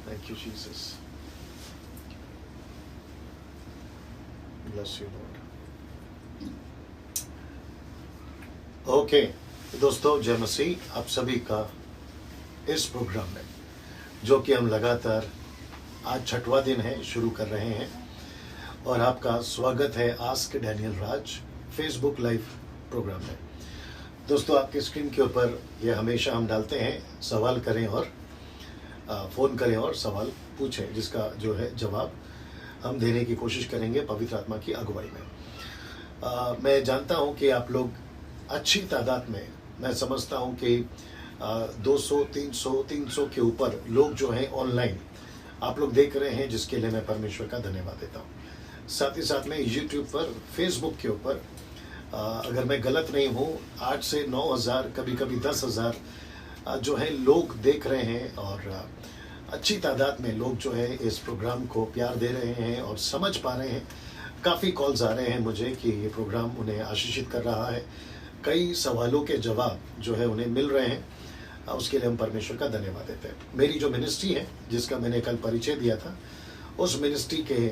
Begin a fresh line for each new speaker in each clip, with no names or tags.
Thank you, Jesus. Bless you, Lord. Okay दोस्तों, जय मसीह। आप सभी का इस प्रोग्राम में, जो कि हम लगातार आज 6वां दिन है शुरू कर रहे हैं, और आपका स्वागत है आस्क डैनियल राज फेसबुक लाइव प्रोग्राम में। दोस्तों, आपके स्क्रीन के ऊपर ये हमेशा हम डालते हैं, सवाल करें और फ़ोन करें और सवाल पूछें, जिसका जो है जवाब हम देने की कोशिश करेंगे पवित्र आत्मा की अगुवाई में। मैं जानता हूं कि आप लोग अच्छी तादाद में, मैं समझता हूं कि 200, 300 के ऊपर लोग जो हैं ऑनलाइन आप लोग देख रहे हैं, जिसके लिए मैं परमेश्वर का धन्यवाद देता हूं। साथ ही साथ में यूट्यूब पर, फेसबुक के ऊपर अगर मैं गलत नहीं हूं, 8 से 9 हज़ार, कभी कभी 10 हज़ार जो है लोग देख रहे हैं, और अच्छी तादाद में लोग जो है इस प्रोग्राम को प्यार दे रहे हैं और समझ पा रहे हैं। काफ़ी कॉल्स आ रहे हैं मुझे कि ये प्रोग्राम उन्हें आशीषित कर रहा है, कई सवालों के जवाब जो है उन्हें मिल रहे हैं। उसके लिए हम परमेश्वर का धन्यवाद देते हैं। मेरी जो मिनिस्ट्री है, जिसका मैंने कल परिचय दिया था, उस मिनिस्ट्री के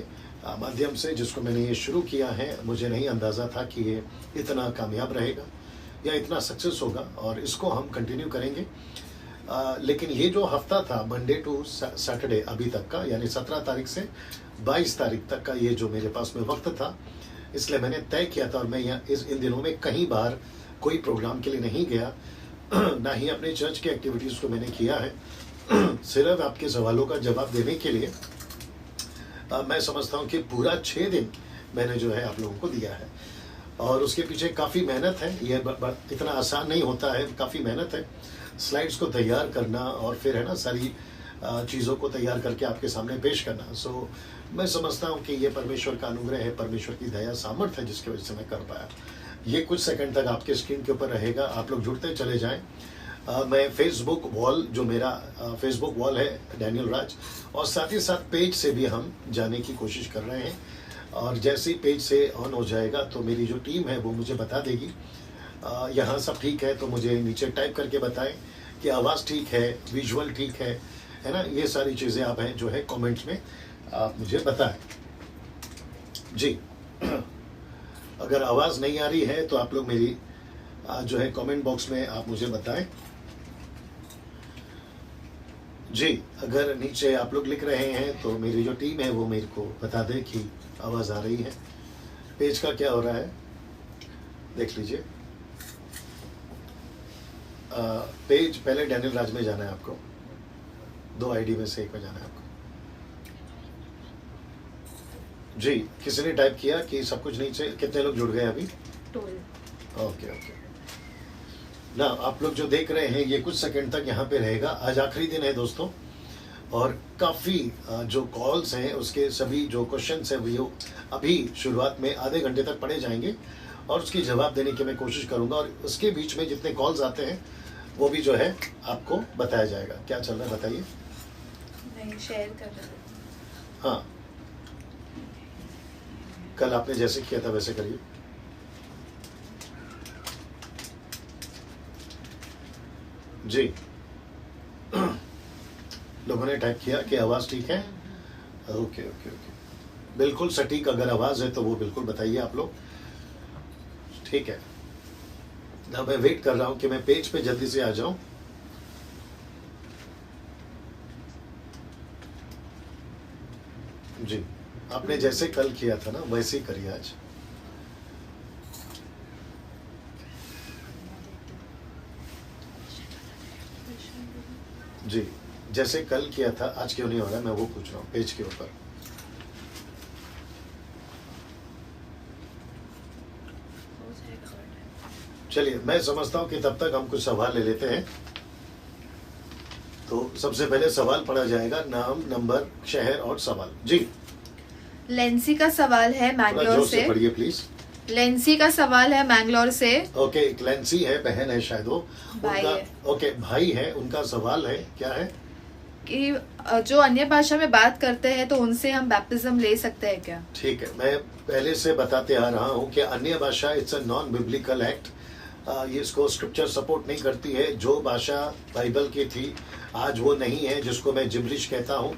माध्यम से जिसको मैंने ये शुरू किया है, मुझे नहीं अंदाज़ा था कि ये इतना कामयाब रहेगा या इतना सक्सेस होगा, और इसको हम कंटिन्यू करेंगे। लेकिन ये जो हफ्ता था, मंडे टू सैटरडे अभी तक का, यानी 17 तारीख से 22 तारीख तक का, ये जो मेरे पास में वक्त था, इसलिए मैंने तय किया था। और मैं यहाँ इन दिनों में कहीं बाहर कोई प्रोग्राम के लिए नहीं गया, ना ही अपने चर्च के एक्टिविटीज़ को मैंने किया है। सिर्फ आपके सवालों का जवाब देने के लिए मैं समझता हूँ कि पूरा 6 दिन मैंने जो है आप लोगों को दिया है, और उसके पीछे काफ़ी मेहनत है। ये इतना आसान नहीं होता है, काफ़ी मेहनत है। स्लाइड्स को तैयार करना, और फिर है ना सारी चीज़ों को तैयार करके आपके सामने पेश करना। सो मैं समझता हूँ कि ये परमेश्वर का अनुग्रह है, परमेश्वर की दया, सामर्थ्य है, जिसकी वजह से मैं कर पाया। ये कुछ सेकंड तक आपके स्क्रीन के ऊपर रहेगा, आप लोग जुड़ते चले जाएं। मैं फेसबुक वॉल, जो मेरा फेसबुक वॉल है डैनियल राज, और साथ ही साथ पेज से भी हम जाने की कोशिश कर रहे हैं। और जैसे ही पेज से ऑन हो जाएगा तो मेरी जो टीम है वो मुझे बता देगी यहाँ सब ठीक है, तो मुझे नीचे टाइप करके बताएं कि आवाज़ ठीक है, विजुअल ठीक है ना। ये सारी चीज़ें आप हैं जो है कमेंट्स में आप मुझे बताएं जी। अगर आवाज़ नहीं आ रही है तो आप लोग मेरी जो है कमेंट बॉक्स में आप मुझे बताएं जी। अगर नीचे आप लोग लिख रहे हैं तो मेरी जो टीम है वो मेरे को बता दे कि आवाज़ आ रही है। पेज का क्या हो रहा है देख लीजिए। पेज पहले डैनियल राज में जाना है आपको, 2 आईडी में से एक में जाना है आपको जी। किसी ने टाइप किया कि सब कुछ नीचे, कितने लोग जुड़ गए अभी? ओके ना, आप लोग जो देख रहे हैं ये कुछ सेकंड तक यहाँ पे रहेगा। आज आखिरी दिन है दोस्तों, और काफ़ी जो कॉल्स हैं उसके सभी जो क्वेश्चंस हैं वो अभी शुरुआत में आधे घंटे तक पढ़े जाएंगे, और उसकी जवाब देने की मैं कोशिश करूंगा। और उसके बीच में जितने कॉल्स आते हैं वो भी जो है आपको बताया जाएगा। क्या चल रहा है बताइए?
नहीं, शेयर कर रहे हैं।
हाँ, कल आपने जैसे किया था वैसे करिए जी। लोगों ने टाइप किया कि आवाज़ ठीक है। ओके, बिल्कुल सटीक अगर आवाज़ है तो वो बिल्कुल बताइए आप लोग, ठीक है ना। मैं वेट कर रहा हूं कि मैं पेज पे जल्दी से आ जाऊं जी। आपने जैसे कल किया था ना वैसे ही करिए आज जी। जैसे कल किया था आज क्यों नहीं हो रहा, मैं वो पूछ रहा हूँ पेज के ऊपर। चलिए, मैं समझता हूँ कि तब तक हम कुछ सवाल ले लेते हैं। तो सबसे पहले सवाल पढ़ा जाएगा, नाम, नंबर, शहर और सवाल जी।
लेंसी का सवाल है मैंगलोर से।
पढ़िए प्लीज।
लेंसी का सवाल है मैंगलोर से।
ओके, लेंसी है, बहन है शायद वो,
भाई
उनका
है।
ओके, भाई है। उनका सवाल है, क्या है
कि जो अन्य भाषा में बात करते हैं तो उनसे हम बैप्टिज्म ले सकते हैं क्या?
ठीक है, मैं पहले से बताते आ रहा हूँ कि अन्य भाषा it's a non biblical act. ये इसको स्क्रिप्चर सपोर्ट नहीं करती है। जो भाषा बाइबल की थी आज वो नहीं है, जिसको मैं जिब्रिश कहता हूँ।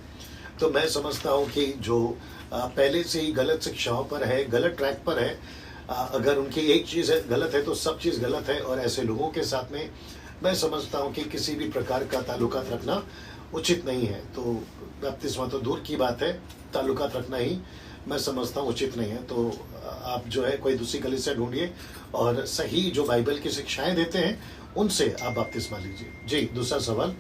तो मैं समझता हूँ कि जो पहले से ही गलत शिक्षाओं पर है, गलत ट्रैक पर है, अगर उनकी एक चीज़ गलत है तो सब चीज़ गलत है। और ऐसे लोगों के साथ में मैं समझता हूँ कि किसी भी प्रकार का ताल्लुकात रखना उचित नहीं है। तो बपतिस्मा तो दूर की बात है, ताल्लुकात रखना ही मैं समझता हूँ उचित नहीं है। तो आप जो है कोई दूसरी कलीसिया ढूंढिए और सही जो बाइबल की शिक्षाएं देते हैं उनसे आप बपतिस्मा लीजिए। जी, दूसरा सवाल।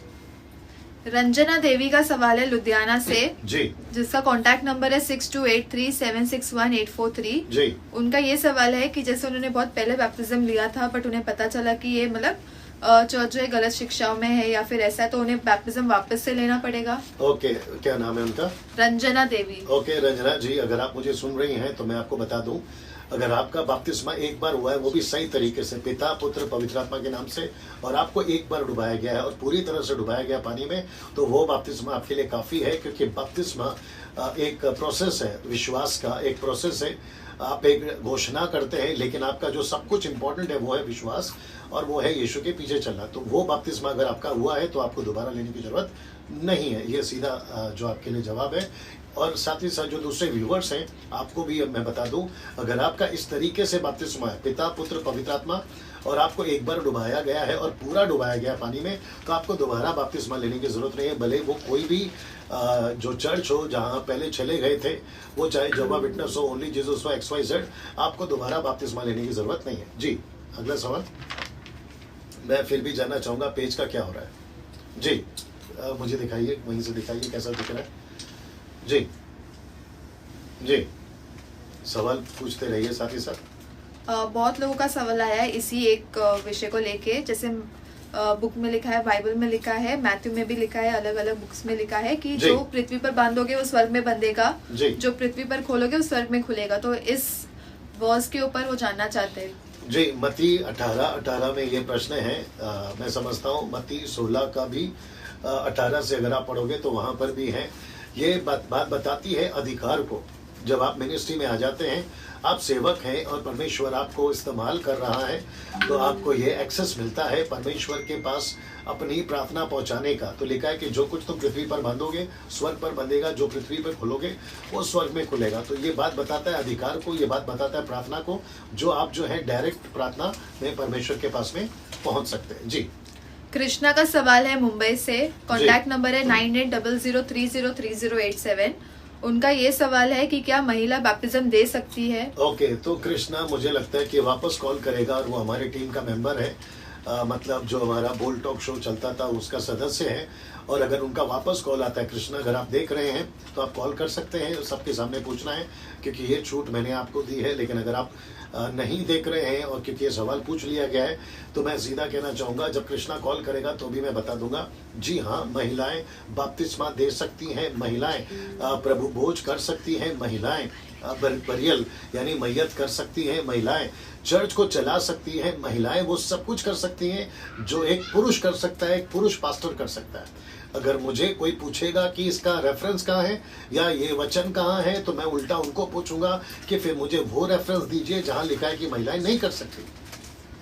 रंजना देवी का सवाल है लुधियाना से
जी,
जिसका कॉन्टैक्ट नंबर है 6283761843।
जी,
उनका ये सवाल है कि जैसे उन्होंने बहुत पहले बैप्टिज्म लिया था बट उन्हें पता चला कि ये मतलब चर्च जो है गलत शिक्षाओं में है या फिर ऐसा है, तो उन्हें बैप्टिज्म वापस से लेना पड़ेगा।
ओके, क्या नाम है उनका?
रंजना देवी।
ओके रंजना जी, अगर आप मुझे सुन रही हैं तो मैं आपको बता दूं, अगर आपका बपतिस्मा एक बार हुआ है, वो भी सही तरीके से पिता पुत्र पवित्र आत्मा के नाम से, और आपको एक बार डुबाया गया है और पूरी तरह से डुबाया गया पानी में, तो वो बपतिस्मा आपके लिए काफ़ी है। क्योंकि बपतिस्मा एक प्रोसेस है, विश्वास का एक प्रोसेस है। आप एक घोषणा करते हैं, लेकिन आपका जो सब कुछ इंपॉर्टेंट है वो है विश्वास, और वो है यीशु के पीछे चलना। तो वो बपतिस्मा अगर आपका हुआ है तो आपको दोबारा लेने की जरूरत नहीं है। ये सीधा जो आपके लिए जवाब है। और साथ ही साथ जो दूसरे व्यूवर्स हैं, आपको भी मैं बता दूं, अगर आपका इस तरीके से बपतिस्मा है, पिता पुत्र पवित्र आत्मा, और आपको एक बार डुबाया गया है और पूरा डुबाया गया पानी में, तो आपको दोबारा बपतिस्मा लेने की जरूरत नहीं है। भले वो कोई भी जो चर्च हो जहां पहले चले गए थे, वो चाहे जेहोवा विटनेस हो, ओनली जीसस हो, XYZ, आपको दोबारा बपतिस्मा लेने की जरूरत नहीं है। जी, अगला सवाल। मैं फिर भी जानना चाहूंगा पेज का क्या हो रहा है। जी, मुझे दिखाइए, वहीं से दिखाइए कैसा दिख रहा है। जी जी, सवाल पूछते रहिए साथ ही साथ।
बहुत लोगों का सवाल आया है इसी एक विषय को लेके। जैसे बुक में लिखा है, बाइबल में लिखा है, मैथ्यू में भी लिखा है, अलग अलग बुक्स में लिखा है कि जो पृथ्वी पर बांधोगे वो स्वर्ग में बंधेगा, जो पृथ्वी पर खोलोगे वो स्वर्ग में खुलेगा। तो इस वर्स के ऊपर वो जानना चाहते हैं।
जी, मत्ती 18:18 में ये प्रश्न है। मैं समझता हूँ मत्ती 16 का भी 18 से अगर आप पढ़ोगे तो वहाँ पर भी है। ये बात बताती है अधिकार को। जब आप मिनिस्ट्री में आ जाते हैं, आप सेवक हैं और परमेश्वर आपको इस्तेमाल कर रहा है, तो आपको ये एक्सेस मिलता है परमेश्वर के पास अपनी प्रार्थना पहुंचाने का। तो लिखा है कि जो कुछ तुम पृथ्वी पर बांधोगे स्वर्ग पर बंधेगा, जो पृथ्वी पर खोलोगे वो स्वर्ग में खुलेगा। तो ये बात बताता है अधिकार को, ये बात बताता है प्रार्थना को, जो आप जो है डायरेक्ट प्रार्थना में परमेश्वर के पास में पहुंच सकते हैं। जी,
कृष्णा का सवाल है मुंबई से, कॉन्टैक्ट नंबर है 9800303087। उनका ये सवाल है कि क्या महिला बैप्टिज्म दे सकती है।
ओके, तो कृष्णा मुझे लगता है कि वापस कॉल करेगा, और वो हमारी टीम का मेंबर है। मतलब जो हमारा बोल टॉक शो चलता था उसका सदस्य है। और अगर उनका वापस कॉल आता है, कृष्णा अगर आप देख रहे हैं तो आप कॉल कर सकते हैं, सबके सामने पूछना है, क्योंकि ये छूट मैंने आपको दी है। लेकिन अगर आप नहीं देख रहे हैं और क्योंकि ये सवाल पूछ लिया गया है, तो मैं सीधा कहना चाहूँगा, जब कृष्णा कॉल करेगा तो भी मैं बता दूंगा। जी हाँ, महिलाएं बपतिस्मा दे सकती हैं, महिलाएं प्रभु भोज कर सकती हैं, महिलाएं बरियल यानी मैयत कर सकती हैं, महिलाएं चर्च को चला सकती हैं, महिलाएं वो सब कुछ कर सकती हैं जो एक पुरुष कर सकता है, एक पुरुष पास्टर कर सकता है। अगर मुझे कोई पूछेगा कि इसका रेफरेंस कहाँ है या ये वचन कहाँ है, तो मैं उल्टा उनको पूछूंगा कि फिर मुझे वो रेफरेंस दीजिए जहाँ लिखा है कि महिलाएं नहीं कर सकती।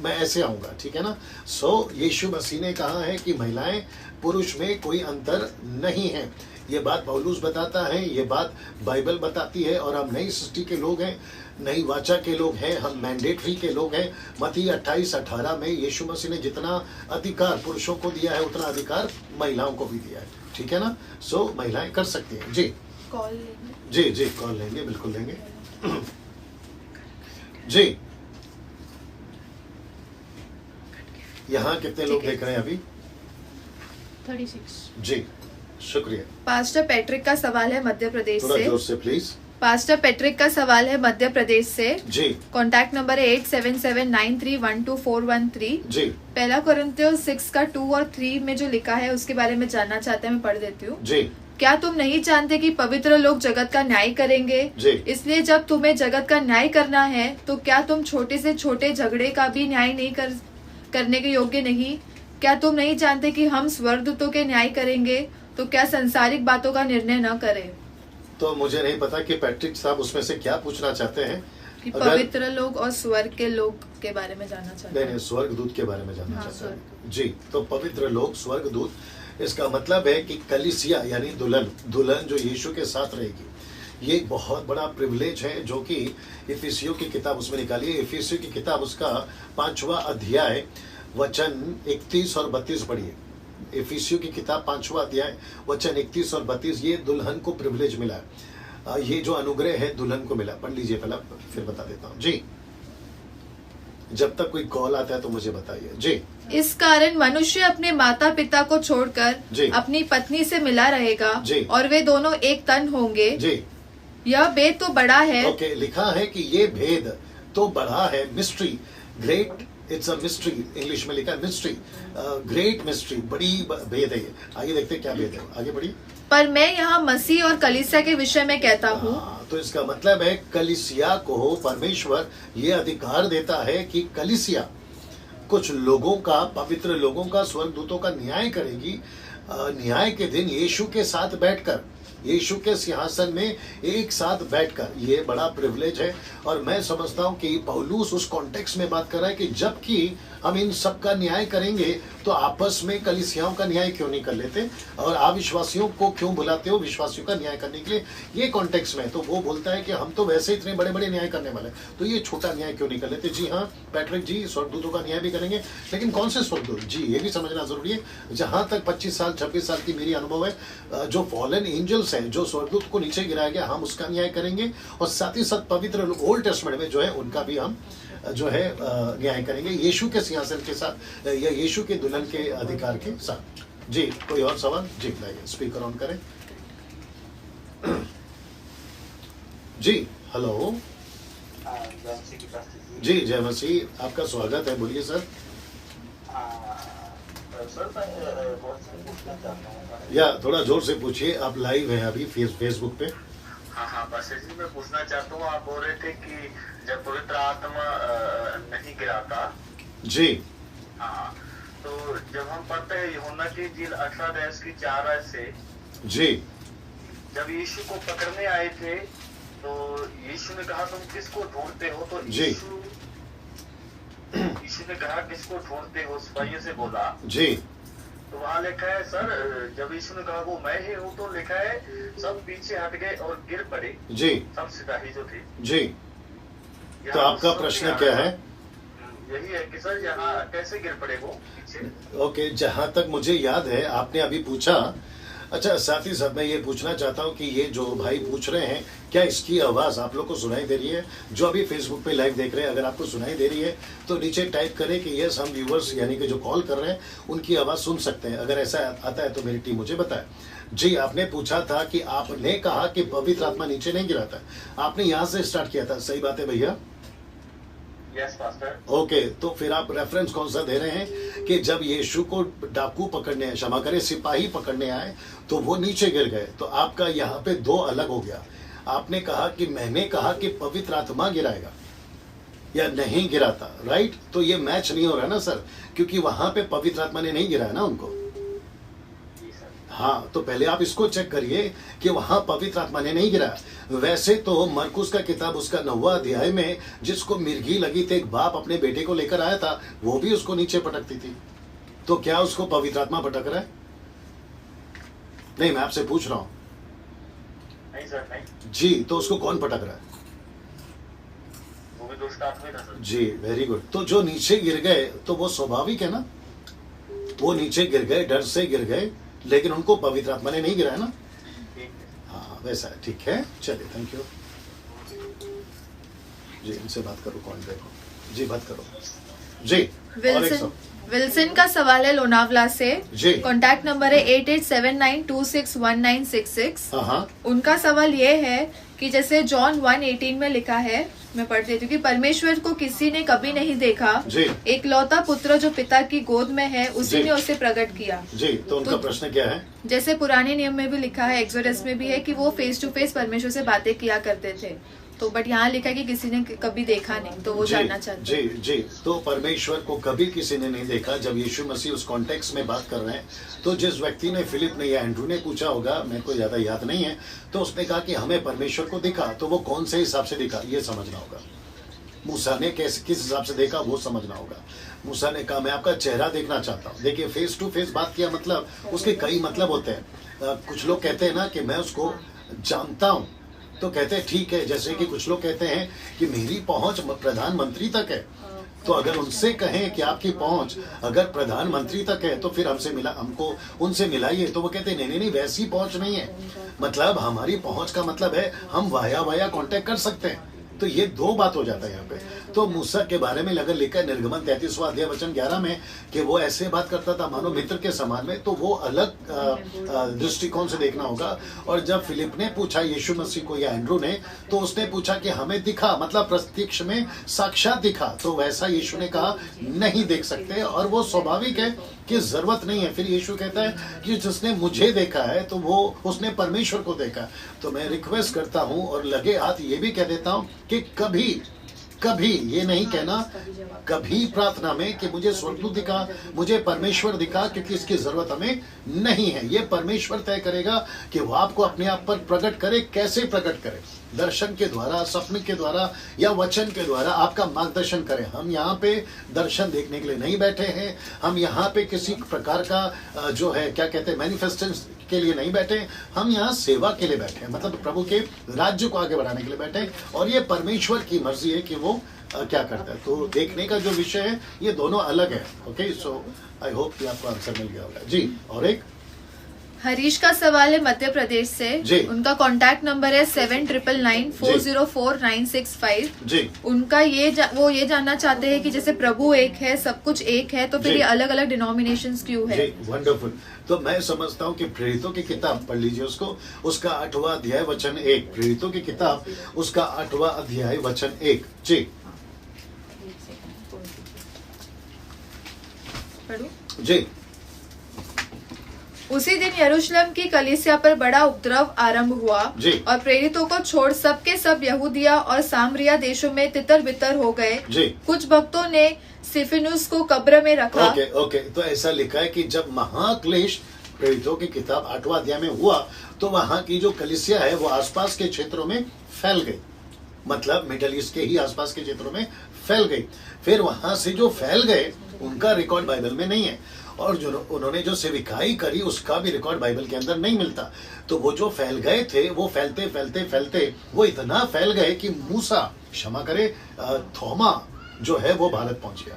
मैं ऐसे आऊंगा, ठीक है ना। सो यीशु मसीह ने कहा है कि महिलाएं पुरुष में कोई अंतर नहीं है। ये बात पौलुस बताता है, ये बात बाइबल बताती है। और हम नई सृष्टि के लोग हैं, नई वाचा के लोग हैं, हम मैंडेटरी के लोग हैं। मत्ती 28:18 में यीशु मसीह ने जितना अधिकार पुरुषों को दिया है उतना अधिकार महिलाओं को भी दिया है, ठीक है ना। सो महिलाएं कर सकती हैं। जी,
कॉल लेंगे।
जी जी, कॉल लेंगे, बिल्कुल लेंगे। जी, यहाँ कितने लोग देख रहे हैं अभी?
36।
जी, शुक्रिया।
पास्टर पैट्रिक का सवाल है मध्य प्रदेश
थोड़ा
से।
जोर से प्लीज।
पास्टर पैट्रिक का सवाल है मध्य प्रदेश से।
जी,
कॉन्टैक्ट नंबर है 8779312413।
जी,
पहला कोरिन्थियों 6 का 2 और 3 में जो लिखा है उसके बारे में जानना चाहते हैं, मैं पढ़ देती हूँ।
जी,
क्या तुम नहीं जानते कि पवित्र लोग जगत का न्याय करेंगे?
जी,
इसलिए जब तुम्हें जगत का न्याय करना है तो क्या तुम छोटे से छोटे झगड़े का भी न्याय नहीं करने के योग्य नहीं? क्या तुम नहीं जानते कि हम स्वर्गदूतों के न्याय करेंगे? तो क्या संसारिक बातों का निर्णय न करें?
तो मुझे नहीं पता कि पैट्रिक साहब उसमें से क्या पूछना चाहते हैं,
कि पवित्र लोग और स्वर्ग के लोग के बारे में जानना चाहते हैं।
नहीं, स्वर्ग दूत के बारे में जानना चाहते हैं जी। तो पवित्र लोग, स्वर्ग दूत, इसका मतलब है कि कलीसिया यानी दुल्हन जो यीशु के साथ रहेगी, ये एक बहुत बड़ा प्रिविलेज है जो कि इफिसियों की किताब उसमें निकाली है। इफिसियों की किताब उसका 5वां अध्याय वचन 31 और 32 पढ़िए। इफिसियों की किताब 5वां अध्याय वचन 31 और 32, ये दुल्हन को प्रिविलेज मिला है, ये जो अनुग्रह है दुल्हन को मिला। पढ़ लीजिए पहला, फिर बता देता हूँ जी। जब तक कोई कॉल आता है तो मुझे बताइए जी।
इस कारण मनुष्य अपने माता पिता को छोड़कर अपनी पत्नी से मिला रहेगा और वे दोनों एक तन होंगे जी। यह भेद तो बड़ा है।
ओके, लिखा है कि ये भेद तो बड़ा है, mystery, great, it's a mystery, English में लिखा है मिस्ट्री, ग्रेट मिस्ट्री, बड़ी भेद है ये। आइए देखते हैं क्या भेद है, आगे बढ़िए।
पर मैं यहाँ मसीह और कलीसिया के विषय में कहता हूँ।
तो इसका मतलब है कलीसिया को परमेश्वर ये अधिकार देता है कि कलीसिया कुछ लोगों का, पवित्र लोगों का, स्वर्गदूतों का न्याय करेगी। न्याय के दिन यीशु के साथ बैठकर, यीशु के सिंहासन में एक साथ बैठकर, ये बड़ा प्रिविलेज है। और मैं समझता हूँ कि पौलुस उस कॉन्टेक्स्ट में बात कर रहा है कि जबकि हम इन सब का न्याय करेंगे तो आपस में कलीसियाओं का न्याय क्यों नहीं कर लेते, और अविश्वासियों को क्यों बुलाते हो विश्वासियों का न्याय करने के लिए, ये कॉन्टेक्स्ट में। तो वो बोलता है कि हम तो वैसे इतने बड़े बड़े न्याय करने वाले, तो ये छोटा न्याय क्यों नहीं कर लेते। जी हाँ पैट्रिक जी, स्वर्गदूतों का न्याय भी करेंगे, लेकिन कौन से स्वर्गदूत जी, ये भी समझना जरूरी है। जहां तक 25 साल 26 साल की मेरी अनुभव है, जो फॉलन एंजल्स है, जो स्वर्गदूत को नीचे गिराया गया, हम उसका न्याय करेंगे, और साथ ही साथ पवित्र ओल्ड टेस्टमेंट में जो है उनका भी हम जो है न्याय करेंगे, यीशु के सिंहासन के साथ या यीशु के दुल्हन के अधिकार के साथ जी। कोई और सवाल जी, लाइए स्पीकर ऑन करें जी। हेलो जी, जय मसीह, आपका स्वागत है, बोलिए सर। या थोड़ा जोर से पूछिए, आप लाइव हैं अभी फेसबुक पे।
हाँ, बस इसी में पूछना चाहता हूँ। आप बोल रहे थे कि जब पवित्र आत्मा नहीं गिराता
जी,
हाँ, तो जब हम पढ़ते हैं यूहन्ना की इंजील 18:4 से जी, जब यीशु को पकड़ने आए थे तो यीशु ने कहा तुम किसको ढूंढते हो, तो यीशु ने कहा किसको ढूंढते हो, सिपाहियों से बोला जी। तो वहाँ लिखा है सर, जब यीशु ने कहा वो मैं ही हूँ, तो लिखा है सब पीछे हट गए और गिर पड़े जी, सब सिपाही जो थे जी।
तो आपका प्रश्न क्या है?
यही है कि सर यहाँ कैसे गिर पड़े वो पीछे।
ओके, जहाँ तक मुझे याद है आपने अभी पूछा। अच्छा, साथ ही साथ मैं ये पूछना चाहता हूँ कि ये जो भाई पूछ रहे हैं, क्या इसकी आवाज़ आप लोग को सुनाई दे रही है? जो अभी फेसबुक पे लाइव देख रहे हैं, अगर आपको सुनाई दे रही है तो नीचे टाइप करें कि यस, हम व्यूवर्स यानी कि जो कॉल कर रहे हैं उनकी आवाज़ सुन सकते हैं। अगर ऐसा आता है तो मेरी टीम मुझे बताए जी। आपने पूछा था कि आपने कहा कि पवित्र आत्मा नीचे नहीं गिराता, आपने यहाँ से स्टार्ट किया था, सही बात है भैया?
Yes pastor.
ओके, तो फिर आप रेफरेंस कौन सा दे रहे हैं कि जब यीशु को डाकू पकड़ने, क्षमा करें, सिपाही पकड़ने आए तो वो नीचे गिर गए, तो आपका यहाँ पे दो अलग हो गया। आपने कहा कि मैंने कहा कि पवित्र आत्मा गिराएगा या नहीं गिराता, राइट? तो ये मैच नहीं हो रहा ना सर, क्योंकि वहां पे पवित्र आत्मा ने नहीं गिराया ना उनको। हाँ, तो पहले आप इसको चेक करिए कि वहां पवित्र आत्मा ने नहीं गिराया। वैसे तो मरकुस का किताब उसका 9वां अध्याय में जिसको मिर्गी लगी थी, एक बाप अपने बेटे को लेकर आया था, वो भी उसको नीचे पटकती थी। तो क्या उसको पवित्र आत्मा पटक रहा है? नहीं, मैं आपसे पूछ रहा हूं।
नहीं सर, नहीं
जी। तो उसको कौन पटक रहा है?
वो भी दुष्ट आत्मा था सर
जी। Very good. तो जो नीचे गिर गए तो वो स्वाभाविक है ना, वो नीचे गिर गए, डर से गिर गए, लेकिन उनको पवित्र आत्मा ने नहीं गिराया ना। हाँ, वैसा है, ठीक है, चलिए, थैंक यू जी। इनसे बात करो, कौन देखो जी, बात करो जी।
विल्सन का सवाल है लोनावला से
जी।
कॉन्टैक्ट नंबर है 8879261966। उनका सवाल ये है कि जैसे जॉन 1:18 में लिखा है, मैं पढ़ देती हूँ कि परमेश्वर को किसी ने कभी नहीं देखा, एक लौता पुत्र जो पिता की गोद में है उसी ने उसे प्रकट किया
जी। तो उनका प्रश्न क्या है?
जैसे पुराने नियम में भी लिखा है, एक्सोडस में भी है कि वो फेस टू फेस परमेश्वर से बातें किया करते थे, तो बट यहाँ लिखा है कि किसी ने कभी देखा नहीं, तो वो जानना चाहते
हैं। जी। तो परमेश्वर को कभी किसी ने नहीं देखा। जब यीशु मसीह उस कॉन्टेक्स्ट में बात कर रहे हैं, तो जिस व्यक्ति ने, फिलिप ने या एंड्रू ने पूछा होगा, मेरे को ज्यादा याद नहीं है, तो उसने कहा कि हमें परमेश्वर को दिखा, तो वो कौन से हिसाब से दिखा, ये समझना होगा। मूसा ने किस हिसाब से देखा वो समझना होगा। मूसा ने कहा मैं आपका चेहरा देखना चाहता हूँ। देखिए फेस टू फेस बात किया मतलब उसके कई मतलब होते हैं। कुछ लोग कहते हैं ना कि मैं उसको जानता हूँ, तो कहते हैं ठीक है। जैसे कि कुछ लोग कहते हैं कि मेरी पहुंच प्रधानमंत्री तक है, तो अगर उनसे कहें कि आपकी पहुंच अगर प्रधानमंत्री तक है तो फिर हमको उनसे मिलाइए, तो वो कहते हैं नहीं, वैसी पहुंच नहीं है। मतलब हमारी पहुंच का मतलब है हम वाया कांटेक्ट कर सकते हैं। तो ये दो बात हो जाता है यहाँ पे। तो मूसा के बारे में अगर लिखा है निर्गमन 33वां अध्याय वचन 11 में कि वो ऐसे बात करता था मानो मित्र के समान में, तो वो अलग दृष्टिकोण से देखना होगा। और जब फिलिप ने पूछा यीशु मसीह को या एंड्रू ने, तो उसने पूछा कि हमें दिखा, मतलब प्रत्यक्ष में साक्षात दिखा, तो वैसा यीशु ने कहा नहीं देख सकते। और वो स्वाभाविक है कि जरूरत नहीं है। फिर यीशु कहता है कि जिसने मुझे देखा है तो वो उसने परमेश्वर को देखा। तो मैं रिक्वेस्ट करता हूं और लगे हाथ ये भी कह देता हूं कि कभी ये नहीं कहना कभी प्रार्थना में कि मुझे स्वर्गदूत दिखा, मुझे परमेश्वर दिखा, क्योंकि इसकी जरूरत हमें नहीं है। ये परमेश्वर तय करेगा कि वो आपको अपने आप पर प्रकट करे। कैसे प्रकट करे? दर्शन के द्वारा, सपने के द्वारा या वचन के द्वारा आपका मार्गदर्शन करें। हम यहाँ पे दर्शन देखने के लिए नहीं बैठे हैं। हम यहाँ पे किसी प्रकार का जो है क्या कहते हैं मैनिफेस्टेशन के लिए नहीं बैठे। हम यहाँ सेवा के लिए बैठे हैं, मतलब प्रभु के राज्य को आगे बढ़ाने के लिए बैठे हैं। और ये परमेश्वर की मर्जी है कि वो क्या करता है। तो देखने का जो विषय है ये दोनों अलग है। ओके, सो आई होप कि आपको आंसर मिल गया होगा जी। और एक
हरीश का सवाल है मध्य प्रदेश से
जी।
उनका कॉन्टैक्ट नंबर है 7999404965
जी।
उनका वो ये जानना चाहते हैं कि जैसे प्रभु एक है, सब कुछ एक है, तो फिर ये अलग अलग डिनोमिनेशंस क्यों है?
वंडरफुल। तो मैं समझता हूँ कि प्रेरितों की किताब पढ़ लीजिए उसको, उसका 8वां अध्याय वचन 1। प्रेरितों की किताब उसका 8वां अध्याय वचन 1 जी। जी।
उसी दिन यरूशलेम की कलीसिया पर बड़ा उपद्रव आरंभ हुआ और प्रेरितों को छोड़ सबके सब यहूदिया और सामरिया देशों में तितर बितर हो गए। कुछ भक्तों ने स्तिफनुस को कब्र में रखा।
ओके। तो ऐसा लिखा है कि जब महाक्लेश प्रेरितों की किताब 8वां अध्याय में हुआ तो वहां की जो कलीसिया है वो आसपास के क्षेत्रों में फैल गई, मतलब मिडल ईस्ट के ही आसपास के क्षेत्रों में फैल गई। फिर वहां से जो फैल गए उनका रिकॉर्ड बाइबल में नहीं है, और जो उन्होंने जो सेविकाई करी उसका भी रिकॉर्ड बाइबल के अंदर नहीं मिलता। तो वो जो फैल गए थे वो फैलते वो इतना फैल गए कि मूसा, क्षमा करे, थोमा जो है वो भारत पहुंच गया।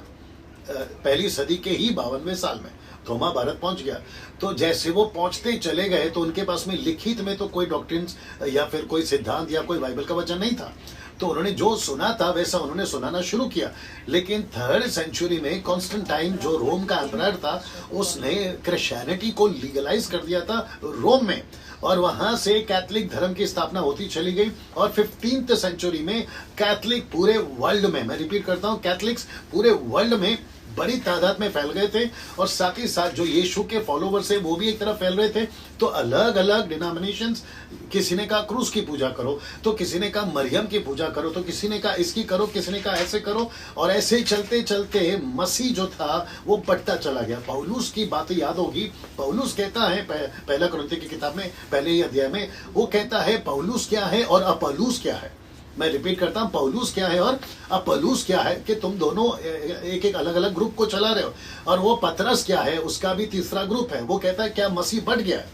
पहली सदी के ही 52वें साल में थोमा भारत पहुंच गया। तो जैसे वो पहुंचते चले गए तो उनके पास में लिखित में तो कोई डॉक्ट्रिन्स या फिर कोई सिद्धांत या कोई बाइबल का वचन नहीं था। तो उन्होंने जो सुना था वैसा उन्होंने सुनाना शुरू किया। लेकिन 3rd सेंचुरी में कॉन्स्टेंटाइन जो रोम का एम्परर था उसने क्रिश्चियनिटी को लीगलाइज कर दिया था रोम में, और वहां से कैथोलिक धर्म की स्थापना होती चली गई। और 15th सेंचुरी में कैथोलिक पूरे वर्ल्ड में, मैं रिपीट करता हूं, कैथोलिक्स पूरे वर्ल्ड में बड़ी तादाद में फैल गए थे। और साथ ही साथ जो यीशु के फॉलोवर्स है वो भी एक तरफ फैल रहे थे। तो अलग अलग डिनोमिनेशंस, किसी ने कहा क्रूस की पूजा करो, तो किसी ने कहा मरियम की पूजा करो, तो किसी ने कहा इसकी करो, किसी ने कहा ऐसे करो। और ऐसे चलते चलते मसीह जो था वो बढ़ता चला गया। पौलुस की बातें याद होगी। पौलुस कहता है पहला कुरिन्थियों की किताब में पहले ही अध्याय में वो कहता है पौलुस क्या है और अपोलोस क्या है। मैं रिपीट करता हूं, पौलुस क्या है और अपोलोस क्या है, कि तुम दोनों एक एक अलग अलग ग्रुप को चला रहे हो। और वो पतरस क्या है, उसका भी तीसरा ग्रुप है। वो कहता है क्या मसीह बढ़ गया है।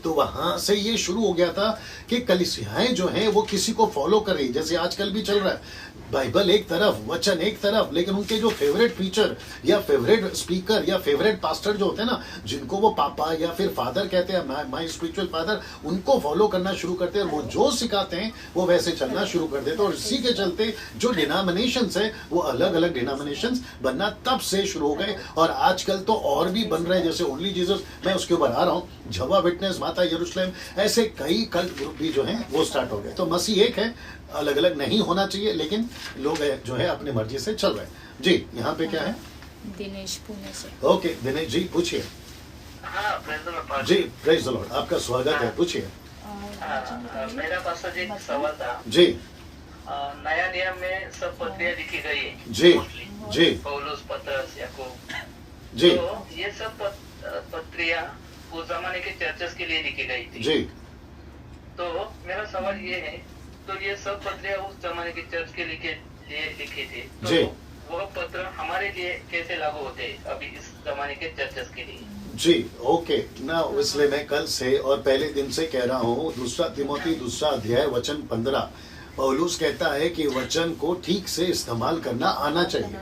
तो वहां से ये शुरू हो गया था कि कलीसियाएं जो हैं वो किसी को फॉलो कर रही, जैसे आजकल भी चल रहा है। बाइबल एक तरफ, वचन एक तरफ, लेकिन उनके जो फेवरेट टीचर या फेवरेट स्पीकर या फेवरेट पास्टर जो होते हैं ना, जिनको वो पापा या फिर फादर कहते हैं, माय स्पिरिचुअल फादर, उनको फॉलो करना शुरू करते हैं। और वो जो सिखाते हैं वो वैसे चलना शुरू कर देते हैं। और इसी के चलते जो डिनोमिनेशंस है वो अलग अलग डिनोमिनेशंस बनना तब से शुरू हो गए। और आजकल तो और भी बन रहे हैं, जैसे ओनली जीसस, मैं उसके ऊपर आ रहा हूँ, जवा विटनेस, माता यरूशलेम, ऐसे कई कल्ट ग्रुप भी जो हैं वो स्टार्ट हो गए। तो मसीह एक है, अलग अलग नहीं होना चाहिए, लेकिन लोग जो है अपनी मर्जी से चल रहे हैं जी। यहाँ पे क्या है?
दिनेश पुणे से।
ओके दिनेश जी पूछिए। जी प्रेज द लॉर्ड, आपका स्वागत है, पूछिए।
मेरा पास एक सवाल था
जी।
नया नियम में सब पत्रियां लिखी गई है
जी जी,
पौलुस, पतरस, याकूब
जी।
तो ये सब पत्रियां उस जमाने के चर्चेस के लिए लिखी गई थी
जी।
तो मेरा सवाल ये है, तो ये सब पत्रियां उस जमाने की चर्च के ये लिखे थे,
जी।
तो वह पत्र हमारे लिए कैसे लागू होते हैं अभी इस जमाने के चर्चेस के लिए?
जी ओके ना, इसलिए मैं कल से और पहले दिन से कह रहा हूँ, दूसरा तिमोथी 2 अध्याय वचन 15 पौलुस कहता है कि वचन को ठीक से इस्तेमाल करना आना चाहिए।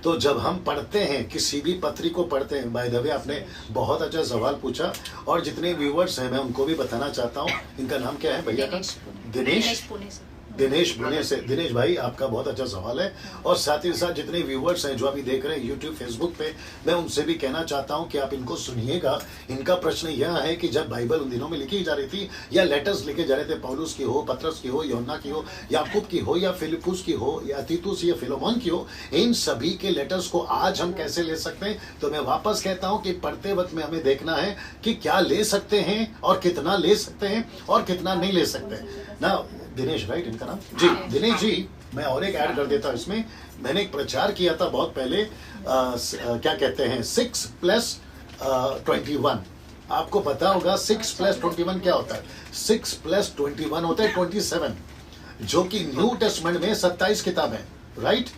तो जब हम पढ़ते हैं, किसी भी पत्री को पढ़ते हैं, बाय द वे आपने बहुत अच्छा सवाल पूछा, और जितने व्यूवर्स हैं मैं उनको भी बताना चाहता हूँ। इनका नाम क्या है भैया का? दिनेश पुणे से। दिनेश भाई आपका बहुत अच्छा सवाल है, और साथ ही साथ जितने व्यूवर्स हैं जो अभी देख रहे हैं यूट्यूब फेसबुक पे, मैं उनसे भी कहना चाहता हूं कि आप इनको सुनिएगा। इनका प्रश्न यह है कि जब बाइबल उन दिनों में लिखी जा रही थी, या लेटर्स लिखे जा रहे थे, पौलुस की हो, पत्रस की हो, यूहन्ना की हो, याकूब की हो, या फिलिपुस की हो, या तीतुस या फिलोमोन की हो, इन सभी के लेटर्स को आज हम कैसे ले सकते हैं? तो मैं वापस कहता हूं कि पढ़ते वक्त में हमें देखना है कि क्या ले सकते हैं और कितना ले सकते हैं और कितना नहीं ले सकते ना। दिनेश राइट इनका नाम? जी दिनेश जी, मैं और एक ऐड कर देता हूं इसमें। मैंने एक प्रचार किया था बहुत पहले, क्या कहते हैं 6+21। आपको पता होगा 6+21 क्या होता है? 6+21 होता है 27, जो कि न्यू टेस्टमेंट में 27 किताबें, राइट?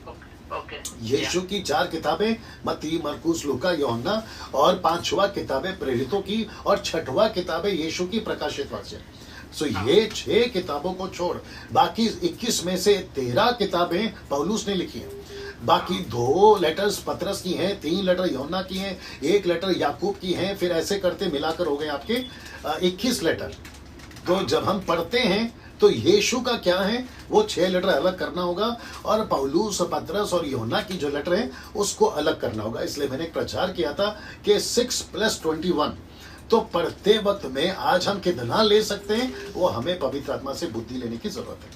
यीशु की 4 किताबें, मत्ती, मरकुस, लूका, यूहन्ना, और 5वां किताबें प्रेरितों की, और 6वां किताबें यीशु की प्रकाशित वाक्य। सो ये 6 किताबों को छोड़ बाकी 21 में से 13 किताबें पौलुस ने लिखी हैं। बाकी 2 लेटर्स पत्रस की हैं, 3 लेटर यूहन्ना की हैं, 1 लेटर याकूब की हैं, फिर ऐसे करते मिलाकर हो गए आपके 21 लेटर। तो जब हम पढ़ते हैं तो यीशु का क्या है वो 6 लेटर अलग करना होगा, और पौलुस, पत्रस और यूहन्ना की जो लेटर है उसको अलग करना होगा। इसलिए मैंने एक प्रचार किया था कि 6+21। तो पढ़ते वक्त में आज हम कितना ले सकते हैं, वो हमें पवित्र आत्मा से बुद्धि लेने की जरूरत है।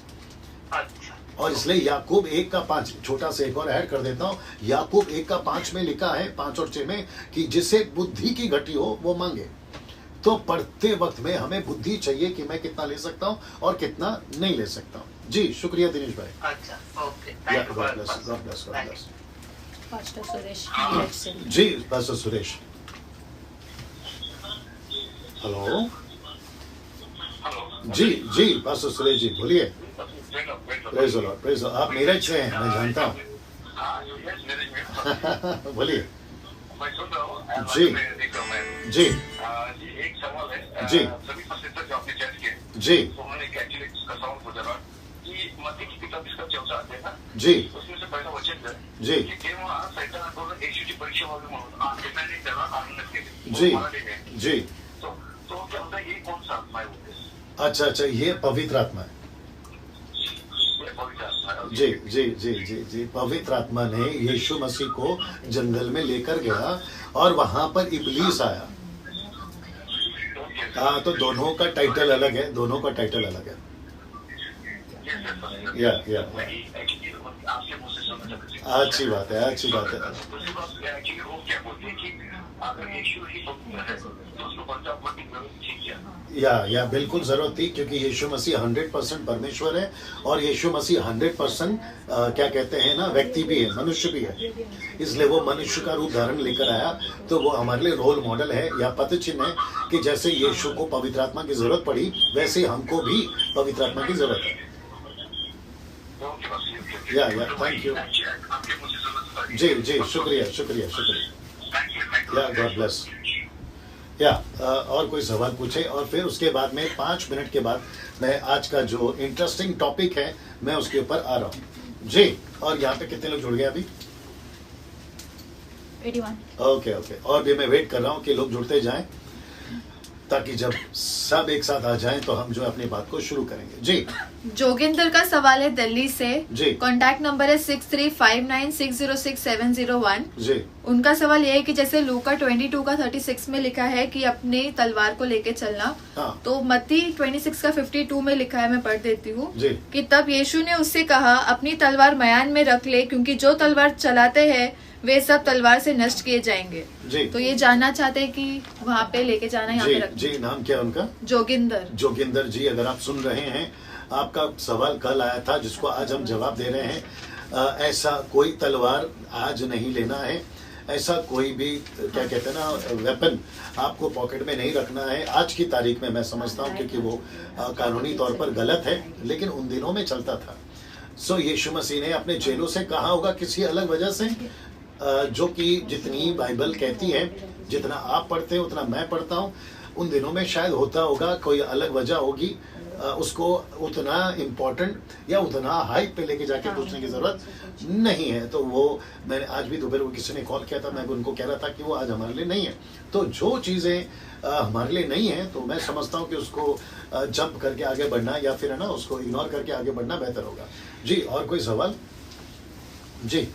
और इसलिए याकूब 1:5, छोटा से एक और ऐड कर देता हूं, याकूब 1:5 में लिखा है, 5 और 6 में, कि जिसे बुद्धि की घटी हो वो मांगे। तो पढ़ते वक्त में हमें बुद्धि चाहिए कि मैं कितना ले सकता हूं और कितना नहीं ले सकता हूं। जी शुक्रिया दिनेश भाई।
अच्छा okay,
God bless, God bless, God bless.
Pastor Suresh
ji pastor Suresh, hello जी जी पास्टर सुरेश जी बोलिए। Praise the lord, praise the lord. आप मेरठ से हैं मैं जानता हूँ। बोलिए जी जी
एक सवाल है
जी
सभी पास्टर जो आपने चर्च किए
जी,
तो उन्होंने एक्चुअली इसका सवाल पूछा था कि मत्ती की किताब इसका 14 अध्याय था
जी
उसमें से पहला वचन है
जी
की जेव्हा सैतान आपल्याला येशूची परीक्षा व्हावी म्हणून आत्म्याने त्याला आनंद केले
जी
मराठी में।
जी।
तो क्या होता है, ये कौन सा आत्मा है वो?
अच्छा अच्छा, ये पवित्र आत्मा है।
ये पवित्र आत्मा है।
जी जी जी जी जी, पवित्र आत्मा ने यीशु मसीह को जंगल में लेकर गया और वहां पर इब्लीस आया। हाँ, तो दोनों का टाइटल अलग है, दोनों का टाइटल अलग है। या अच्छी बात है, अच्छी बात है। या बिल्कुल जरूरत थी, क्योंकि यीशु मसीह 100% परमेश्वर है और यीशु मसीह 100% क्या कहते हैं ना, व्यक्ति भी है, मनुष्य भी है। इसलिए वो मनुष्य का रूप धारण लेकर आया, तो वो हमारे लिए रोल मॉडल है या पद चिन्ह है कि जैसे यीशु को पवित्र आत्मा की जरूरत पड़ी, वैसे हमको भी पवित्र आत्मा की जरूरत है। या थैंक यू जी जी, शुक्रिया शुक्रिया शुक्रिया। या गॉड ब्लेस। या और कोई सवाल पूछे, और फिर उसके बाद में 5 मिनट के बाद मैं आज का जो इंटरेस्टिंग टॉपिक है मैं उसके ऊपर आ रहा हूँ जी। और यहाँ पे कितने लोग जुड़ गए अभी?
81।
ओके ओके, और भी मैं वेट कर रहा हूँ कि लोग जुड़ते जाएं, ताकि जब सब एक साथ आ जाएं तो हम जो अपनी बात को शुरू करेंगे जी।
जोगिंदर का सवाल है दिल्ली से
जी।
कॉन्टैक्ट नंबर है 6359606701
जी।
उनका सवाल यह है कि जैसे लूका 22 का 36 में लिखा है कि अपनी तलवार को लेके चलना,
हाँ।
तो मत्ती 26 का 52 में लिखा है, मैं पढ़ देती हूँ कि तब यीशु ने उससे कहा अपनी तलवार मयान में रख ले, क्योंकि जो तलवार चलाते हैं वे सब तलवार से नष्ट किए जाएंगे
जी।
तो ये जानना चाहते हैं कि वहाँ पे लेके जाना, यहाँ पे रखना।
जी, नाम क्या उनका?
जोगिंदर
जी। अगर आप सुन रहे हैं, आपका सवाल कल आया था जिसको आज हम जवाब दे रहे हैं। ऐसा कोई तलवार आज नहीं लेना है, ऐसा कोई भी क्या कहते हैं ना वेपन आपको पॉकेट में नहीं रखना है आज की तारीख में। मैं समझता हूँ क्योंकि वो कानूनी तौर पर गलत है, लेकिन उन दिनों में चलता था। सो यीशु मसीह ने अपने चेलों से कहा होगा किसी अलग वजह से, जो कि जितनी बाइबल कहती है, जितना आप पढ़ते हैं उतना मैं पढ़ता हूँ, उन दिनों में शायद होता होगा, कोई अलग वजह होगी, उसको उतना इम्पोर्टेंट या उतना हाइप पे लेके जाके पूछने की जरूरत नहीं है। तो वो मैंने आज भी दोपहर को किसी ने कॉल किया था, मैं उनको कह रहा था कि वो आज हमारे लिए नहीं है। तो जो चीज़ें हमारे लिए नहीं है तो मैं समझता हूँ कि उसको जंप करके आगे बढ़ना या फिर है ना उसको इग्नोर करके आगे बढ़ना बेहतर होगा। जी, और कोई सवाल? जी,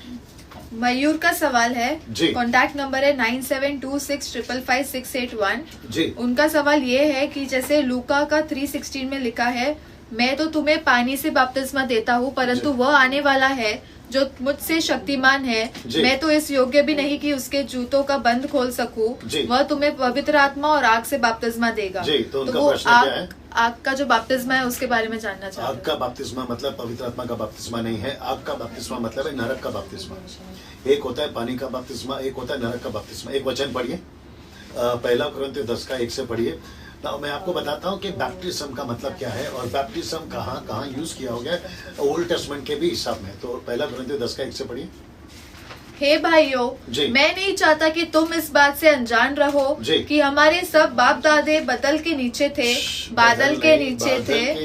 मयूर का सवाल है,
जी,
कॉन्टैक्ट नंबर है 9726555681।
जी,
उनका सवाल ये है कि जैसे लूका का 3:16 में लिखा है, मैं तो तुम्हें पानी से बपतिस्मा देता हूँ, परंतु वह आने वाला है जो मुझसे शक्तिमान है, मैं तो इस योग्य भी नहीं कि उसके जूतों का बंद खोल सकूं, वह तुम्हें पवित्र आत्मा और आग से बपतिस्मा देगा।
जी, तो
वो आग का जो बपतिस्मा है उसके बारे में जानना चाहते हैं।
आग का बपतिस्मा मतलब पवित्र आत्मा का बपतिस्मा नहीं है। आग का बपतिस्मा मतलब है नरक का बपतिस्मा। एक होता है पानी का बपतिस्मा, एक होता है नरक का बपतिस्मा। एक वचन पढ़िए, पहला कुरिन्थियों 10 से पढ़िए। तो मैं आपको बताता हूँ कि बैप्टिज्म का मतलब क्या है और बैप्टिज्म कहाँ कहाँ यूज किया हो गया ओल्ड टेस्टमेंट के भी हिसाब में। तो पहला कुरिन्थियों 10 से पढ़िए।
हे भाइयों, मैं नहीं चाहता कि तुम इस बात से अनजान रहो कि हमारे सब बाप दादे बादल के नीचे थे, बादल के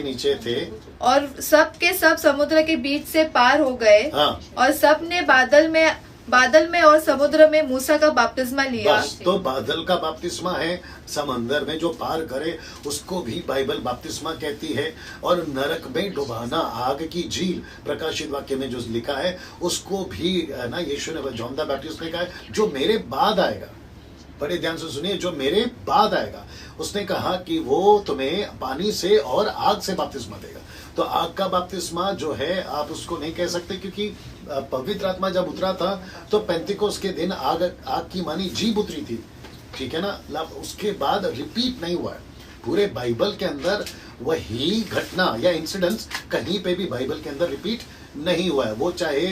नीचे थे और सब के सब समुद्र के बीच से पार हो गए। और सब ने बादल में और समुद्र में मूसा का बपतिस्मा लिया।
तो बादल का बपतिस्मा है, समंदर में जो पार करे उसको भी बाइबल बपतिस्मा कहती है। और नरक में डुबाना, आग की झील, प्रकाशित वाक्य में जो लिखा है उसको भी ना यीशु ने, जॉन द बैप्टिस्ट ने कहा है जो मेरे बाद आएगा, बड़े ध्यान से सुनिए, जो मेरे बाद आएगा, उसने कहा कि वो तुम्हें पानी से और आग से बपतिस्मा देगा। तो आग का बपतिस्मा जो है आप उसको नहीं कह सकते, क्योंकि पवित्र आत्मा जब उतरा था तो पेंतिकोस के दिन आग की मानी जीभ उतरी थी, ठीक है ना। उसके बाद रिपीट नहीं हुआ है पूरे बाइबल के अंदर। वही घटना या इंसिडेंट्स कहीं पे भी बाइबल के अंदर रिपीट नहीं हुआ है। वो चाहे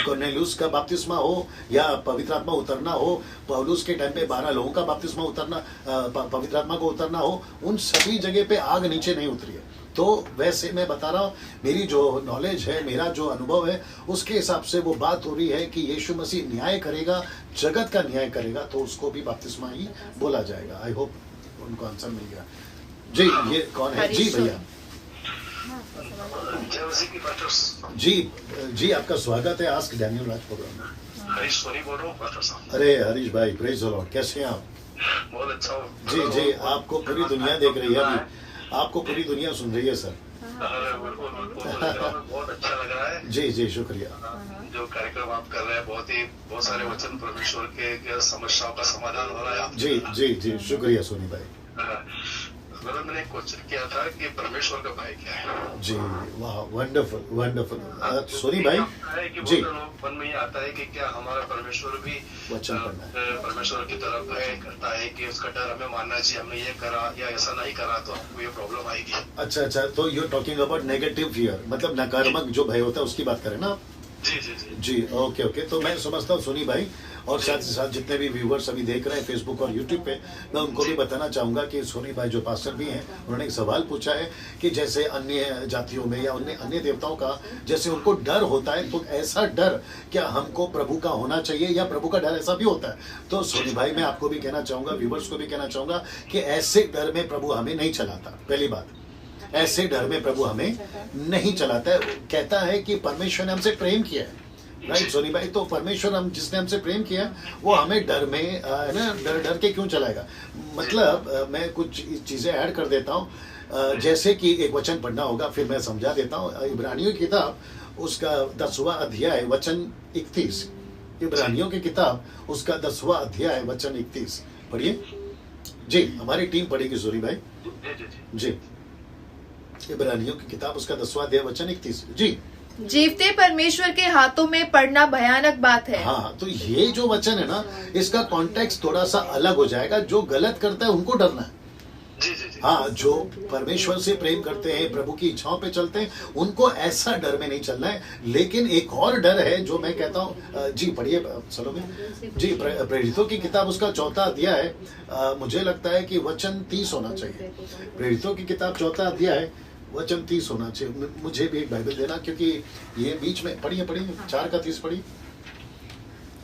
कोर्नेलियुस का बपतिस्मा हो या पवित्र आत्मा उतरना हो, पौलुस के टाइम पे 12 लोगों का बपतिस्मा उतरना, पवित्र आत्मा को उतरना हो, उन सभी जगह पे आग नीचे नहीं उतरी है। तो वैसे मैं बता रहा हूँ, मेरी जो नॉलेज है, मेरा जो अनुभव है, उसके हिसाब से वो बात हो रही है कि यीशु मसीह न्याय करेगा, जगत का न्याय करेगा, तो उसको भी बपतिस्मा ही बोला जाएगा। आई होप उनको आंसर मिल गया। जी, ये कौन है? जी भैया। जी, आपका स्वागत है आस्क डैनियल राज प्रोग्राम में।
हरीश सोनी बोल रहा हूँ पास्टर साहब।
अरे हरीश भाई, प्रेज द लॉर्ड, कैसे हैं आप?
बहुत अच्छा हूँ।
जी, आपको पूरी दुनिया देख रही है अभी, आपको पूरी दुनिया सुन रही है सर।
बहुत अच्छा लग रहा है।
जी, शुक्रिया।
जो कार्यक्रम आप कर रहे हैं, बहुत सारे वचन परमेश्वर के समस्याओं का समाधान हो रहा है।
जी, शुक्रिया सोनी भाई।
मैंने क्वेश्चन किया था कि परमेश्वर का भाई क्या है?
जी, वाह, वंडरफुल। सोनी भाई
जी, मन में ये आता है कि क्या हमारा परमेश्वर भी
वचन पढ़ना है,
परमेश्वर की तरफ भय करता है कि उसका डर हमें मानना चाहिए, हमने ये करा या ऐसा नहीं करा तो हमको ये प्रॉब्लम आएगी।
अच्छा, तो you are talking about negative fear, मतलब नकारात्मक जो भय होता है उसकी बात करें ना? जी, ओके। तो मैं समझता हूँ सोनी भाई, और साथ ही साथ जितने भी व्यूवर्स अभी देख रहे हैं फेसबुक और यूट्यूब पे, मैं उनको भी बताना चाहूँगा कि सोनी भाई जो पास्टर भी हैं, उन्होंने एक सवाल पूछा है कि जैसे अन्य जातियों में या अन्य देवताओं का जैसे उनको डर होता है, तो ऐसा डर क्या हमको प्रभु का होना चाहिए या प्रभु का डर ऐसा भी होता है? तो सोनी भाई, मैं आपको भी कहना चाहूँगा, व्यूवर्स को भी कहना चाहूँगा कि ऐसे डर में प्रभु हमें नहीं चलाता। पहली बात, ऐसे डर में प्रभु हमें नहीं चलाता है। कहता है कि परमेश्वर ने हमसे प्रेम किया है, राइट सोनी भाई? तो परमेश्वर जिसने हमसे प्रेम किया वो हमें डर में ना डर के क्यों चलाएगा? मतलब मैं कुछ चीजें ऐड कर देता हूँ, जैसे कि एक वचन पढ़ना होगा, फिर मैं समझा देता हूँ। इब्रानियों की किताब उसका 10वां अध्याय वचन 31, इब्रानियों की किताब उसका 10वां अध्याय वचन 31 पढ़िए। जी, हमारी टीम पढ़ेगी सोनी भाई। जी, इब्रानियों की किताब उसका 10वां अध्याय वचन 31। जी,
जीवते परमेश्वर के हाथों में पड़ना भयानक बात है।
हाँ, तो ये जो वचन है ना, इसका कॉन्टेक्स्ट थोड़ा सा अलग हो जाएगा। जो गलत करता है उनको डरना है। हाँ, जो परमेश्वर से प्रेम करते हैं, प्रभु की इच्छाओं पे चलते हैं, उनको ऐसा डर में नहीं चलना है। लेकिन एक और डर है जो मैं कहता हूँ। जी, पढ़िए सलोमी जी, प्रेरितों की किताब उसका 4वां अध्याय है, मुझे लगता है कि वचन 30 होना चाहिए। प्रेरितों की किताब 4वां अध्याय वचन 30 होना चाहिए। मुझे भी एक बाइबल देना, क्योंकि ये बीच में पढ़िए 4 का 30 पढ़िए।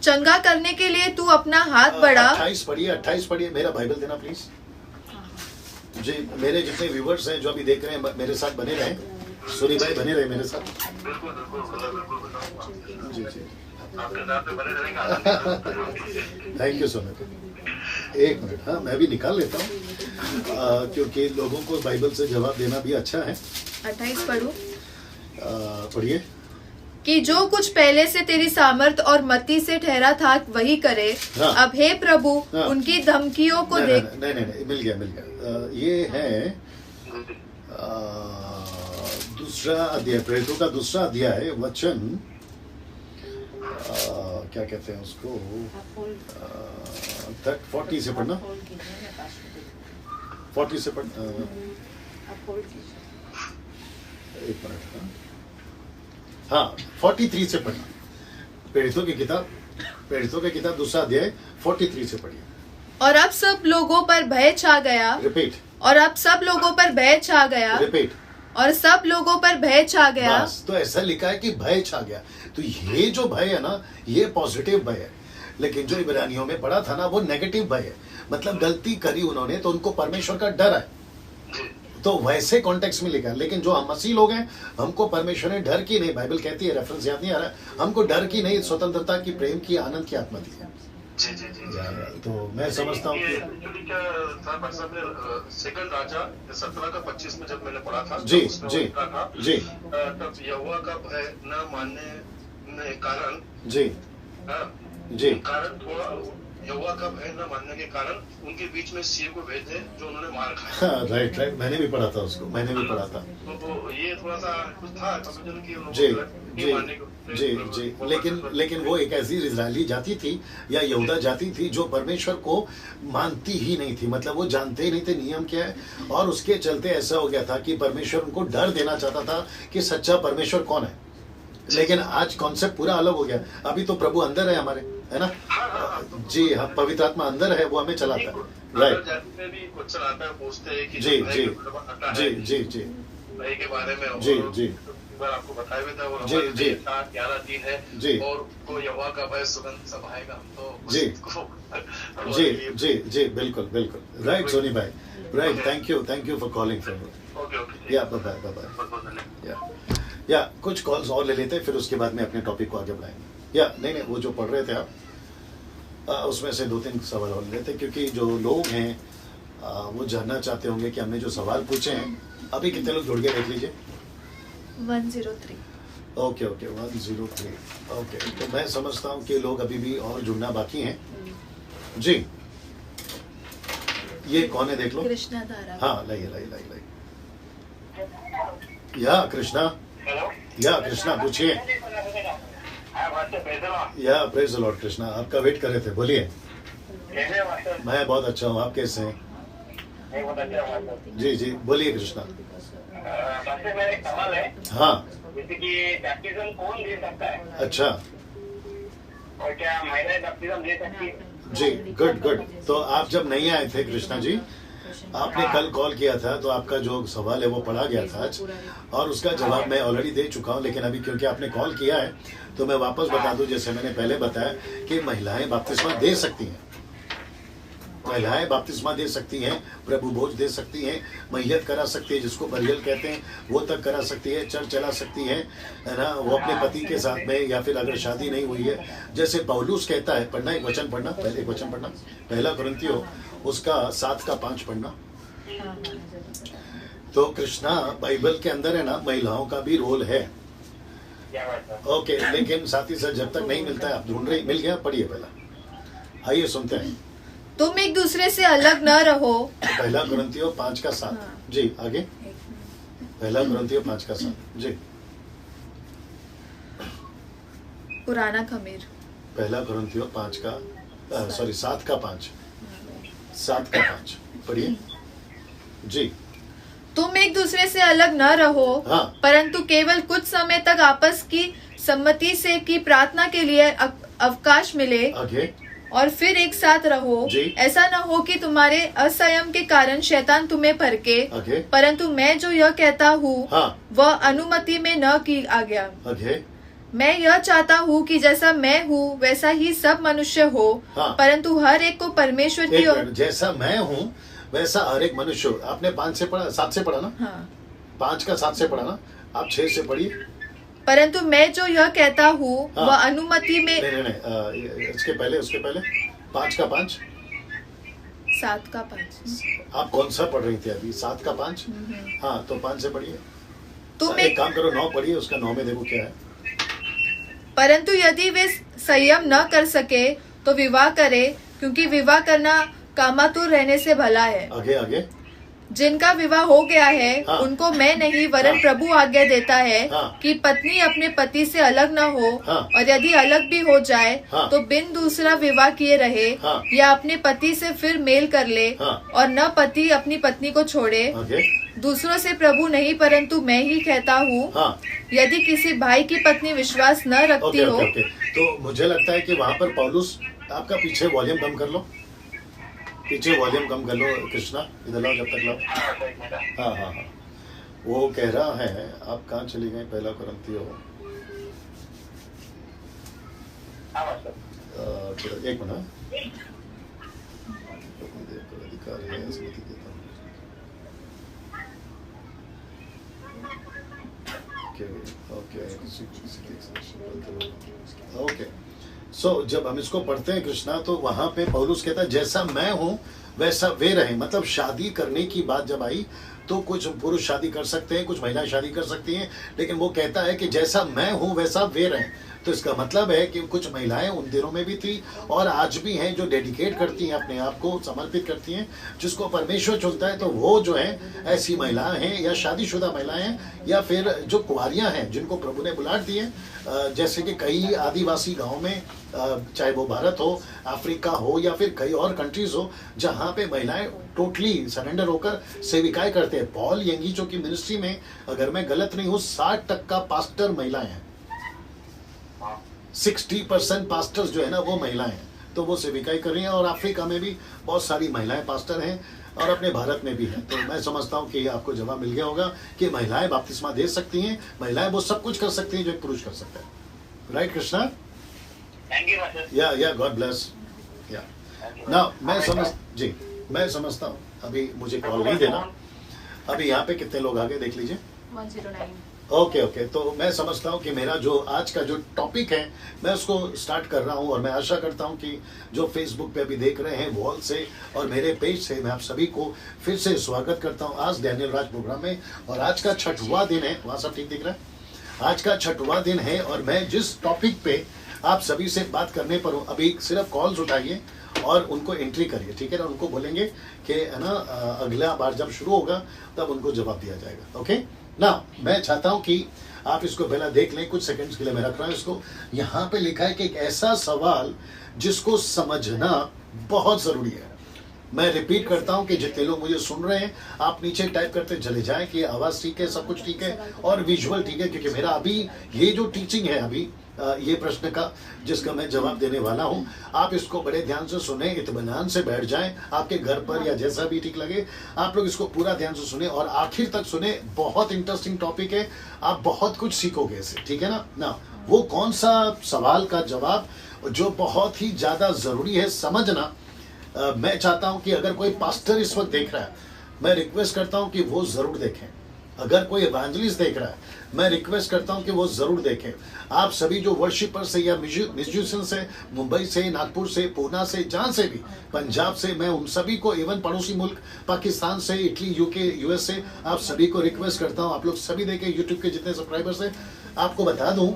चंगा करने के लिए तू अपना हाथ बढ़ा।
28 पढ़िए। मेरा बाइबल देना प्लीज जी। मेरे जितने व्यूवर्स हैं जो अभी देख रहे हैं, मेरे साथ बने रहे। सोनी भाई बने रहे मेरे साथ। जी जी, थैंक यू सो मच। एक मिनट, हाँ मैं भी निकाल लेता हूँ, क्योंकि लोगों को बाइबल से जवाब देना भी अच्छा है।
28 पढ़ो।
पढ़िए।
कि जो कुछ पहले से तेरी सामर्थ और मति से ठहरा था वही करे।
हाँ।
अब हे प्रभु,
हाँ।
उनकी धमकियों को देख।
नहीं, मिल गया। ये है दूसरा अध्याय, प्रेरितों का दूसरा अध्याय, वचन क्या कहते हैं उसको, 40 से पढ़ना। 40 से पढ़, एक मिनट, हाँ 43 से पढ़ना। प्रेरितों की किताब दूसरा अध्याय 43 से पढ़िए।
और अब सब लोगों पर भय छा गया।
रिपीट।
और अब सब लोगों पर भय छा गया।
रिपीट।
और सब लोगों पर भय छा गया।
बस, तो ऐसा लिखा है कि भय छा गया। तो ये जो भय है ना, ये पॉजिटिव भय है। लेकिन जो इब्रानियों में पढ़ा था ना, वो नेगेटिव भय है। मतलब गलती करी उन्होंने तो उनको परमेश्वर का डर है, तो वैसे कॉन्टेक्स्ट में लिखा है। लेकिन जो हम मसीह लोग हैं, हमको परमेश्वर ने डर की नहीं, बाइबल कहती है, रेफरेंस याद नहीं आ रहा, हमको डर की नहीं, स्वतंत्रता की, प्रेम की, आनंद की आत्मा दी है। तो मैं समझता हूँ कि
सेकंड राजा 17 का 25 में जब मैंने पढ़ा था,
जी
तब यहोवा का भय न मानने के कारण,
जी
कारण थोड़ा यहोवा का भय न मानने के कारण उनके बीच में सिंह को भेजे जो उन्होंने मार खाया।
हाँ, राइट, मैंने भी पढ़ा था उसको,
तो ये थोड़ा सा कुछ था
जी। लेकिन वो एक ऐसी इजरायली जाति थी या यहूदा जाति थी जो परमेश्वर को मानती ही नहीं थी। मतलब वो जानते ही नहीं थे नियम क्या है, और उसके चलते ऐसा हो गया था कि परमेश्वर उनको डर देना चाहता था कि सच्चा परमेश्वर कौन है। लेकिन आज कॉन्सेप्ट पूरा अलग हो गया। अभी तो प्रभु अंदर है हमारे, है ना जी। हाँ, पवित्र आत्मा अंदर है, वो हमें चलाता है। राइट। जी
के बारे में
जी
आपको बताया हुआ था, वो
जी
11 दिन है
जी,
और को यहोवा का भय सुगंध समाएगा। हम तो
जी बिल्कुल राइट सोनी भाई, right. Thank you for calling from.
Okay
या बाय। या कुछ कॉल्स और ले लेते हैं, फिर उसके बाद में अपने टॉपिक को आगे बढ़ाएंगे। या नहीं, वो जो पढ़ रहे थे आप, उसमें से 2-3 सवाल और लेते हैं, क्योंकि जो लोग हैं वो जानना चाहते होंगे कि हमने जो सवाल पूछे हैं, अभी कितने लोग जुड़ गए देख लीजिए।
103।
ओके 103। ओके, तो मैं समझता हूँ कि लोग अभी भी और जुड़ना बाकी हैं जी। ये कौन है देख लो।
कृष्णा धारा।
हाँ, लाइए। या कृष्णा पूछिए। या प्रेज द लॉर्ड। कृष्णा आपका वेट कर रहे थे, बोलिए। मैं बहुत अच्छा हूँ, आप कैसे हैं? जी बोलिए कृष्णा।
मेरा एक सवाल है।
हाँ,
जैसे कि बैप्टिज्म कौन दे सकता है?
अच्छा,
और क्या महिलाएं बैप्टिज्म दे सकती है?
जी गुड। तो आप जब नहीं आए थे कृष्णा जी, आपने कल कॉल किया था, तो आपका जो सवाल है वो पढ़ा गया था आज, और उसका जवाब मैं ऑलरेडी दे चुका हूँ। लेकिन अभी क्योंकि आपने कॉल किया है तो मैं वापस बता दूं, जैसे मैंने पहले बताया कि महिलाएं बपतिस्मा दे सकती हैं। महिलाएं बपतिस्मा दे सकती हैं, प्रभु भोज दे सकती हैं, मैयत करा सकती है, जिसको बरियल कहते हैं, वो तक करा सकती है, चर्च चला सकती है ना, वो अपने पति के साथ में, या फिर अगर शादी नहीं हुई है, जैसे पौलुस कहता है। पढ़ना एक वचन पढ़ना, पहले एक वचन पढ़ना, 1 कुरिन्थियों उसका 7 का 5 पढ़ना। तो कृष्णा बाइबल के अंदर है ना, महिलाओं का भी रोल है। ओके, लेकिन साथ ही साथ जब तक नहीं मिलता है, आप ढूंढ रहे, मिल गया, पढ़िए पहला। आइए सुनते हैं।
तुम एक दूसरे से अलग न रहो।
1 कुरिन्थियों 5 का 7। जी आगे। 1 कुरिन्थियों 5 का 7 जी।
पुराना खमीर।
1 कुरिन्थियों 5 का 7 का 5। 7 का 5 पढ़िए जी।
तुम एक दूसरे से अलग न रहो,
हाँ।
परंतु केवल कुछ समय तक आपस की सम्मति से की प्रार्थना के लिए अवकाश मिले,
आगे।
और फिर एक साथ रहो। ऐसा न हो कि तुम्हारे असंयम के कारण शैतान तुम्हें भड़के, परंतु मैं जो यह कहता हूँ वह अनुमति में न की आज्ञा। मैं यह चाहता हूँ कि जैसा मैं हूँ वैसा ही सब मनुष्य हो, परंतु हर एक को परमेश्वर की ओर।
जैसा मैं हूँ वैसा हर एक मनुष्य हो। आपने 5 से पढ़ा, 7 से पढ़ा ना? 5 का 7 से पढ़ा ना? आप 6 से पढ़िए।
परंतु मैं जो यह कहता हूँ वह अनुमति में।
नहीं, उसके पहले 5 का 5,
7 का 5।
आप कौन सा पढ़ रही थी अभी? 7 का 5। हाँ, तो 5 से पढ़िए।
तुम
एक काम करो, 9 पढ़िए, उसका 9 में देखो क्या है।
परंतु यदि वे संयम न कर सके तो विवाह करे, क्योंकि विवाह करना कामातुर रहने से भला है।
आगे
जिनका विवाह हो गया है उनको मैं नहीं वरन प्रभु आज्ञा देता है कि पत्नी अपने पति से अलग न हो, और यदि अलग भी हो जाए तो बिन दूसरा विवाह किए रहे, या अपने पति से फिर मेल कर ले, और न पति अपनी पत्नी को छोड़े। दूसरों से प्रभु नहीं परंतु मैं ही कहता हूँ। यदि किसी भाई की पत्नी विश्वास न रखती हो।
तो मुझे लगता है कि वहाँ पर पौलुस, आपका पीछे वॉल्यूम कम कर लो, कृष्णा इधर लाओ, जब तक लाओ। हाँ, वो कह रहा है, आप कहाँ चली गए? पहला कुरिन्थियों, एक मिनट, अधिकारी है, स्मृति देता हूँ। ओके, जब हम इसको पढ़ते हैं कृष्णा, तो वहां पे पौलुस कहता है जैसा मैं हूं वैसा वे रहे। मतलब शादी करने की बात जब आई तो कुछ पुरुष शादी कर सकते हैं, कुछ महिलाएं शादी कर सकती हैं, लेकिन वो कहता है कि जैसा मैं हूं वैसा वे रहे। तो इसका मतलब है कि कुछ महिलाएं उन दिनों में भी थी और आज भी हैं जो डेडिकेट करती हैं, अपने आप को समर्पित करती हैं, जिसको परमेश्वर चुनता है। तो वो जो है ऐसी महिलाएं हैं, या शादीशुदा महिलाएं हैं, या फिर जो कुंवारियां हैं जिनको प्रभु ने बुला दिए। जैसे कि कई आदिवासी गाँव में, चाहे वो भारत हो, अफ्रीका हो, या फिर कई और कंट्रीज हो, जहाँ पे महिलाएं टोटली सरेंडर होकर सेविकाएं करते हैं। पॉल यंगीचो की मिनिस्ट्री में, अगर मैं गलत नहीं हूँ, 60% पास्टर महिलाएं हैं। 60% पास्टर्स जो है ना वो महिलाएं हैं, तो वो सेविकाएं कर रही हैं। और अफ्रीका में भी बहुत सारी महिलाएं पास्टर हैं, और अपने भारत में भी हैं। तो मैं समझता हूँ कि आपको जवाब मिल गया होगा कि महिलाएं बपतिस्मा दे सकती हैं, महिलाएं वो सब कुछ कर सकती हैं जो एक पुरुष कर सकता है। राइट कृष्णा? या गॉड ब्लेस। या ना, मैं समझता हूँ, अभी मुझे कॉल नहीं देना। अभी यहाँ पे कितने लोग आगे देख लीजिए।
109।
ओके, तो मैं समझता हूँ कि मेरा जो आज का जो टॉपिक है मैं उसको स्टार्ट कर रहा हूँ। और मैं आशा करता हूँ कि जो फेसबुक पे अभी देख रहे हैं वॉल से और मेरे पेज से, मैं आप सभी को फिर से स्वागत करता हूँ आज डैनियल राज प्रोग्राम में। और आज का 6वां दिन है, वहाँ सब ठीक दिख रहा है? आज का 6वां दिन है, और मैं जिस टॉपिक पे आप सभी से बात करने पर हूँ, अभी सिर्फ कॉल्स उठाइए और उनको एंट्री करिए, ठीक है ना? उनको बोलेंगे कि है ना, अगला बार जब शुरू होगा तब उनको जवाब दिया जाएगा। ओके ना, मैं चाहता हूं कि आप इसको पहला देख लें, कुछ सेकंड्स के लिए मैं रख रहा हूं इसको। यहाँ पे लिखा है कि एक ऐसा सवाल जिसको समझना बहुत जरूरी है। मैं रिपीट करता हूं कि जितने लोग मुझे सुन रहे हैं, आप नीचे टाइप करते चले जाएं कि आवाज ठीक है, सब कुछ ठीक है और विजुअल ठीक है, क्योंकि मेरा अभी ये जो टीचिंग है, अभी ये प्रश्न का जिसका मैं जवाब देने वाला हूं, आप इसको बड़े ध्यान से सुने, इत्मीनान से बैठ जाएं, आपके घर पर या जैसा भी ठीक लगे, आप लोग इसको पूरा ध्यान से सुने और आखिर तक सुने। बहुत इंटरेस्टिंग टॉपिक है, आप बहुत कुछ सीखोगे इससे, ठीक है ना? वो कौन सा सवाल का जवाब जो बहुत ही ज्यादा जरूरी है समझना। मैं चाहता हूं कि अगर कोई पास्टर इस वक्त देख रहा है, मैं रिक्वेस्ट करता हूं कि वो जरूर देखें। अगर कोई इवेंजलिस्ट देख रहा है, मैं रिक्वेस्ट करता हूं कि वो जरूर देखें। आप सभी जो वर्शिपर से या म्यूजिशियन से, मुंबई से, नागपुर से, पूना से, जहां से भी, पंजाब से, मैं उन सभी को, इवन पड़ोसी मुल्क पाकिस्तान से, इटली, यूके, यूएस से, आप सभी को रिक्वेस्ट करता हूं, आप लोग सभी देखें। यूट्यूब के जितने सब्सक्राइबर्स हैं, आपको बता दूं,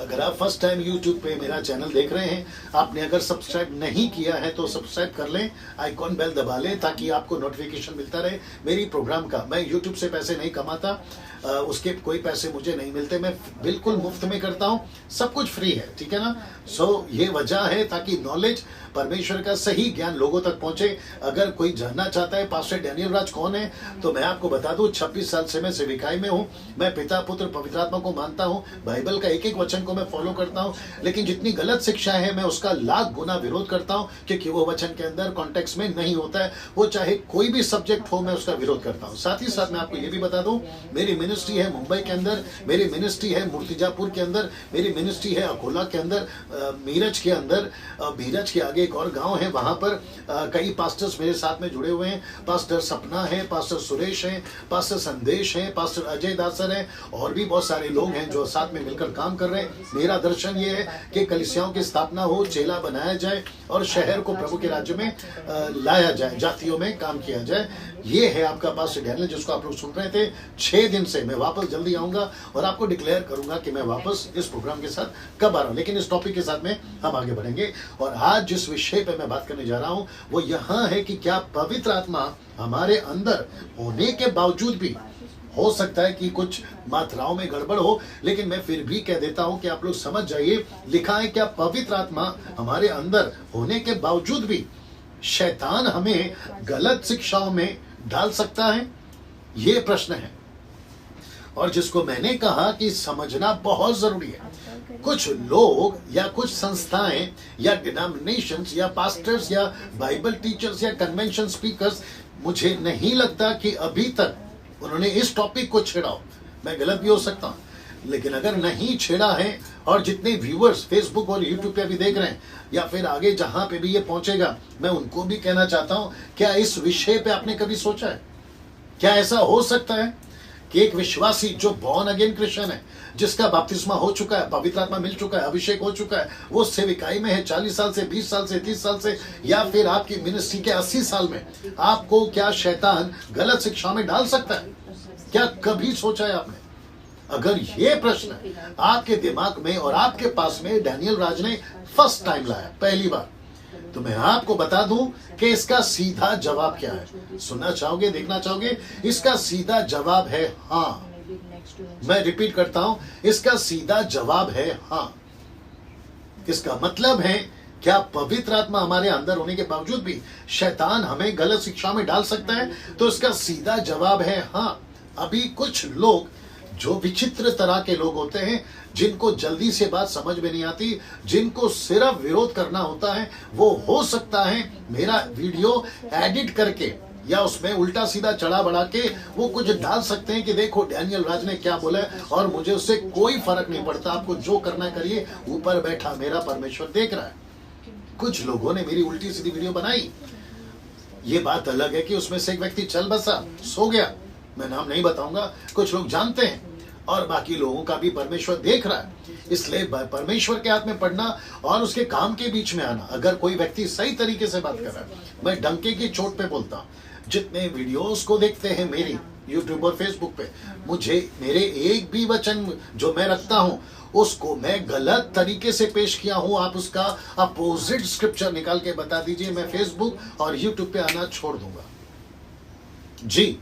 अगर आप फर्स्ट टाइम YouTube पे मेरा चैनल देख रहे हैं, आपने अगर सब्सक्राइब नहीं किया है तो सब्सक्राइब कर लें, आइकॉन बेल दबा लें, ताकि आपको नोटिफिकेशन मिलता रहे मेरी प्रोग्राम का। मैं YouTube से पैसे नहीं कमाता, उसके कोई पैसे मुझे नहीं मिलते, मैं बिल्कुल मुफ्त में करता हूँ, सब कुछ फ्री है, ठीक है ना? सो ये वजह है ताकि नॉलेज, परमेश्वर का सही ज्ञान लोगों तक पहुंचे। अगर कोई जानना चाहता है पास्टर डैनियल राज कौन है, तो मैं आपको बता दूं, 26 साल से मैं सेविकाई में हूं। मैं पिता, पुत्र, पवित्र आत्मा को मानता हूं, बाइबल का एक एक वचन वचन को मैं फॉलो करता हूँ, लेकिन जितनी गलत शिक्षा है मैं उसका लाख गुना विरोध करता हूँ, क्योंकि वो वचन के अंदर कॉन्टेक्स्ट में नहीं होता है। वो चाहे कोई भी सब्जेक्ट हो, मैं उसका विरोध करता हूँ। साथ ही साथ मैं आपको ये भी बता दूं, मेरी मिनिस्ट्री है मुंबई के अंदर, मेरी मिनिस्ट्री है मूर्तिजापुर के अंदर, मेरी मिनिस्ट्री है अकोला के अंदर, मीरज के अंदर, मीरज के आगे एक और गांव है, वहां पर कई पास्टर्स मेरे साथ में जुड़े हुए हैं। पास्टर सपना है, पास्टर सुरेश है, पास्टर संदेश है, पास्टर अजय दासर है, और भी बहुत सारे लोग हैं जो साथ में मिलकर काम कर रहे हैं। मेरा दर्शन ये है कि कलीसियाओं की स्थापना हो, चेला बनाया जाए और शहर को प्रभु के राज्य में लाया जाए, जातियों में काम किया जाए। ये है आपका पास्टर डैनियल, जिसको आप लोग सुन रहे थे। 6 दिन से मैं वापस जल्दी आऊंगा और आपको डिक्लेयर करूंगा कि मैं वापस इस प्रोग्राम के साथ कब आ रहा हूं। लेकिन इस टॉपिक के साथ में हम आगे बढ़ेंगे, और आज जिस विषय पे मैं बात करने जा रहा हूं वो यहां है कि क्या पवित्र आत्मा हमारे अंदर होने के बावजूद भी, हो सकता है कि कुछ मात्राओं में गड़बड़ हो, लेकिन मैं फिर भी कह देता हूं कि आप लोग समझ जाइए। लिखा है क्या पवित्र आत्मा हमारे अंदर होने के बावजूद भी शैतान हमें गलत शिक्षाओं में डाल सकता है? ये प्रश्न है, और जिसको मैंने कहा कि समझना बहुत जरूरी है। कुछ लोग या कुछ संस्थाएं या डिनोमिनेशंस या पास्टर्स या बाइबल टीचर्स या कन्वेंशन स्पीकर्स, मुझे नहीं लगता कि अभी तक उन्होंने इस टॉपिक को छेड़ा हो। मैं गलत भी हो सकता हूं, लेकिन अगर नहीं छेड़ा है, और जितने व्यूअर्स फेसबुक और यूट्यूब पे भी देख रहे हैं, या फिर आगे जहां पे भी ये पहुंचेगा, मैं उनको भी कहना चाहता हूं, क्या इस विषय पे आपने कभी सोचा है? क्या ऐसा हो सकता है कि एक विश्वासी जो बॉर्न अगेन क्रिश्चियन है, जिसका बपतिस्मा हो चुका है, पवित्र आत्मा मिल चुका है, अभिषेक हो चुका है, वो सेविकाई में है 40 साल से, 20 साल से, 30 साल से, या फिर आपकी मिनिस्ट्री के 80 साल में, आपको क्या शैतान गलत शिक्षा में डाल सकता है? क्या कभी सोचा है आपने? अगर ये प्रश्न आपके दिमाग में और आपके पास में डैनियल राज ने फर्स्ट टाइम लाया, पहली बार, तो मैं आपको बता दूं कि इसका सीधा जवाब क्या है। सुनना चाहोगे, देखना चाहोगे? इसका सीधा जवाब है हाँ। मैं रिपीट करता हूं, इसका सीधा जवाब है हाँ। इसका मतलब है, क्या पवित्र आत्मा हमारे अंदर होने के बावजूद भी शैतान हमें गलत शिक्षा में डाल सकता है? तो इसका सीधा जवाब है हाँ। अभी कुछ लोग जो विचित्र तरह के लोग होते हैं, जिनको जल्दी से बात समझ में नहीं आती, जिनको सिर्फ विरोध करना होता है, वो हो सकता है मेरा वीडियो एडिट करके या उसमें उल्टा सीधा चढ़ा बढ़ा के वो कुछ डाल सकते हैं कि देखो डैनियल राज ने क्या बोला है, और मुझे उससे कोई फर्क नहीं पड़ता, आपको जो करना करिए, ऊपर बैठा मेरा परमेश्वर देख रहा है। कुछ लोगों ने मेरी उल्टी सीधी वीडियो बनाई। ये बात अलग है कि उसमें से एक व्यक्ति चल बसा, सो गया, मैं नाम नहीं बताऊंगा, कुछ लोग जानते हैं, और बाकी लोगों का भी परमेश्वर देख रहा है। इसलिए परमेश्वर के हाथ में पढ़ना और उसके काम के बीच में आना। अगर कोई व्यक्ति सही तरीके से बात कर रहा है, मैं डंके की चोट पे बोलता हूं। जितने वीडियोस को देखते हैं मेरी यूट्यूब और फेसबुक पे, मुझे मेरे एक भी वचन जो मैं रखता हूं उसको मैं गलत तरीके से पेश किया हूं, आप उसका अपोजिट स्क्रिप्चर निकाल के बता दीजिए, मैं फेसबुक और यूट्यूब पे आना छोड़ दूंगा। जी,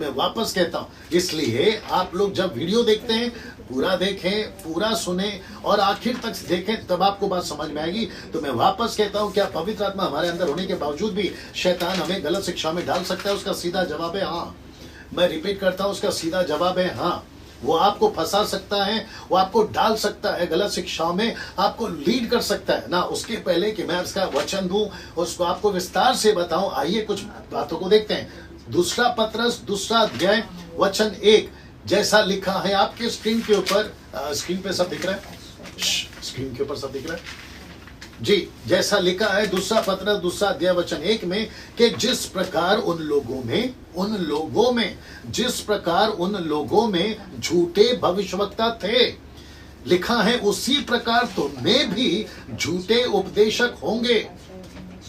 मैं वापस कहता हूं। इसलिए आप लोग जब वीडियो देखते हैं, पूरा देखें, पूरा सुने और आखिर तक देखें, तब आपको बात समझ में आएगी। तो मैं वापस कहता हूं, क्या पवित्र आत्मा हमारे अंदर होने के बावजूद भी शैतान हमें गलत शिक्षा में डाल सकता है? उसका सीधा जवाब है हाँ। मैं रिपीट करता हूं, उसका सीधा जवाब है हाँ। वो आपको फंसा सकता है, वो आपको डाल सकता है गलत शिक्षाओं में, आपको लीड कर सकता है ना। उसके पहले कि मैं इसका वचन दूं, उसको आपको विस्तार से बताऊं, आइए कुछ बातों को देखते हैं। दूसरा पत्रस 2 अध्याय वचन 1, जैसा लिखा है आपके स्क्रीन के ऊपर, स्क्रीन पे सब दिख रहा है, स्क्रीन के ऊपर सब दिख रहा है जी। जैसा लिखा है 2 पत्रस 2 अध्याय वचन 1 में कि जिस प्रकार उन लोगों में झूठे भविष्यवक्ता थे, लिखा है उसी प्रकार तुम में भी झूठे उपदेशक होंगे।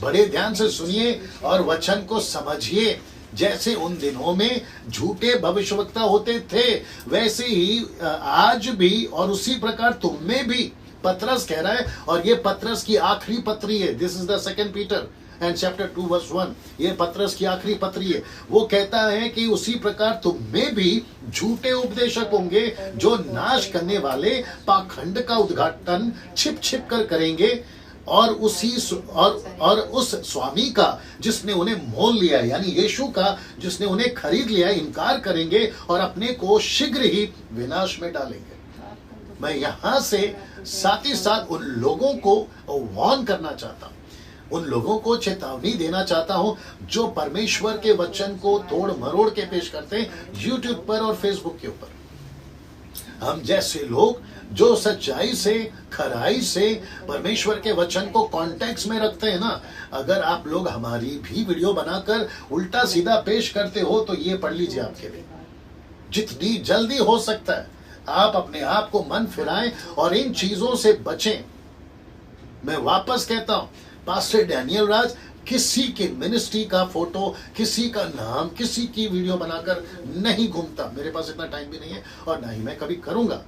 बड़े ध्यान से सुनिए और वचन को समझिए। जैसे उन दिनों में झूठे भविष्यवक्ता होते थे, वैसे ही आज भी, और उसी प्रकार तुम में भी, पत्रस कह रहा है। और ये पत्रस की आखिरी पत्री है। This is the 2 Peter and chapter 2 verse 1। ये पत्रस की आखिरी पत्री है। वो कहता है कि उसी प्रकार तुम में भी झूठे उपदेशक होंगे, जो नाश करने वाले पाखंड का उद्घाटन छिप छिप कर करेंगे, और उस स्वामी का जिसने उन्हें मोल लिया है, यानी यीशु का जिसने उन्हें खरीद लिया है, इनकार करेंगे और अपने को शीघ्र ही विनाश में डालेंगे। मैं यहाँ से साथ ही साथ उन लोगों को वार्न करना चाहता हूँ, उन लोगों को चेतावनी देना चाहता हूं जो परमेश्वर के वचन को तोड़ मरोड़ के पेश करते हैं यूट्यूब पर और फेसबुक के ऊपर। हम जैसे लोग जो सच्चाई से, खराई से परमेश्वर के वचन को कॉन्टेक्स्ट में रखते हैं ना, अगर आप लोग हमारी भी वीडियो बनाकर उल्टा सीधा पेश करते हो तो ये पढ़ लीजिए, आपके लिए जितनी जल्दी हो सकता है आप अपने आप को मन फिराएं और इन चीजों से बचें। मैं वापस कहता हूं, पास्टर डैनियल राज किसी के मिनिस्ट्री का फोटो, किसी का नाम, किसी की वीडियो बनाकर नहीं घूमता। मेरे पास इतना टाइम भी नहीं है और ना ही मैं कभी करूंगा।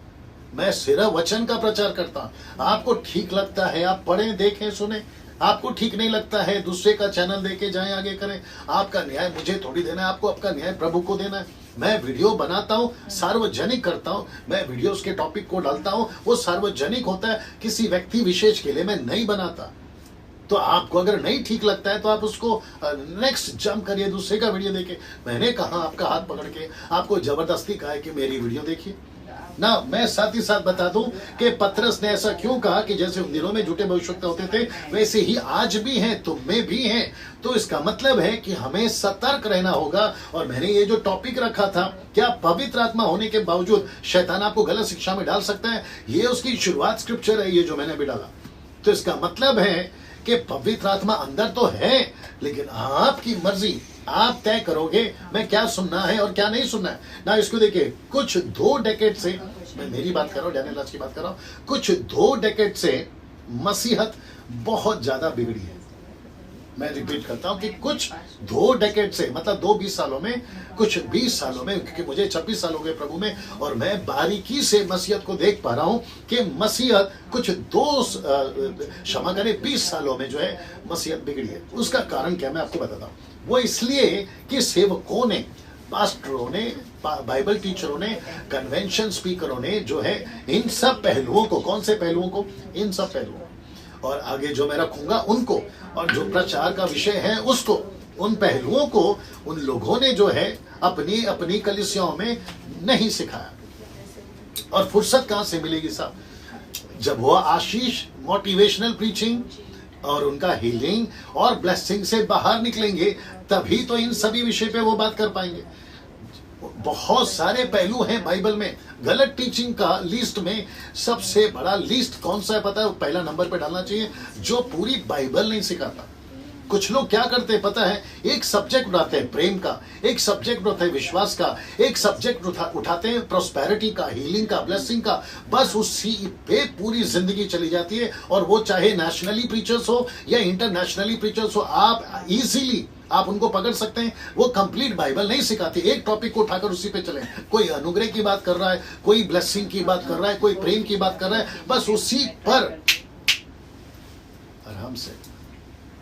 मैं सिर्फ वचन का प्रचार करता हूं। आपको ठीक लगता है आप पढ़ें, देखें, सुने। आपको ठीक नहीं लगता है दूसरे का चैनल देके जाएं, आगे करें। आपका न्याय मुझे थोड़ी देना है, आपको आपका न्याय प्रभु को देना है। मैं वीडियो बनाता हूं, सार्वजनिक करता हूं। मैं वीडियोस के टॉपिक को डालता हूं, वो सार्वजनिक होता है, किसी व्यक्ति विशेष के लिए मैं नहीं बनाता। तो आपको अगर नहीं ठीक लगता है तो आप उसको नेक्स्ट जंप करिए, दूसरे का वीडियो देखे। मैंने कहा आपका हाथ पकड़ के आपको जबरदस्ती कहा है कि मेरी वीडियो देखिए ना। मैं साथ ही साथ बता दूं कि पतरस ने ऐसा क्यों कहा कि जैसे उन दिनों में झूठे भविष्यवक्ता होते थे वैसे ही आज भी हैं, तुम में भी हैं। तो इसका मतलब है कि हमें सतर्क रहना होगा। और मैंने ये जो टॉपिक रखा था, क्या पवित्र आत्मा होने के बावजूद शैतान आपको गलत शिक्षा में डाल सकता है, ये उसकी शुरुआत स्क्रिप्चर है, ये जो मैंने अभी डाला। तो इसका मतलब है कि पवित्र आत्मा अंदर तो है, लेकिन आपकी मर्जी, आप तय करोगे मैं क्या सुनना है और क्या नहीं सुनना है ना। इसको देखिए, कुछ 2 डेकेड से, मैं मेरी बात कर रहा हूं, डैनियल राज की बात कर रहा हूं, कुछ 2 डेकेड से मसीहत बहुत ज्यादा बिगड़ी है। मैं रिपीट करता हूं कि कुछ 2 डेकेड से, मतलब 2-20 सालों में, कुछ 20 सालों में, क्योंकि मुझे 26 साल हो गए प्रभु में और मैं बारीकी से मसीहत को देख पा रहा हूं कि मसीहत कुछ 20 सालों में जो है मसीहत बिगड़ी है। उसका कारण क्या मैं आपको बताता हूं। वो इसलिए कि सेवकों ने, पास्टरों ने, बाइबल टीचरों ने, कन्वेंशन स्पीकरों ने जो है इन सब पहलुओं को, कौन से पहलुओं को, इन सब पहलुओं, और आगे जो मैं रखूंगा उनको, और जो प्रचार का विषय है उसको, उन पहलुओं को उन लोगों ने जो है अपनी अपनी कलीसियाओं में नहीं सिखाया। और फुर्सत कहां से मिलेगी साहब, जब वो आशीष, मोटिवेशनल प्रीचिंग और उनका हीलिंग और ब्लेसिंग से बाहर निकलेंगे, तभी तो इन सभी विषय पे वो बात कर पाएंगे। बहुत सारे पहलू हैं बाइबल में। गलत टीचिंग का लिस्ट में सबसे बड़ा लिस्ट कौन सा है पता है? वो पहला नंबर पे डालना चाहिए, जो पूरी बाइबल नहीं सिखाता। कुछ लोग क्या करते हैं पता है, एक सब्जेक्ट उठाते हैं प्रेम का, एक सब्जेक्ट उठाते हैं विश्वास का, एक सब्जेक्ट उठाते हैं प्रोस्पेरिटी का, हीलिंग का, ब्लेसिंग का, बस उसी पे पूरी जिंदगी चली जाती है। और वो चाहे नेशनली प्रीचर्स हो या इंटरनेशनली प्रीचर्स हो, आप इजीली आप उनको पकड़ सकते हैं। वो कंप्लीट बाइबल नहीं सिखाती। एक टॉपिक को उठाकर उसी पे चले, कोई अनुग्रह की बात कर रहा है, कोई ब्लेसिंग की बात कर रहा है, कोई प्रेम की बात कर रहा है, बस उसी पर आराम से,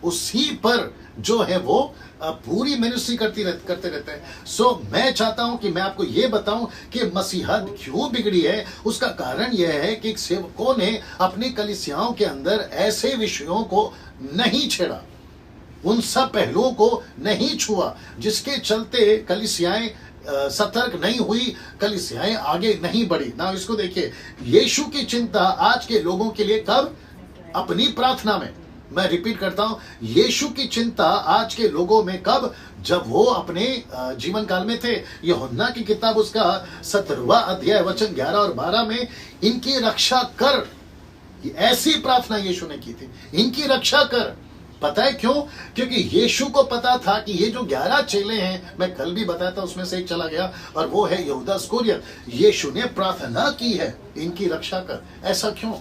उसी पर जो है वो पूरी मिनिस्ट्री करते रहते हैं। सो मैं चाहता हूं कि मैं आपको ये बताऊं कि मसीहत क्यों बिगड़ी है। उसका कारण यह है कि सेवकों ने अपनी कलीसियाओं के अंदर ऐसे विषयों को नहीं छेड़ा, उन सब पहलुओं को नहीं छुआ, जिसके चलते कलीसियाएं सतर्क नहीं हुई, कलीसियाएं आगे नहीं बढ़ी ना। इसको देखिए, यीशु की चिंता आज के लोगों के लिए कब? अपनी प्रार्थना में। मैं रिपीट करता हूं, यीशु की चिंता आज के लोगों में कब? जब वो अपने जीवन काल में थे। यूहन्ना की किताब उसका 17वां अध्याय वचन 11 और 12 में, इनकी रक्षा कर, ऐसी प्रार्थना यीशु ने की थी, इनकी रक्षा कर। पता है क्यों? क्योंकि यीशु को पता था कि ये जो 11 चेले हैं, मैं कल भी बताया था, उसमें से एक चला गया और वो है यहूदा इस्करियोत। यीशु ने प्रार्थना की है, इनकी रक्षा कर। ऐसा क्यों?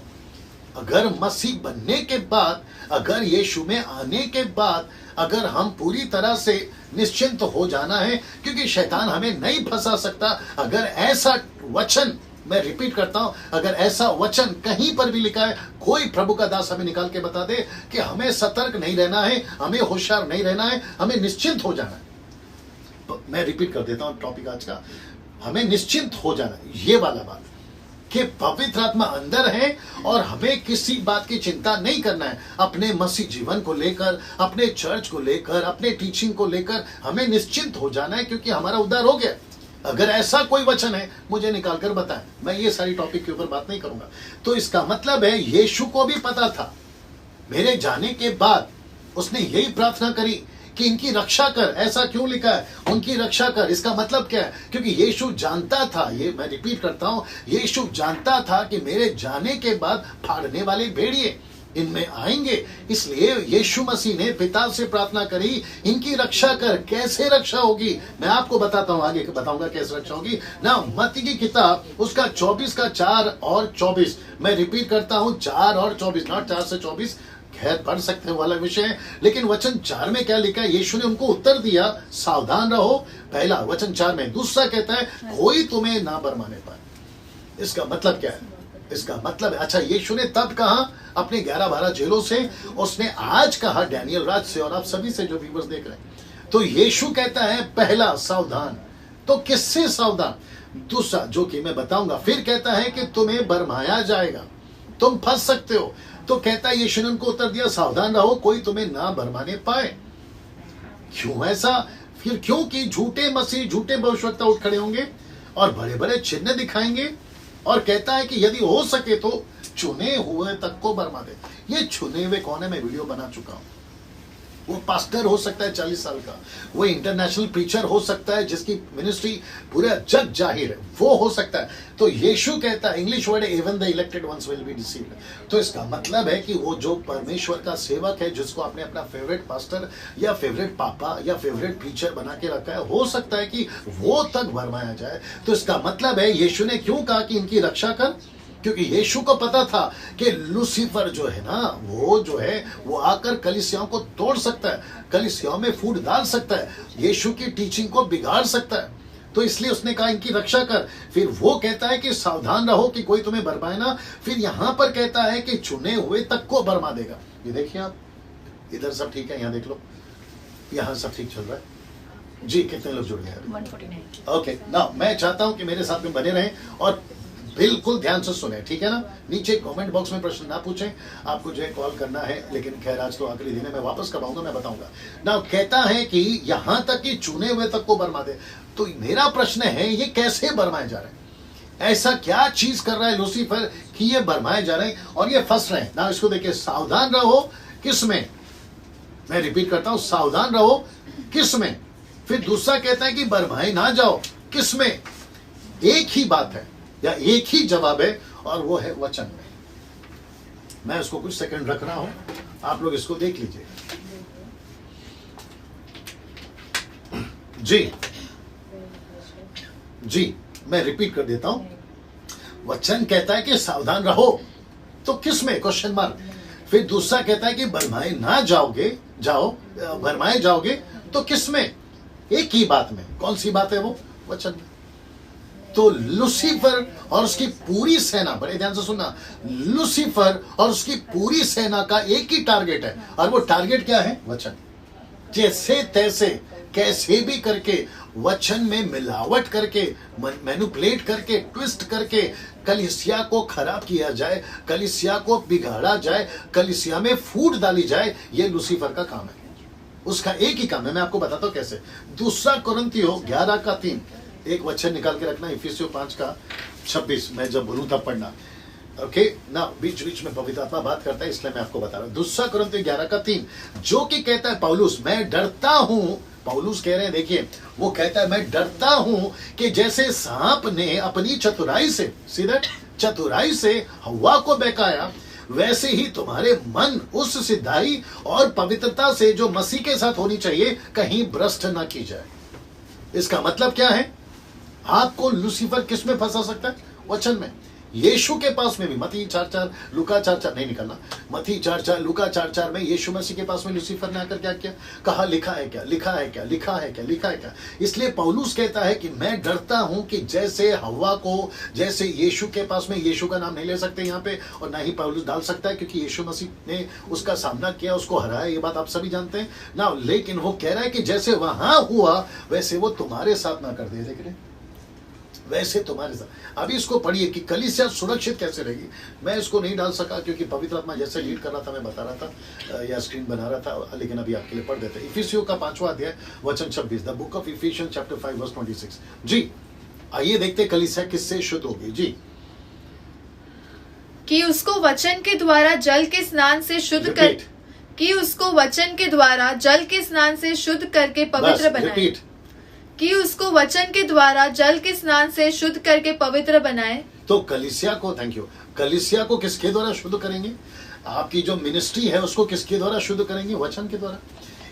अगर मसीह बनने के बाद, अगर यीशु में आने के बाद, अगर हम पूरी तरह से निश्चिंत हो जाना है, क्योंकि शैतान हमें नहीं फंसा सकता। अगर ऐसा वचन, मैं रिपीट करता हूं, अगर ऐसा वचन कहीं पर भी लिखा है, कोई प्रभु का दास हमें निकाल के बता दे कि हमें सतर्क नहीं रहना है, हमें होशियार नहीं रहना है, हमें निश्चिंत हो जाना है। मैं रिपीट कर देता हूं टॉपिक आज का, हमें निश्चिंत हो जाना है। ये वाला बात कि पवित्र आत्मा अंदर है और हमें किसी बात की चिंता नहीं करना है। अपने मसीह जीवन को लेकर, अपने चर्च को लेकर, अपने टीचिंग को लेकर हमें निश्चिंत हो जाना है, क्योंकि हमारा उद्धार हो गया। अगर ऐसा कोई वचन है मुझे निकाल कर बताएं, मैं ये सारी टॉपिक के ऊपर बात नहीं करूंगा। तो इसका मतलब है यीशु को भी पता था, मेरे जाने के बाद उसने यही प्रार्थना करी कि इनकी रक्षा कर। ऐसा क्यों लिखा है उनकी रक्षा कर? इसका मतलब क्या है? क्योंकि यीशु जानता था, ये मैं रिपीट करता हूं, यीशु जानता था कि मेरे जाने के बाद फाड़ने वाले भेड़िए इनमें आएंगे, इसलिए यीशु मसीह ने पिता से प्रार्थना करी, इनकी रक्षा कर। कैसे रक्षा होगी मैं आपको बताता हूं, आगे बताऊंगा कैसे रक्षा होगी ना। मत्ती की किताब उसका 24 का 4 और 24, मैं रिपीट करता हूं 4 और 24, नॉट 4 से 24, खैर पढ़ सकते हैं वाला विषय है। लेकिन वचन 4 में क्या लिखा है? यीशु ने उनको उत्तर दिया, सावधान रहो, पहला वचन 4 में। दूसरा कहता है कोई तुम्हें ना बरमाने पाए। इसका मतलब क्या है? इसका मतलब है, अच्छा यीशु ने तब कहा अपने 11-12 जेलों से, उसने आज कहा डैनियल राज से और आप सभी से जो व्यूअर्स देख रहे हैं। तो यीशु कहता है पहला सावधान, तो किससे सावधान? दूसरा जो कि मैं बताऊंगा, फिर कहता है कि तुम्हें बरमाया जाएगा, तुम फंस सकते हो। तो कहता है यीशु ने उनको उत्तर दिया सावधान रहो, कोई तुम्हें ना बरमाने पाए। क्यों ऐसा? फिर क्योंकि झूठे मसीह, झूठे भविष्यवक्ता उठ खड़े होंगे और बड़े बड़े चिन्ह दिखाएंगे, और कहता है कि यदि हो सके तो चुने हुए तक को बरमा दे। ये चुने हुए कौन है? मैं वीडियो बना चुका हूं। वो पास्टर हो सकता है 40 साल का, वो इंटरनेशनल प्रीचर हो सकता है जिसकी मिनिस्ट्री पूरा जग जाहिर है, वो हो सकता है। तो यीशु कहता है, इंग्लिश वर्ड है even the elected ones will be deceived. तो इसका मतलब है कि वो जो परमेश्वर का सेवक है, जिसको आपने अपना फेवरेट पास्टर या फेवरेट पापा या फेवरेट प्रीचर बना के रखा है, हो सकता है कि वो तक भरमाया जाए। तो इसका मतलब है यीशु ने क्यों कहा कि इनकी रक्षा कर? क्योंकि यीशु को पता था कि लूसीफर जो है ना, वो जो है वो आकर कलीसियाओं को तोड़ सकता है, कलीसियाओं में फूट डाल सकता है, यीशु की टीचिंग को बिगाड़ सकता है। तो इसलिए उसने कहा इनकी रक्षा कर। फिर वो कहता है कि सावधान रहो कि कोई तुम्हें बरमाए ना। फिर यहां पर कहता है कि चुने हुए तक को बरमा देगा। ये देखिए आप, इधर सब ठीक है, यहाँ देख लो, यहाँ सब ठीक चल रहा है जी। कितने लोग जुड़ गए?
149।
ओके ना, मैं चाहता हूं कि मेरे साथ में बने रहें और बिल्कुल ध्यान से सुने, ठीक है ना। नीचे कमेंट बॉक्स में प्रश्न ना पूछें, आपको जो है कॉल करना है, लेकिन खैर आज तो आखिरी दिन है, मैं वापस कब आऊंगा मैं बताऊंगा ना। कहता है कि यहां तक कि चुने हुए तक को बरमा दे। तो मेरा प्रश्न है ये कैसे बरमाए जा रहे हैं? ऐसा क्या चीज कर रहा है लूसीफर कि ये बरमाए जा रहे हैं और ये फंस रहे हैं ना। इसको देखिए, सावधान रहो किसमें? मैं रिपीट करता हूं, सावधान रहो किसमें? फिर दूसरा कहता है कि बरमाए ना जाओ, किसमें? एक ही बात है या एक ही जवाब है और वो है वचन में। मैं इसको कुछ सेकंड रख रहा हूं, आप लोग इसको देख लीजिए जी जी। मैं रिपीट कर देता हूं, वचन कहता है कि सावधान रहो, तो किसमें? Question mark. फिर दूसरा कहता है कि बरमाए ना जाओगे, बरमाए जाओगे, तो किसमें? एक ही बात में। कौन सी बात है वो? वचन में। तो लूसीफर और उसकी पूरी सेना, बड़े ध्यान से सुनना, लूसीफर और उसकी पूरी सेना का एक ही टारगेट है, और वो टारगेट क्या है? वचन। जैसे तैसे कैसे भी करके वचन में मिलावट करके, मैनिपुलेट करके, ट्विस्ट करके कलीसिया को खराब किया जाए, कलीसिया को बिगाड़ा जाए, कलीसिया में फूट डाली जाए, ये लूसीफर का काम है। उसका एक ही काम है, मैं आपको बताता हूं कैसे। दूसरा कोरिन्थियों 11 का 3, एक वचन निकाल के रखना, इफिसियों 5 का 26, मैं जब बोलूं तब पढ़ना, ओके ना। बीच बीच में पवित्र आत्मा बात करता है, इसलिए मैं आपको बता रहा हूं। दूसरा कोरिन्थियों 11 का 3, जो कि कहता है पौलुस, मैं डरता हूं, पौलुस कह रहे हैं, देखिए वो कहता है मैं डरता हूं कि जैसे सांप ने अपनी चतुराई से, सीधा चतुराई से हवा को बहकाया, वैसे ही तुम्हारे मन उस सिद्धाई और पवित्रता से जो मसीह के साथ होनी चाहिए कहीं भ्रष्ट ना की जाए। इसका मतलब क्या है? आपको लूसीफर किस में फंसा सकता है? वचन में। यीशु के पास में भी, मत्ती 4:4, लूका 4:4 नहीं निकलना, मत्ती 4:4, लूका 4:4 में यीशु मसीह के पास में लूसीफर ने आकर क्या किया? कहा लिखा है क्या, लिखा है क्या, लिखा है क्या, लिखा है क्या। इसलिए पौलुस कहता है कि मैं डरता हूं कि जैसे हवा को, जैसे यीशु के पास में, यीशु का नाम नहीं ले सकते यहाँ पे और ना ही पौलुस डाल सकता है, क्योंकि यीशु मसीह ने उसका सामना किया, उसको हराया, ये बात आप सभी जानते हैं ना। लेकिन वो कह रहा है कि जैसे वहां हुआ वैसे वो तुम्हारे साथ ना कर दे। देख रहे, वैसे तुम्हारे साथ। अभी इसको पढ़िए कि कलीसिया सुरक्षित कैसे रहेगी। मैं इसको नहीं डाल सका क्योंकि पवित्र आत्मा जैसे लीड कर रहा था, मैं बता रहा था या स्क्रीन बना रहा था, लेकिन अभी आपके लिए पढ़ देते हैं। इफिसियों का 5वां अध्याय वचन 26, the book of Ephesians chapter 5 verse 26 जी। आइए देखते कलीसिया किससे शुद्ध होगी। जी,
कि उसको वचन के द्वारा जल के स्नान से शुद्ध कर, कि उसको वचन के द्वारा जल के स्नान से शुद्ध करके पवित्र बनाए, कि उसको वचन के द्वारा जल के स्नान से शुद्ध करके पवित्र बनाए।
तो कलीसिया को, थैंक यू, कलीसिया को किसके द्वारा शुद्ध करेंगे? आपकी जो मिनिस्ट्री है उसको किसके द्वारा शुद्ध करेंगे? वचन के द्वारा।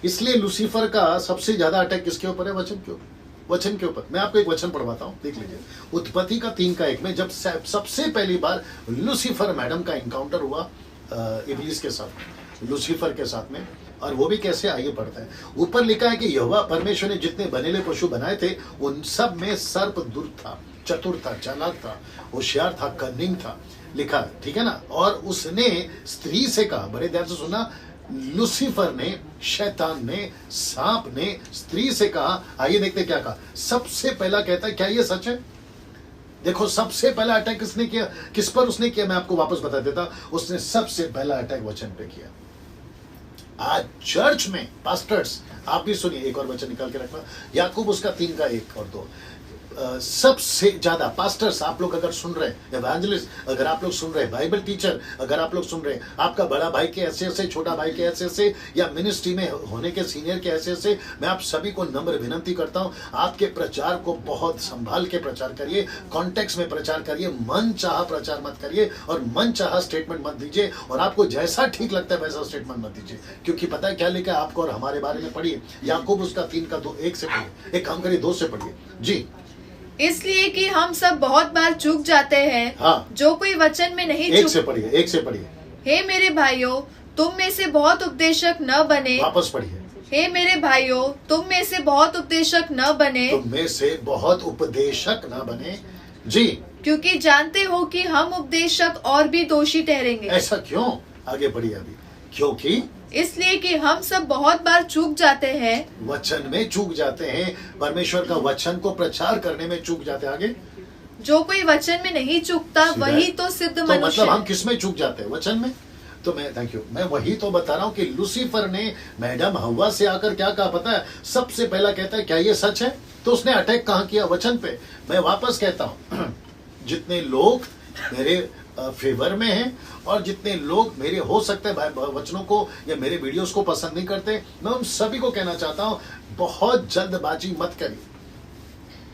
इसलिए लूसीफर का सबसे ज्यादा अटैक किसके ऊपर है? वचन के ऊपर, वचन के ऊपर। मैं आपको एक वचन पढ़वाता हूं, देख लीजिए। उत्पत्ति का 3:1 में जब सबसे पहली बार लूसीफर मैडम का इनकाउंटर हुआ इब्लीस के साथ, लूसीफर के साथ में, और वो भी कैसे, आइए पढ़ते हैं। ऊपर लिखा है कि यहोवा परमेश्वर ने जितने बनेले पशु बनाए थे उन सब में सर्प दुष्ट था, चतुर था, चालाक था, होशियार था, कन्निंग था, लिखा है, ठीक है ना। और उसने स्त्री से कहा, बड़े ध्यान से सुनना, लूसीफर ने, शैतान ने, सांप ने स्त्री से कहा, आइए देखते क्या कहा। सबसे पहला कहता है, क्या ये सच है? देखो सबसे पहला अटैक किसने किया, किस पर उसने किया, मैं आपको वापस बता देता। उसने सबसे पहला अटैक वचन पे किया। आज चर्च में पास्टर्स, आप भी सुनिए, एक और वचन निकाल के रखना, याकूब उसका 3:1 और 2। सबसे ज्यादा पास्टर्स आप लोग अगर सुन रहे हैं, एवेंजलिस्ट अगर आप लोग सुन रहे हैं, बाइबल टीचर अगर आप लोग सुन रहे हैं, आपका बड़ा भाई के ऐसे, छोटा भाई के ऐसे, या मिनिस्ट्री में होने के सीनियर के ऐसे, मैं आप सभी को नम्र विनंती करता हूं, आपके प्रचार को बहुत संभाल के प्रचार करिए, कॉन्टेक्स्ट में प्रचार करिए, मन चाह प्रचार मत करिए और मन चाह स्टेटमेंट मत दीजिए, और आपको जैसा ठीक लगता है वैसा स्टेटमेंट मत दीजिए। क्योंकि पता है क्या लिखा है आपको और हमारे बारे में, पढ़िए याकूब उसका 3:1 से पढ़िए, एक काम करिए 2 से पढ़िए। जी,
इसलिए कि हम सब बहुत बार चूक जाते हैं।
हाँ,
जो कोई वचन में नहीं,
1 से पढ़िए, 1 से पढ़िए।
हे मेरे भाइयों, तुम में से बहुत उपदेशक न बने,
वापस पढ़िए।
हे मेरे भाइयों, तुम में से बहुत उपदेशक न बने,
तुम में से बहुत उपदेशक न बने। जी,
क्योंकि जानते हो कि हम उपदेशक और भी दोषी ठहरेंगे।
ऐसा क्यों? आगे बढ़िए अभी। क्योंकि
इसलिए कि हम सब बहुत बार चूक जाते हैं,
वचन में चूक जाते हैं, परमेश्वर का वचन को प्रचार करने में चूक जाते हैं। आगे,
जो कोई वचन में नहीं चूकता वही तो सिद्ध
तो
मनुष्य
मतलब
है।
हम किस में चूक जाते हैं? वचन में। तो मैं, थैंक यू, मैं वही तो बता रहा हूँ कि लूसीफर ने मैडम हवा से आकर क्या कहा पता है? सबसे पहला कहता है क्या ये सच है? तो उसने अटैक कहाँ किया? वचन पे। मैं वापस कहता हूँ, जितने लोग मेरे फेवर में हैं और जितने लोग मेरे हो सकते हैं वचनों को या मेरे वीडियोस को पसंद नहीं करते, मैं उन सभी को कहना चाहता हूं, बहुत जल्दबाजी मत करिए।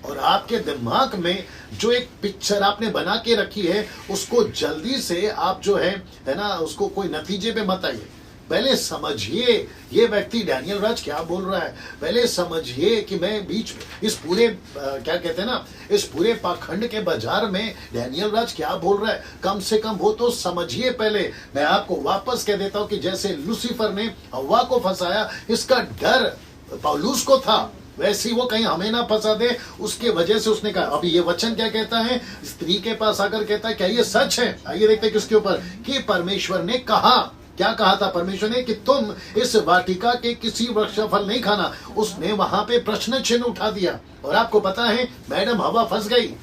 और आपके दिमाग में जो एक पिक्चर आपने बना के रखी है उसको जल्दी से आप जो है ना, उसको कोई नतीजे पे मत आइए। पहले समझिए ये व्यक्ति डैनियल राज क्या बोल रहा है। पहले समझिए कि मैं बीच में इस पूरे क्या कहते हैं ना, इस पूरे पाखंड के बाजार में डैनियल राज क्या बोल रहा है। कम से कम वो तो समझिए पहले। मैं आपको वापस कह देता हूं कि जैसे लूसीफर ने हवा को फंसाया, इसका डर पौलुस को था, वैसे ही वो कहीं हमें ना फंसा दे, उसके वजह से उसने कहा। अभी ये वचन क्या कहता है? स्त्री के पास आकर कहता है क्या ये सच है? आइए देखते हैं किसके ऊपर, कि परमेश्वर ने कहा। क्या कहा था परमेश्वर ने? कि तुम इस वाटिका के किसी वृक्ष का फल नहीं खाना। उसने वहां पे प्रश्न चिन्ह उठा दिया। और आपको पता है मैडम हवा फंस गई।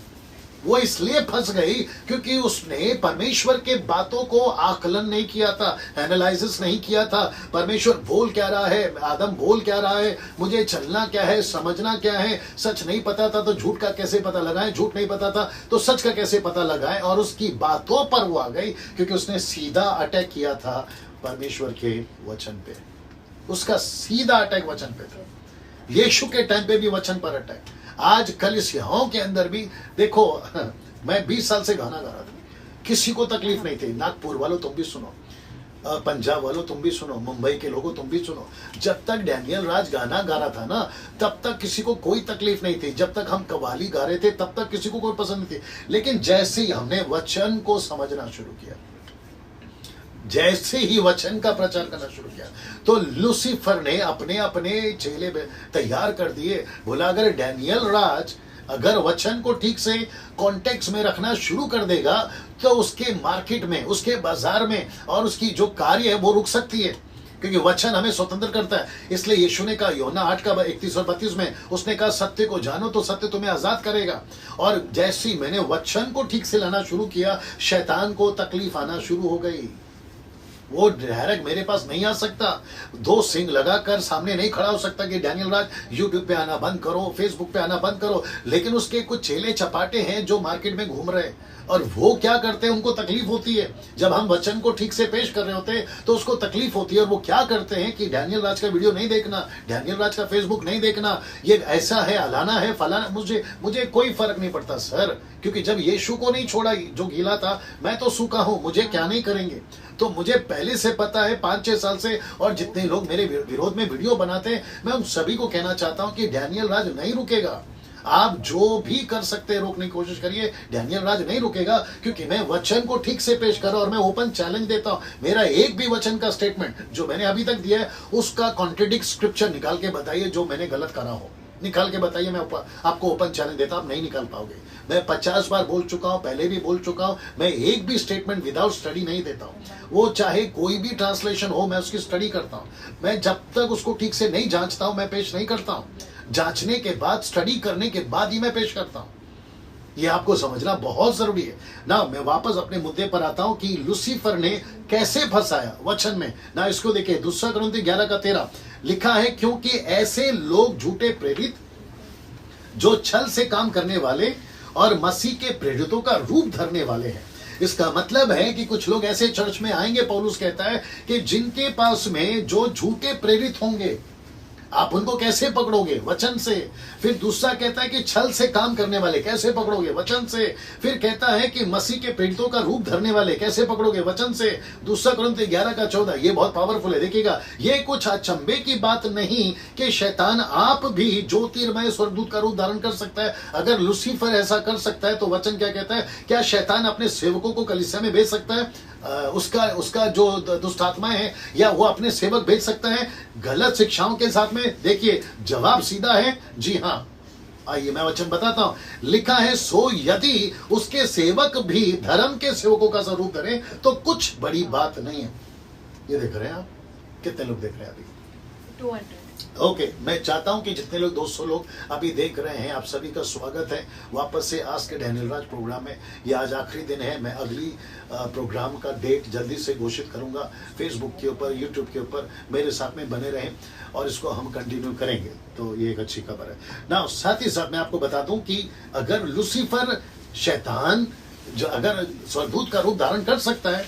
वो इसलिए फंस गई क्योंकि उसने परमेश्वर के बातों को आकलन नहीं किया था, एनालिसिस नहीं किया था। परमेश्वर बोल क्या रहा है, आदम बोल क्या रहा है, मुझे चलना क्या है, समझना क्या है। सच नहीं पता था तो झूठ का कैसे पता लगाएं, झूठ नहीं पता था तो सच का कैसे पता लगाएं। और उसकी बातों पर वो आ गई क्योंकि उसने सीधा अटैक किया था परमेश्वर के वचन पे। उसका सीधा अटैक वचन पे था। यीशु के टाइम पे भी वचन पर अटैक। आज कलीसियाओं के अंदर भी देखो, मैं 20 साल से गाना गा रहा था, किसी को तकलीफ नहीं थी। नागपुर वालों तुम भी सुनो, पंजाब वालों तुम भी सुनो, मुंबई के लोगों तुम भी सुनो। जब तक डैनियल राज गाना गा रहा था ना, तब तक किसी को कोई तकलीफ नहीं थी। जब तक हम कव्वाली गा रहे थे तब तक किसी को कोई पसंद नहीं थी। लेकिन जैसे ही हमने वचन को समझना शुरू किया, जैसे ही वचन का प्रचार करना शुरू किया, तो लूसीफर ने अपने अपने चेले तैयार कर दिए। बोला अगर डैनियल राज अगर वचन को ठीक से कॉन्टेक्स्ट में रखना शुरू कर देगा तो उसके मार्केट में, उसके बाजार में और उसकी जो कार्य है वो रुक सकती है, क्योंकि वचन हमें स्वतंत्र करता है। इसलिए यीशु ने कहा यूहन्ना 8:31 और 32 में, उसने कहा सत्य को जानो तो सत्य तुम्हें आजाद करेगा। और जैसे ही मैंने वचन को ठीक से लाना शुरू किया, शैतान को तकलीफ आना शुरू हो गई। वो डायरेक्ट मेरे पास नहीं आ सकता, 2 सिंग लगाकर सामने नहीं खड़ा हो सकता कि डैनियल राज यूट्यूब पे आना बंद करो, फेसबुक पे आना बंद करो। लेकिन उसके कुछ चेले चपाटे हैं जो मार्केट में घूम रहे हैं, और वो क्या करते हैं, उनको तकलीफ होती है जब हम वचन को ठीक से पेश कर रहे होते हैं तो उसको तकलीफ होती है। और वो क्या करते हैं कि डैनियल राज का वीडियो नहीं देखना, डैनियल राज का फेसबुक नहीं देखना, ये ऐसा है, अलाना है, फलाना। मुझे कोई फर्क नहीं पड़ता सर, क्योंकि जब यीशु को नहीं छोड़ा जो गीला था, मैं तो सूखा हूं, मुझे क्या नहीं करेंगे। तो मुझे पहले से पता है 5-6 साल से, और जितने लोग मेरे विरोध में वीडियो बनाते हैं, मैं उन सभी को कहना चाहता हूं कि डैनियल राज नहीं रुकेगा। आप जो भी कर सकते हैं रोकने की कोशिश करिए, डैनियल राज नहीं रुकेगा, क्योंकि मैं वचन को ठीक से पेश कर रहा हूं। और मैं ओपन चैलेंज देता हूं, मेरा एक भी वचन का स्टेटमेंट जो मैंने अभी तक दिया है उसका कॉन्ट्रडिक्ट स्क्रिप्चर निकाल के बताइए, जो मैंने गलत करा हो निकाल के बताइए। मैं आपको ओपन चैलेंज देता हूं, आप नहीं निकाल पाओगे। मैं 50 बार बोल चुका हूं, पहले भी बोल चुका हूं, मैं एक भी स्टेटमेंट विदाउट स्टडी नहीं देता हूं। वो चाहे कोई भी ट्रांसलेशन हो, मैं उसकी स्टडी करता हूं। मैं जब तक उसको ठीक से नहीं जांचता हूं, मैं पेश नहीं करता हूं। जांचने के बाद, स्टडी करने के बाद ही मैं पेश करता हूं। ये आपको समझना बहुत जरूरी है ना। मैं वापस अपने मुद्दे पर आता हूं कि लूसीफर ने कैसे फंसाया वचन में ना। इसको देखिए, 2 कुरिन्थी 11:13 लिखा है, क्योंकि ऐसे लोग झूठे प्रेरित जो छल से काम करने वाले और मसीह के प्रेरितों का रूप धरने वाले हैं। इसका मतलब है कि कुछ लोग ऐसे चर्च में आएंगे, पौलुस कहता है, कि जिनके पास में जो झूठे प्रेरित होंगे, आप उनको कैसे पकड़ोगे? वचन से। फिर दूसरा कहता है कि छल से काम करने वाले कैसे पकड़ोगे? वचन से। फिर कहता है कि मसीह के प्रेरितों का रूप धरने वाले कैसे पकड़ोगे? वचन से। 2 कुरिन्थी 11:14 ये बहुत पावरफुल है। देखिएगा, ये कुछ अचंभे की बात नहीं कि शैतान आप भी ज्योतिर्मय स्वर्गदूत का रूप धारण कर सकता है। अगर लूसीफर ऐसा कर सकता है तो वचन क्या कहता है? क्या शैतान अपने सेवकों को कलीसिया में भेज सकता है? उसका जो दुष्ट आत्माएं हैं, या वो अपने सेवक भेज सकता है गलत शिक्षाओं के साथ में? देखिए, जवाब सीधा है, जी हां। आइए मैं वचन बताता हूं। लिखा है, सो यदि उसके सेवक भी धर्म के सेवकों का स्वरूप धरे तो कुछ बड़ी बात नहीं है। ये देख रहे हैं आप? कितने लोग देख रहे हैं अभी?
200।
ओके, मैं चाहता हूं कि जितने लोग 200 लोग अभी देख रहे हैं, आप सभी का स्वागत है वापस से आस्क डैनियल राज प्रोग्राम में। ये आज आखिरी दिन है। मैं अगली प्रोग्राम का डेट जल्दी से घोषित करूंगा। फेसबुक के ऊपर, यूट्यूब के ऊपर मेरे साथ में बने रहें और इसको हम कंटिन्यू करेंगे। तो ये एक अच्छी खबर है ना। साथ ही साथ मैं आपको बता दूं कि अगर लूसीफर शैतान जो अगर स्वर्गदूत का रूप धारण कर सकता है,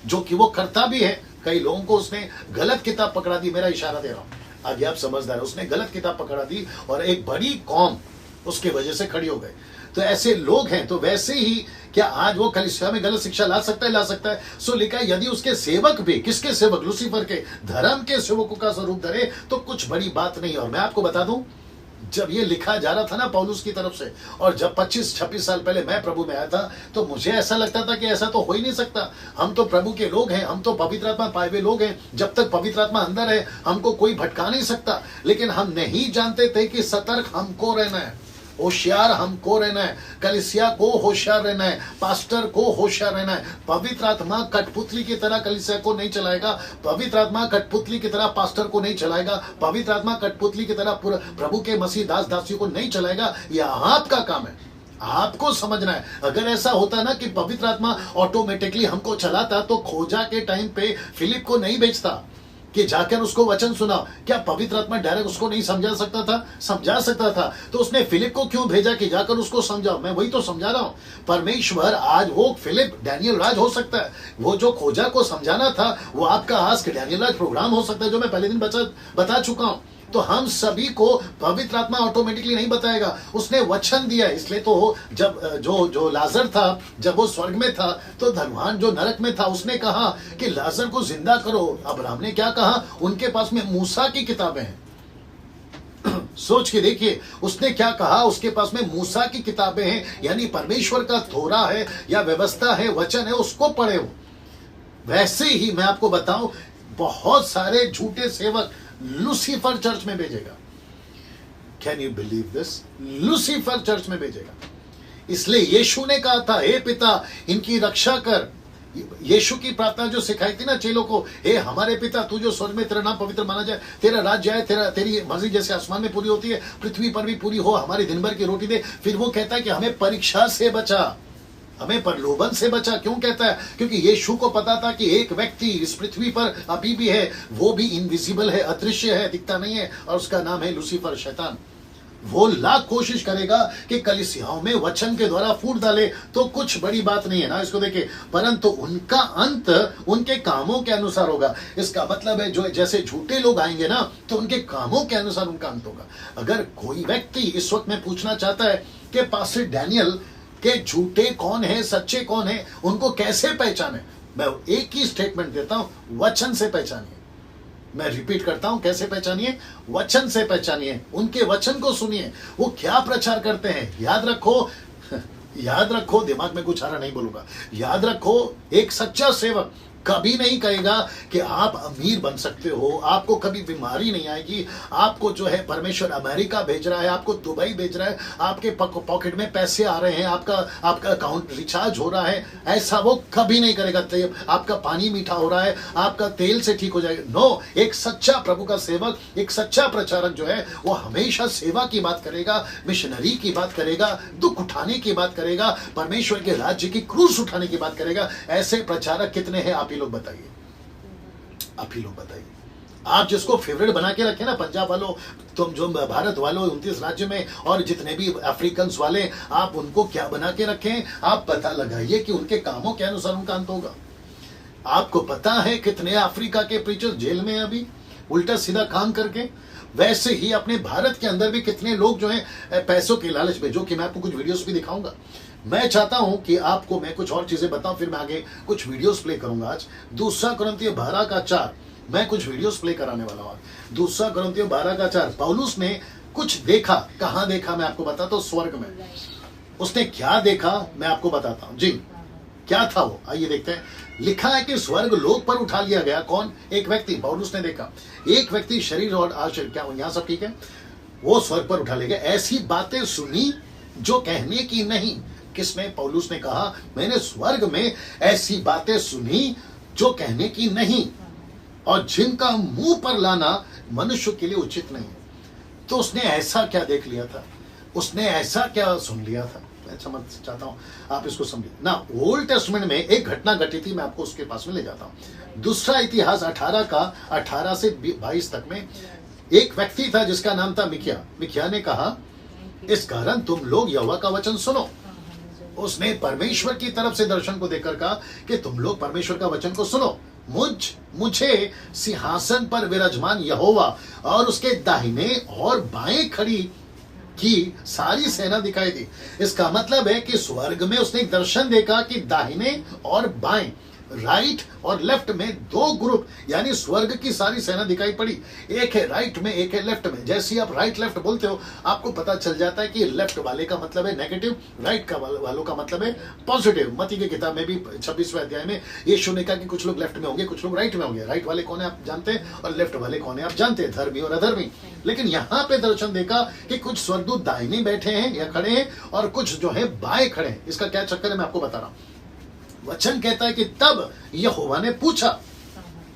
जो कि वो करता भी है, कई लोगों को उसने गलत किताब पकड़ा दी। मेरा इशारा दे रहा हूं, आगे आप समझदार है। उसने गलत किताब पकड़ा दी और एक बड़ी कौम उसके वजह से खड़ी हो गई। तो ऐसे लोग हैं, तो वैसे ही क्या आज वो कलीसिया में गलत शिक्षा ला सकता है? ला सकता है। सो लिखा है, यदि उसके सेवक भी, किसके सेवक? लूसीफर के, धर्म के सेवकों का स्वरूप धरे तो कुछ बड़ी बात नहीं। और मैं आपको बता दूं, जब ये लिखा जा रहा था ना पौलुस की तरफ से, और जब 25-26 साल पहले मैं प्रभु में आया था, तो मुझे ऐसा लगता था कि ऐसा तो हो ही नहीं सकता। हम तो प्रभु के लोग हैं, हम तो पवित्र आत्मा पाए हुए लोग हैं। जब तक पवित्र आत्मा अंदर है, हमको कोई भटका नहीं सकता। लेकिन हम नहीं जानते थे कि सतर्क हमको रहना है, होशियार हमको रहना है, कलीसिया को होशियार रहना है, पास्टर को होशियार रहना है। पवित्र आत्मा कठपुतली की तरह कलीसिया को नहीं चलाएगा, पवित्र आत्मा कठपुतली की तरह पास्टर को नहीं चलाएगा, पवित्र आत्मा कठपुतली की तरह प्रभु के मसीह दास दासियों को नहीं चलाएगा। यह आपका काम है, आपको समझना है। अगर ऐसा होता ना कि पवित्र आत्मा ऑटोमेटिकली हमको चलाता, तो खोजा के टाइम पे फिलिप को नहीं भेजता कि जाकर उसको वचन सुनाओ। क्या पवित्र आत्मा डायरेक्ट उसको नहीं समझा सकता था? समझा सकता था। तो उसने फिलिप को क्यों भेजा कि जाकर उसको समझाओ? मैं वही तो समझा रहा हूं। परमेश्वर आज वो फिलिप डैनियल राज हो सकता है। वो जो खोजा को समझाना था, वो आपका आस्क डैनियल राज प्रोग्राम हो सकता है, जो मैं पहले दिन बता चुका हूं। तो हम सभी को पवित्र आत्मा ऑटोमेटिकली नहीं बताएगा, उसने वचन दिया। इसलिए तो जब जो लाजर था, जब वो स्वर्ग में था, तो धनवान जो नरक में था, उसने कहा कि लाजर को जिंदा करो। अब्राहम ने क्या कहा? उनके पास में मूसा की किताबें हैं। सोच के देखिए, उसने क्या कहा? उसके पास में मूसा की किताबें हैं, यानी परमेश्वर का थोड़ा है या व्यवस्था है, वचन है, उसको पढ़े हो। वैसे ही मैं आपको बताऊं, बहुत सारे झूठे सेवक लूसीफर चर्च में भेजेगा। Can you believe this? Lucifer church में भेजेगा। इसलिए यीशु ने कहा था, हे पिता इनकी रक्षा कर। यीशु की प्रार्थना जो सिखाई थी ना चेलों को, हे हमारे पिता तू जो स्वर्ग में, तेरा नाम पवित्र माना जाए, तेरा राज्य आए, तेरी मर्जी जैसे आसमान में पूरी होती है पृथ्वी पर भी पूरी हो, हमारी दिन भर की रोटी दे। फिर वो कहता है कि हमें परीक्षा से बचा। हमें प्रलोभन से बचा। क्यों कहता है? क्योंकि यीशु को पता था कि एक व्यक्ति इस पृथ्वी पर अभी भी है, वो भी इनविजिबल है, अदृश्य है, दिखता नहीं है, और उसका नाम है लूसीफर, शैतान। वो लाख कोशिश करेगा कि कलीसियाओं में वचन के द्वारा फूट डाले, तो कुछ बड़ी बात नहीं है ना, इसको देखिए, परंतु उनका अंत उनके कामों के अनुसार होगा। इसका मतलब है जो जैसे झूठे लोग आएंगे ना, तो उनके कामों के अनुसार उनका अंत होगा। अगर कोई व्यक्ति इस वक्त में पूछना चाहता है कि पास्टर डैनियल के झूठे कौन है, सच्चे कौन है, उनको कैसे पहचाने, मैं एक ही स्टेटमेंट देता हूं, वचन से पहचानिए। मैं रिपीट करता हूं, कैसे पहचानिए? वचन से पहचानिए, उनके वचन को सुनिए, वो क्या प्रचार करते हैं। याद रखो, दिमाग में कुछ आ रहा नहीं बोलूंगा, याद रखो, एक सच्चा सेवक कभी नहीं कहेगा कि आप अमीर बन सकते हो, आपको कभी बीमारी नहीं आएगी, आपको जो है परमेश्वर अमेरिका भेज रहा है, आपको दुबई भेज रहा है, आपके पॉकेट में पैसे आ रहे हैं, आपका अकाउंट रिचार्ज हो रहा है, ऐसा वो कभी नहीं करेगा। आपका पानी मीठा हो रहा है, आपका तेल से ठीक हो जाएगा। नो, एक सच्चा प्रभु का सेवक, एक सच्चा प्रचारक जो है, वो हमेशा सेवा की बात करेगा, मिशनरी की बात करेगा, दुख उठाने की बात करेगा, परमेश्वर के राज्य की क्रूस उठाने की बात करेगा। ऐसे प्रचारक कितने हैं? आप ही लोग बताइए, आप ही लोग बताइए। आप जिसको फेवरेट बना के रखे ना, पंजाब वालों, तुम जो भारत वालों 29 राज्य में, और जितने भी अफ्रीकन वाले, आप उनको क्या बना के रखें? आप पता लगाइए कि उनके कामों के अनुसार उनका अंत होगा। आपको पता है कितने अफ्रीका के प्रीचर जेल में अभी उल्टा सीधा काम करके? वैसे ही अपने भारत के अंदर भी कितने लोग जो हैं पैसों के लालच में, जो कि मैं आपको कुछ वीडियोस भी दिखाऊंगा। मैं चाहता हूं कि आपको मैं कुछ और चीजें बताऊं, फिर मैं आगे कुछ वीडियोस प्ले करूंगा। आज 2 कुरिन्थियों 12:4 मैं कुछ वीडियोस प्ले कराने वाला हूं। 2 कुरिन्थियों 12:4 पौलुस ने कुछ देखा। कहां देखा मैं आपको बताता हूं, स्वर्ग में। उसने क्या देखा मैं आपको बताता हूं। जी, क्या था वो, आइए देखते हैं। लिखा है कि स्वर्ग लोक पर उठा लिया गया। कौन? एक व्यक्ति, पौलुस ने देखा। एक व्यक्ति शरीर और आश्चर्य, क्या यहां सब ठीक है? वो स्वर्ग पर उठा लिया गया, ऐसी बातें सुनी जो कहने की नहीं। किसने? पौलुस ने कहा, मैंने स्वर्ग में ऐसी बातें सुनी जो कहने की नहीं, और जिनका मुंह पर लाना मनुष्य के लिए उचित नहीं। तो उसने ऐसा क्या देख लिया था? उसने ऐसा क्या सुन लिया था? मैं समझ चाहता हूं आप इसको समझिए ना। ओल्ड टेस्टमेंट में एक घटना घटी थी, मैं आपको उसके पास में ले जाता हूं। दूसरा इतिहास 18 से 22 तक में एक व्यक्ति था जिसका नाम था मिकिया। मिकिया ने कहा, इस कारण तुम लोग यहोवा का वचन सुनो। उसने परमेश्वर की तरफ से दर्शन को देखकर कहा कि तुम लोग परमेश्वर का वचन को सुनो। मुझे सिंहासन पर विराजमान यहोवा और उसके दाहिने और बाएं खड़ी की सारी सेना दिखाई दी। इसका मतलब है कि स्वर्ग में उसने एक दर्शन देखा कि दाहिने और बाएं, राइट और लेफ्ट में 2 ग्रुप, यानी स्वर्ग की सारी सेना दिखाई पड़ी। एक है राइट में, एक है लेफ्ट में। जैसे ही आप राइट लेफ्ट बोलते हो, आपको पता चल जाता है कि लेफ्ट वाले का मतलब है नेगेटिव, राइट का वालों का मतलब है पॉजिटिव। मत्ती की किताब में भी 26वें अध्याय में यीशु ने कहा कि कुछ लोग लेफ्ट में होंगे, कुछ लोग राइट में होंगे। राइट वाले कौन है आप जानते हैं, और लेफ्ट वाले कौन है आप जानते हैं, धर्मी और अधर्मी। लेकिन यहाँ पे दर्शन देखा कि कुछ स्वर्गदूत दाहिने बैठे हैं या खड़े हैं, और कुछ जो है बाएं खड़े हैं। इसका क्या चक्कर है मैं आपको बता रहा हूं। वचन कहता है कि तब यहोवा ने पूछा,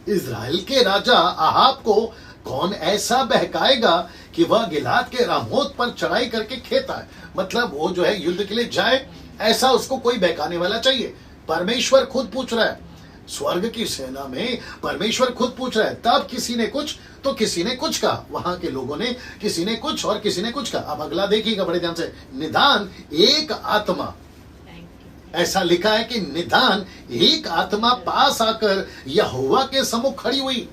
इज़राइल के राजा अहाब को कौन ऐसा बहकाएगा कि वह गिलाद के रामोत पर चढ़ाई करके खेता है? मतलब वो जो है युद्ध के लिए जाए, ऐसा उसको कोई बहकाने वाला चाहिए। परमेश्वर खुद पूछ रहा है, स्वर्ग की सेना में परमेश्वर खुद पूछ रहा है। तब किसी ने कुछ तो किसी ने कुछ कहा, वहां के लोगों ने किसी ने कुछ और किसी ने कुछ कहा। अब अगला देखिएगा बड़े ध्यान से। निदान एक आत्मा, ऐसा लिखा है कि निदान एक आत्मा पास आकर यहोवा के सम्मुख खड़ी हुई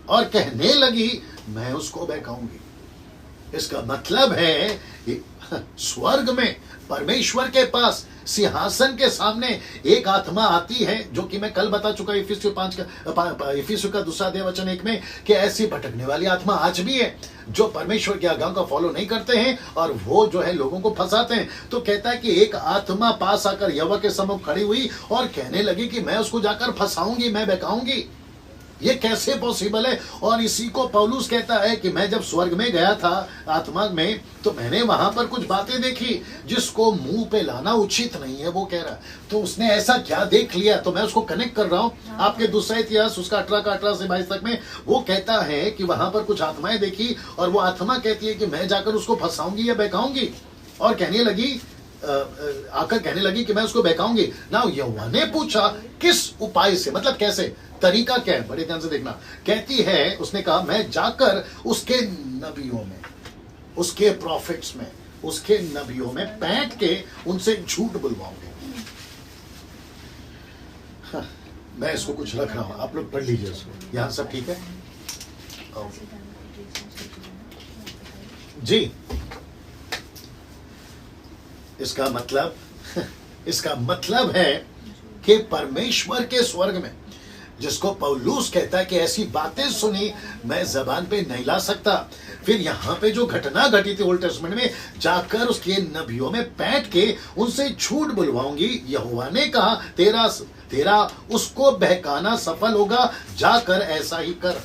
और कहने लगी, मैं उसको बहकाऊंगी। इसका मतलब है स्वर्ग में परमेश्वर के पास सिंहासन के सामने एक आत्मा आती है, जो कि मैं कल बता चुका इफिसियों 2 अध्याय वचन 1 में, कि ऐसी भटकने वाली आत्मा आज भी है जो परमेश्वर की आज्ञाओं का फॉलो नहीं करते हैं और वो जो है लोगों को फंसाते हैं। तो कहता है कि एक आत्मा पास आकर यहोवा के सम्मुख खड़ी हुई और कहने लगी कि मैं उसको जाकर फंसाऊंगी, मैं बहकाऊंगी। ये कैसे पॉसिबल है? और इसी को पौलुस कहता है कि मैं जब स्वर्ग में गया था आत्मा में, तो मैंने वहां पर कुछ बातें देखी जिसको मुंह पे लाना उचित नहीं है, वो कह रहा है। तो उसने ऐसा क्या देख लिया? तो मैं उसको कनेक्ट कर रहा हूं आपके दूसरा इतिहास उसका 18 से 22 तक में। वो कहता है कि वहां पर कुछ आत्माएं देखी और वो आत्मा कहती है कि मैं जाकर उसको फंसाऊंगी या बहकाऊंगी, और कहने लगी आकर कहने लगी कि मैं उसको बहकाऊंगी ना। यहोवा ने पूछा किस उपाय से, मतलब कैसे, तरीका क्या है, बड़े ध्यान से देखना। कहती है, उसने कहा मैं जाकर उसके नबियों में, उसके प्रॉफिट्स में, उसके नबियों में बैठ के उनसे झूठ बुलवाऊंगी। हाँ, मैं इसको कुछ रख रहा हूं, आप लोग पढ़ लीजिए इसको। यहां सब ठीक है जी। इसका मतलब है कि परमेश्वर के स्वर्ग में, जिसको पौलुस कहता है कि ऐसी बातें सुनी मैं जबान पे नहीं ला सकता। फिर यहां पे जो घटना घटी थी ओल्ड टेस्टमेंट में, जाकर उसके नबियों में बैठ के उनसे झूठ बुलवाऊंगी। यहोवा ने कहा तेरा उसको बहकाना सफल होगा, जाकर ऐसा ही कर।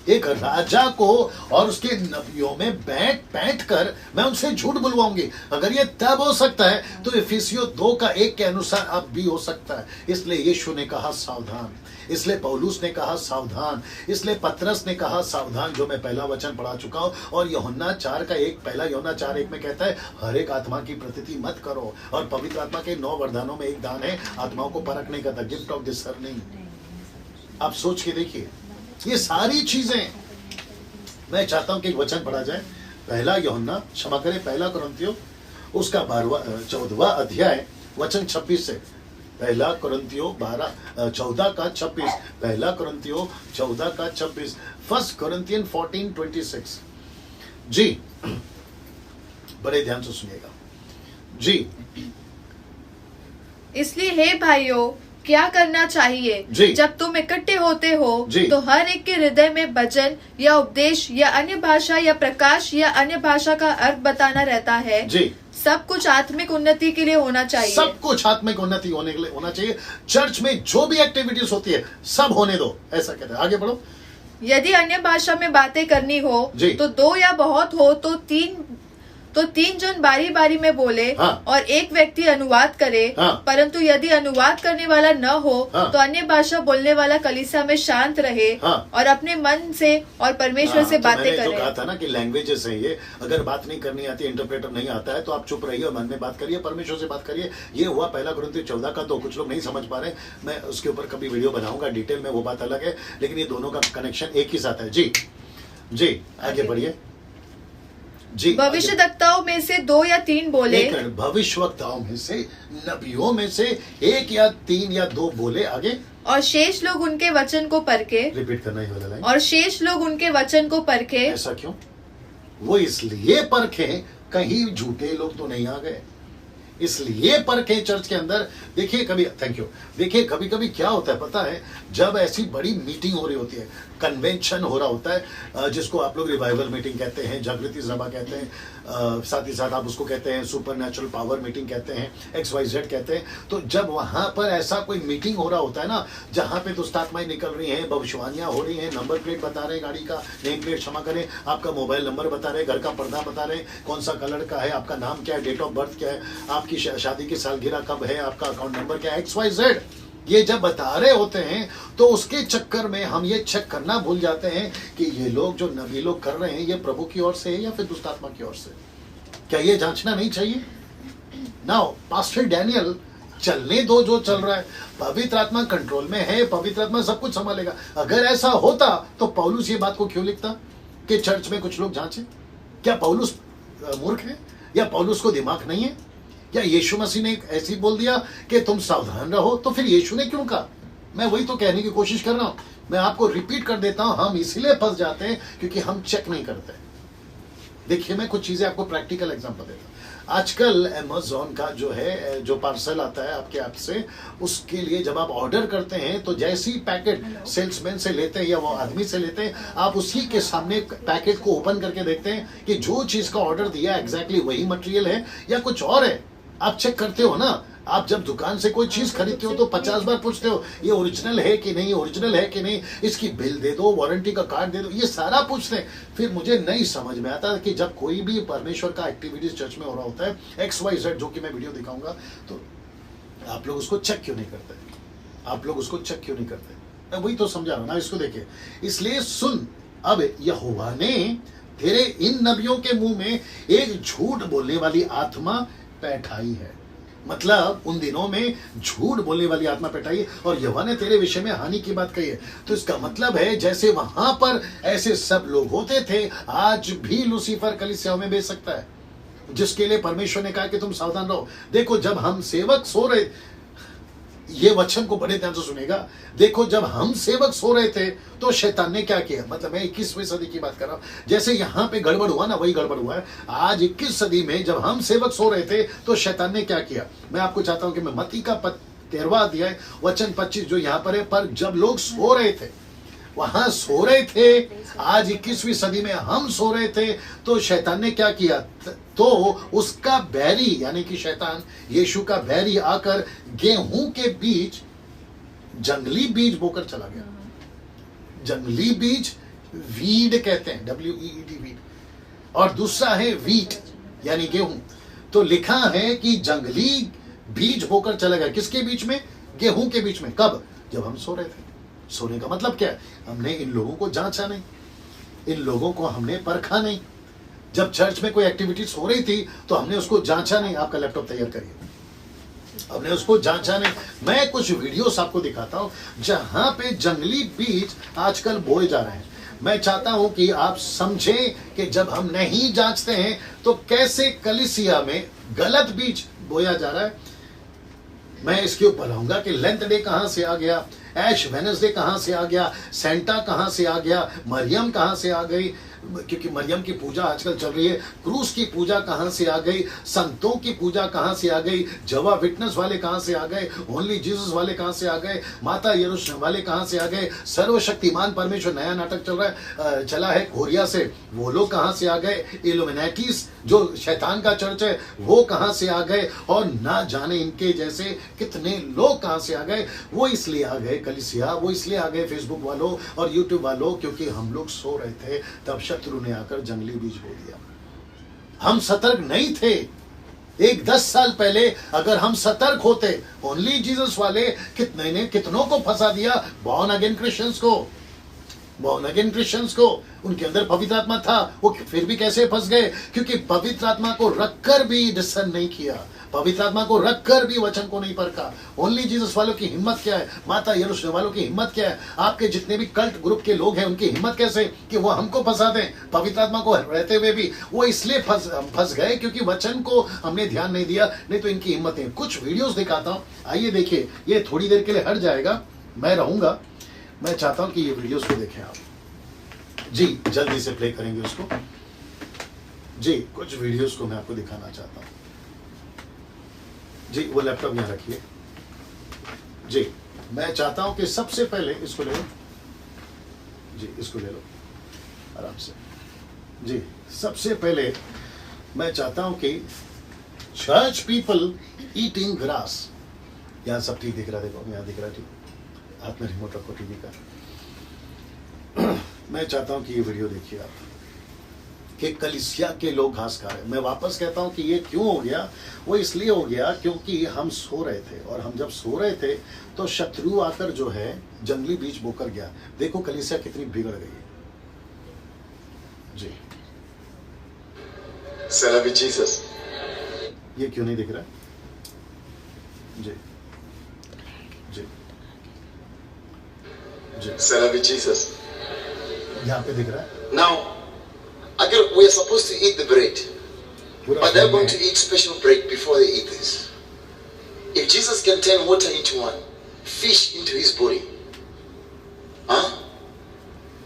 एक राजा को और उसके नबियों में बैठ कर मैं उनसे झूठ बुलवाऊंगी। अगर ये तब हो सकता है तो इफिसियों 2:1 के अनुसार अब भी हो सकता है। इसलिए यीशु ने कहा सावधान, इसलिए पौलुस ने कहा सावधान, इसलिए पतरस ने कहा सावधान, जो मैं पहला वचन पढ़ा चुका हूं। और यूहन्ना 4:1, पहला यूहन्ना 4:1 में कहता है हर एक आत्मा की प्रतीति मत करो। और पवित्र आत्मा के 9 वरदानों में एक दान है आत्माओं को परखने का, द गिफ्ट ऑफ डिसर्निंग। आप सोच के देखिए, ये सारी चीजें मैं चाहता हूं कि एक वचन पढ़ा जाए। पहला यूहन्ना, क्षमा करें, पहला कुरिन्थियों उसका 14वां अध्याय वचन 26 से। पहला कुरिन्थियों 14:26, पहला कुरिन्थियों 14:26, फर्स्ट कुरिन्थियन 14:26। जी बड़े ध्यान से सुनिएगा जी।
इसलिए हे भाइयों, क्या करना चाहिए? जब तुम इकट्ठे होते हो तो हर एक के हृदय में वचन या उपदेश या अन्य भाषा या प्रकाश या अन्य भाषा का अर्थ बताना रहता है जी। सब कुछ आत्मिक उन्नति के लिए होना चाहिए। सब कुछ आत्मिक उन्नति होने के लिए होना चाहिए। चर्च में जो भी एक्टिविटीज होती है सब होने दो, ऐसा कहते हैं। आगे बढ़ो। यदि अन्य भाषा में बातें करनी हो तो 2 या बहुत हो तो 3 जन बारी बारी में बोले और एक व्यक्ति अनुवाद करे। परंतु यदि अनुवाद करने वाला न हो तो अन्य भाषा बोलने वाला कलीसिया में शांत रहे और अपने मन से और परमेश्वर से बातें करे। जो कहा था ना कि लैंग्वेजेस है ये, अगर बात नहीं करनी आती, इंटरप्रेटर नहीं आता है तो आप चुप रहिए और मन में बात करिए, परमेश्वर से बात करिए। ये हुआ पहला कुरिन्थियों 14 का। तो कुछ लोग नहीं समझ पा रहे, मैं उसके ऊपर कभी वीडियो बनाऊंगा डिटेल में, वो बात अलग है, लेकिन ये दोनों का कनेक्शन एक ही साथ है जी। जी आगे बढ़िए जी। भविष्यवक्ताओं में से 2 या 3 बोले, भविष्यवक्ताओं में से, नबियों में से 1 या 3 या 2 बोले। आगे। और शेष लोग उनके वचन को परखे। रिपीट करना ही वाला लाइन। और शेष लोग उनके वचन को परखे। ऐसा क्यों? वो इसलिए परखे कहीं झूठे लोग तो नहीं आ गए, इसलिए परखे चर्च के अंदर। देखिए कभी, थैंक यू, देखिए कभी कभी क्या होता है पता है, जब ऐसी बड़ी मीटिंग हो रही होती है, कन्वेंशन हो रहा होता है, जिसको आप लोग रिवाइवल मीटिंग कहते हैं, जागृति सभा कहते हैं, साथ ही साथ आप उसको कहते हैं सुपर नेचुरल पावर मीटिंग कहते हैं, XYZ कहते हैं। तो जब वहां पर ऐसा कोई मीटिंग हो रहा होता है ना, जहां पे दुष्ट आत्माएं निकल रही हैं, भविष्यवाणियां हो रही हैं, नंबर प्लेट बता रहे हैं, गाड़ी का नेम प्लेट, क्षमा करें, आपका मोबाइल नंबर बता रहे हैं, घर का पर्दा बता रहे हैं, कौन सा कलर का है, आपका नाम क्या है, डेट ऑफ बर्थ क्या है, आपकी शादी की सालगिरह कब है, आपका अकाउंट नंबर क्या है, XYZ, ये जब बता रहे होते हैं तो उसके चक्कर में हम ये चेक करना भूल जाते हैं कि ये लोग जो नबी लोग कर रहे हैं ये प्रभु की ओर से है या फिर दुष्ट आत्मा की ओर से। क्या ये जांचना नहीं चाहिए? नाउ पास्टर डैनियल, चलने दो जो चल रहा है, पवित्र आत्मा कंट्रोल में है, पवित्र आत्मा सब कुछ संभालेगा। अगर ऐसा होता तो पौलुस ये बात को क्यों लिखता कि चर्च में कुछ लोग जांचे? क्या पौलुस मूर्ख है या पौलुस को दिमाग नहीं है? या यीशु मसीह ने ऐसी बोल दिया कि तुम सावधान रहो, तो फिर यीशु ने क्यों कहा? मैं वही तो कहने की कोशिश कर रहा हूं, मैं आपको रिपीट कर देता हूं। हम इसीलिए फंस जाते हैं क्योंकि हम चेक नहीं करते। देखिए मैं कुछ चीजें आपको प्रैक्टिकल एग्जांपल देता हूं। आजकल अमेज़न का जो है, जो पार्सल आता है आपके ऐप से, उसके लिए जब आप ऑर्डर करते हैं तो जैसे ही पैकेट सेल्समैन से लेते हैं या वो आदमी से लेते हैं, आप उसी के सामने पैकेट को ओपन करके देखते हैं कि जो चीज का ऑर्डर दिया एग्जैक्टली वही मटेरियल है या कुछ और है। आप चेक करते हो ना। आप जब दुकान से कोई चीज खरीदते हो तो 50 बार पूछते हो ये ओरिजिनल है कि नहीं, ओरिजिनल है कि नहीं, इसकी बिल दे दो, वारंटी का कार्ड दे दो, ये सारा पूछते हैं। फिर मुझे नहीं समझ में आता कि जब कोई भी परमेश्वर का एक्टिविटीज चर्च में हो रहा होता है XYZ, जो कि मैं वीडियो दिखाऊंगा, तो आप लोग उसको चेक क्यों नहीं करते? आप लोग उसको चेक क्यों नहीं करते? मैं वही तो समझा रहा हूं ना, इसको देखिए। इसलिए सुन, अब यहोवा ने तेरे इन नबियों के मुंह में एक झूठ बोलने वाली आत्मा
पैठाई है, मतलब उन दिनों में झूठ बोलने वाली आत्मा पैठाई है, और यहोवा ने तेरे विषय में हानि की बात कही है। तो इसका मतलब है जैसे वहां पर ऐसे सब लोग होते थे, आज भी लूसीफर कलीसियाओं में भेज सकता है, जिसके लिए परमेश्वर ने कहा कि तुम सावधान रहो। देखो जब हम सेवक सो रहे, ये वचन को बड़े ध्यान से सुनेगा, देखो जब हम सेवक सो रहे थे तो शैतान ने क्या किया, मतलब मैं 21वीं सदी की बात कर रहा हूं, जैसे यहां पे गड़बड़ हुआ ना वही गड़बड़ हुआ है आज 21 सदी में। जब हम सेवक सो रहे थे तो शैतान ने क्या किया, मैं आपको चाहता हूं कि मैं मत्ती का 13वां अध्याय वचन 25 जो यहां पर है, पर जब लोग सो रहे थे, वहां सो रहे थे, आज 21वीं सदी में हम सो रहे थे, तो शैतान ने क्या किया, तो उसका बैरी यानी कि शैतान यीशु का बैरी आकर गेहूं के बीच जंगली बीज बोकर चला गया। जंगली बीज वीड कहते हैं, WEED वीड, और दूसरा है वीट यानी गेहूं। तो लिखा है कि जंगली बीज होकर चला गया, किसके बीच में, गेहूं के बीच में। कब, जब हम सो रहे थे। सोने का मतलब क्या है, हमने इन लोगों को जांचा नहीं, इन लोगों को हमने परखा नहीं। जब चर्च में कोई एक्टिविटीज हो रही थी तो हमने उसको जांचा नहीं। आपका लैपटॉप तैयार करिए, हमने उसको जांचा नहीं। मैं कुछ वीडियोस आपको दिखाता हूं जहां पे जंगली बीज आजकल बोए जा रहे हैं। मैं चाहता हूं कि आप समझें कि जब हम नहीं जांचते हैं तो कैसे कलीसिया में गलत बीज बोया जा रहा है। मैं इसके ऊपर रहूंगा कि लेंथ डे कहां से आ गया, ऐश वेडनेसडे कहां से आ गया, सेंटा कहां से आ गया, मरियम कहां से आ गई, क्योंकि मरियम की पूजा आजकल चल रही है। क्रूस की पूजा कहां से आ गई, संतों की पूजा कहां से आ गई, जवा विटनेस वाले कहां से आ गए, ओनली जीसस वाले कहां से आ गए, माता यरूशलेम वाले कहां से आ गए, सर्वशक्तिमान परमेश्वर नया नाटक चला है कोरिया से, वो लोग कहां से आ गए, इल्यूमिनेटीज जो शैतान का चर्च है वो कहां से आ गए, और ना जाने इनके जैसे कितने लोग कहां से आ गए। वो इसलिए आ गए कलीसिया, वो इसलिए आ गए फेसबुक वालों और यूट्यूब वालों, क्योंकि हम लोग सो रहे थे, तब शत्रु ने आकर जंगली बीज बो दिया। हम सतर्क नहीं थे। एक 10 साल पहले अगर हम सतर्क होते, ओनली जीसस वाले कितनों को फंसा दिया, बॉर्न अगेन क्रिश्चियंस को, उनके अंदर पवित्र आत्मा था, वो फिर भी कैसे फंस गए, क्योंकि पवित्र आत्मा को रखकर भी डिस्कशन नहीं किया, पवित्र आत्मा को रखकर भी वचन को नहीं परखा। ओनली जीसस वालों की हिम्मत क्या है, माता यरूशलेम वालों की हिम्मत क्या है, आपके जितने भी कल्ट ग्रुप के लोग हैं उनकी हिम्मत कैसे कि वो हमको फंसा दें, पवित्र आत्मा को रहते हुए भी। वो इसलिए फंस गए क्योंकि वचन को हमने ध्यान नहीं दिया, नहीं तो इनकी हिम्मत है। कुछ वीडियोस दिखाता हूं, आइए देखिए। ये थोड़ी देर के लिए हट जाएगा, मैं रहूंगा। मैं चाहता हूं कि ये वीडियोस को देखें आप जी, जल्दी से प्ले करेंगे उसको जी। कुछ वीडियोस को मैं आपको दिखाना चाहता हूं जी। वो लैपटॉप यहां रखिए जी। मैं चाहता हूं कि सबसे पहले इसको ले लो जी, इसको ले लो आराम से जी। सबसे पहले मैं चाहता हूं कि चर्च पीपल ईटिंग ग्रास, यहां सब ठीक दिख रहा है, देखो यहां दिख रहा है ठीक, हाथ में रिमोट रखो टीवी का। मैं चाहता हूं कि ये वीडियो देखिए आप कि कलीसिया के लोग घास खा रहे हैं। मैं वापस कहता हूं कि ये क्यों हो गया, वो इसलिए हो गया क्योंकि हम सो रहे थे, और हम जब सो रहे थे तो शत्रु आकर जो है जंगली बीज बोकर गया। देखो कलीसिया कितनी बिगड़ गई है जी।
Celebrate Jesus.
ये क्यों नहीं दिख रहा जी जी जी।
Celebrate Jesus.
यहाँ पे दिख रहा है।
Now, again, we are supposed to eat the bread, but they're going to eat special bread before they eat this. If Jesus can turn water into wine, fish into his body,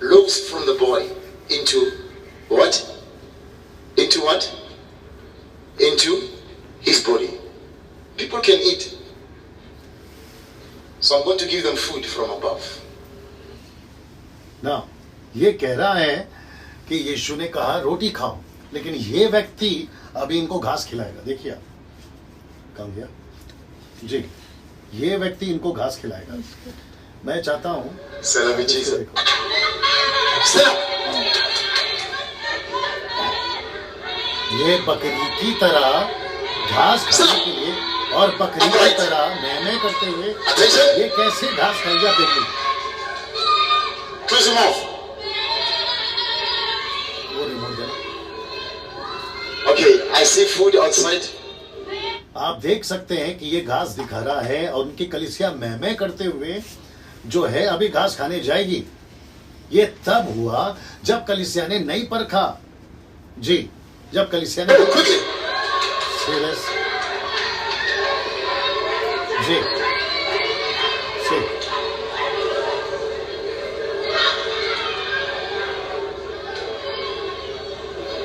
loaves from the body into what? Into what? Into his body. People can eat. So I'm going to give them food from above.
Now, ये कह रहा है कि यीशु ने कहा रोटी खाओ, लेकिन ये व्यक्ति अभी इनको घास खिलाएगा। देखिए आप, कहाँ गया जी, ये व्यक्ति इनको घास खिलाएगा। मैं चाहता हूं ये बकरी की तरह घास खाने के लिए और बकरी की तरह मैंने करते हुए ये कैसे घास खाएगा देखिए।
Okay, I see food outside.
आप देख सकते हैं कि ये घास दिखा रहा है और उनकी कलीसिया महमे करते हुए जो है अभी घास खाने जाएगी। ये तब हुआ जब कलीसिया ने नहीं परखा। जी, जब कलीसिया ने सीरियस जी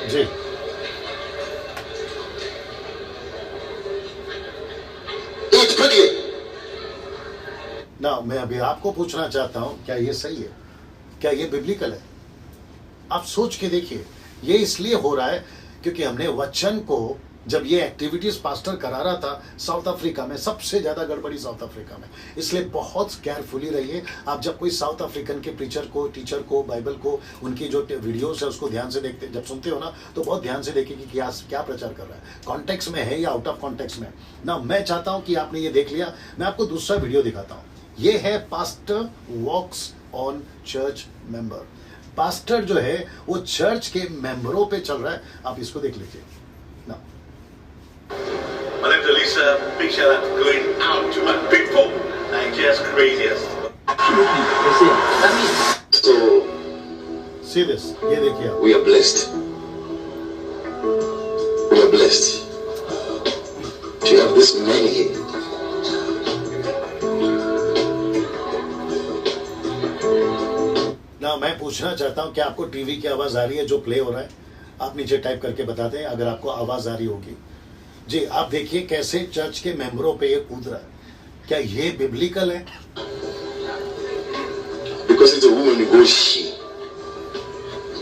जी ना, मैं अभी आपको पूछना चाहता हूं, क्या ये सही है? क्या ये बिब्लिकल है? आप सोच के देखिए। ये इसलिए हो रहा है क्योंकि हमने वचन को, जब ये एक्टिविटीज पास्टर करा रहा था साउथ अफ्रीका में, सबसे ज्यादा गड़बड़ी साउथ अफ्रीका में, इसलिए बहुत केयरफुली रहिए। आप जब कोई साउथ अफ्रीकन के प्रीचर को, टीचर को, बाइबल को, उनकी जो वीडियोस है उसको ध्यान से देखते, जब सुनते हो ना, तो बहुत ध्यान से देखिए कि क्या प्रचार कर रहा है, कॉन्टेक्स्ट में है या आउट ऑफ कॉन्टेक्स्ट में ना। मैं चाहता हूं कि आपने ये देख लिया। मैं आपको दूसरा वीडियो दिखाता हूं। ये है pastor walks on church member. Pastor जो है वो चर्च के मेंबरों पे चल रहा है। आप इसको देख लीजिए ना।
My name's Elisa. Big shout out for going out to my people. And just craziest.
So,
see this. ये देखिए आप।
we are blessed. We are blessed to have this man here.
ना, मैं पूछना चाहता हूं कि आपको टीवी की आवाज आ रही है जो प्ले हो रहा है? आप नीचे टाइप करके बता दें अगर आपको आवाज आ रही होगी। जी, आप देखिए कैसे चर्च के मेंबरों पे ये कूद रहा है। क्या ये बिब्लिकल है?
Because it's a woman who goes she.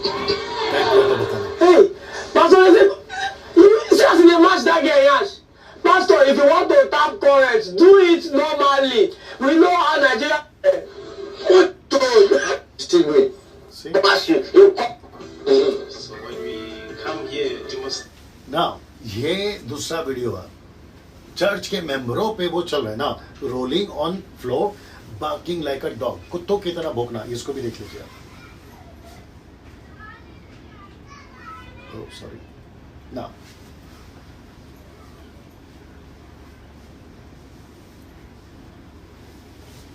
तो बताना।
Hey, Pastor, you seriously match that guy, Yash? Pastor, if you want to tap current, do it normally. We know how Nigeria.
Still wait.
See?
Pass you.
So when we come here, you must.
ना, ये दूसरा video है। Church के मेंबरों पे वो चल रहा है ना, rolling on floor, barking like a dog, कुत्तों की तरह भौंकना। इसको भी देख लीजिए आप। सॉरी ना,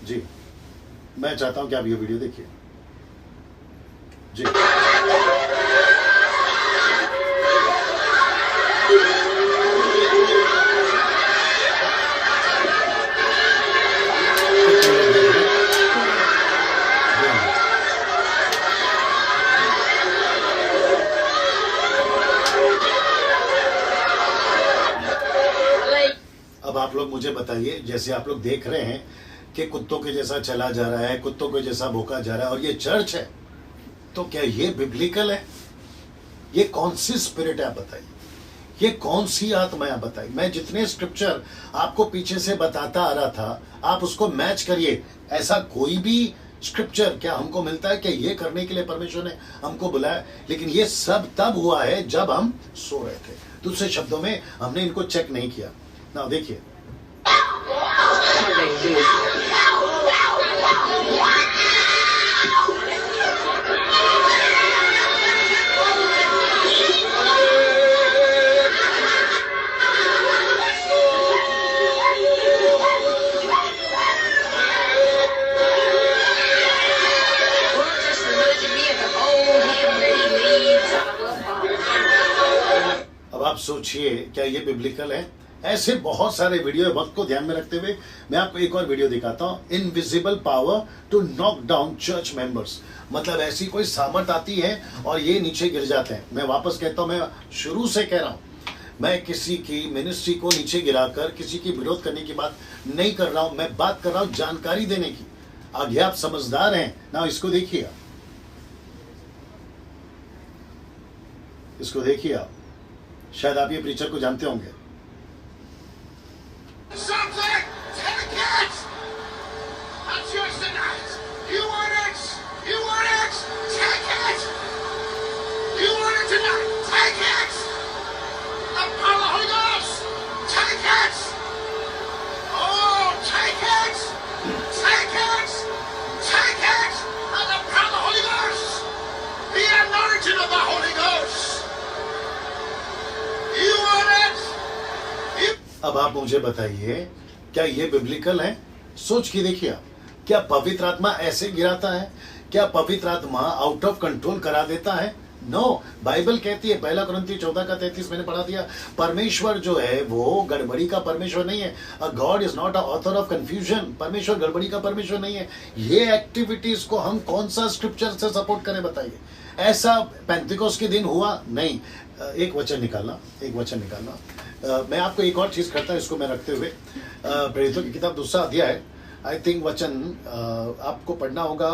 जी, मैं चाहता हूं कि आप ये वीडियो देखिए। जी, अब आप लोग मुझे बताइए, जैसे आप लोग देख रहे हैं कि कुत्तों के जैसा चला जा रहा है, कुत्तों के जैसा भौंका जा रहा है, और ये चर्च है, तो क्या ये बिब्लिकल है? ये कौन सी स्पिरिट है आप बताइए? ये कौन सी आत्मा है आप बताइए? मैं जितने स्क्रिप्चर आपको पीछे से बताता आ रहा था, आप उसको मैच करिए। ऐसा कोई भी स्क्रिप्चर क्या हमको मिलता है कि ये करने के लिए परमेश्वर ने हमको बुलाया? लेकिन ये सब तब हुआ है जब हम सो रहे थे। दूसरे शब्दों में, हमने इनको चेक नहीं किया ना। देखिए, अब आप सोचिए क्या ये बिब्लिकल है? ऐसे बहुत सारे वीडियो, वक्त को ध्यान में रखते हुए मैं आपको एक और वीडियो दिखाता हूं। Invisible power to knock down church members, मतलब ऐसी कोई सामर्थ आती है और ये नीचे गिर जाते हैं। मैं वापस कहता हूं, मैं शुरू से कह रहा हूं, मैं किसी की मिनिस्ट्री को नीचे गिराकर किसी की विरोध करने की बात नहीं कर रहा हूं। मैं बात कर रहा हूं जानकारी देने की। आगे आप समझदार हैं ना। इसको देखिए, इसको देखिए आप। शायद आप ये प्रीचर को जानते होंगे। अब आप मुझे बताइए, क्या ये बिब्लिकल है? सोच के देखिए आप, क्या पवित्र आत्मा ऐसे गिराता है? क्या पवित्र आत्मा आउट ऑफ कंट्रोल करा देता है? नो, बाइबल कहती है, 1 कुरिन्थियों 14:33 मैंने पढ़ा दिया, परमेश्वर जो है वो गड़बड़ी का परमेश्वर नहीं है। A God is not a author of confusion. परमेश्वर गड़बड़ी का परमेश्वर नहीं है। ये एक्टिविटीज को हम कौन सा स्क्रिप्चर से सपोर्ट करें बताइए? ऐसा पेंतिकोस्त के दिन हुआ नहीं। एक वचन निकालना। मैं आपको एक और चीज करता हूं, इसको मैं रखते हुए प्रेरितों की किताब 2 अध्याय, आई थिंक वचन आपको पढ़ना होगा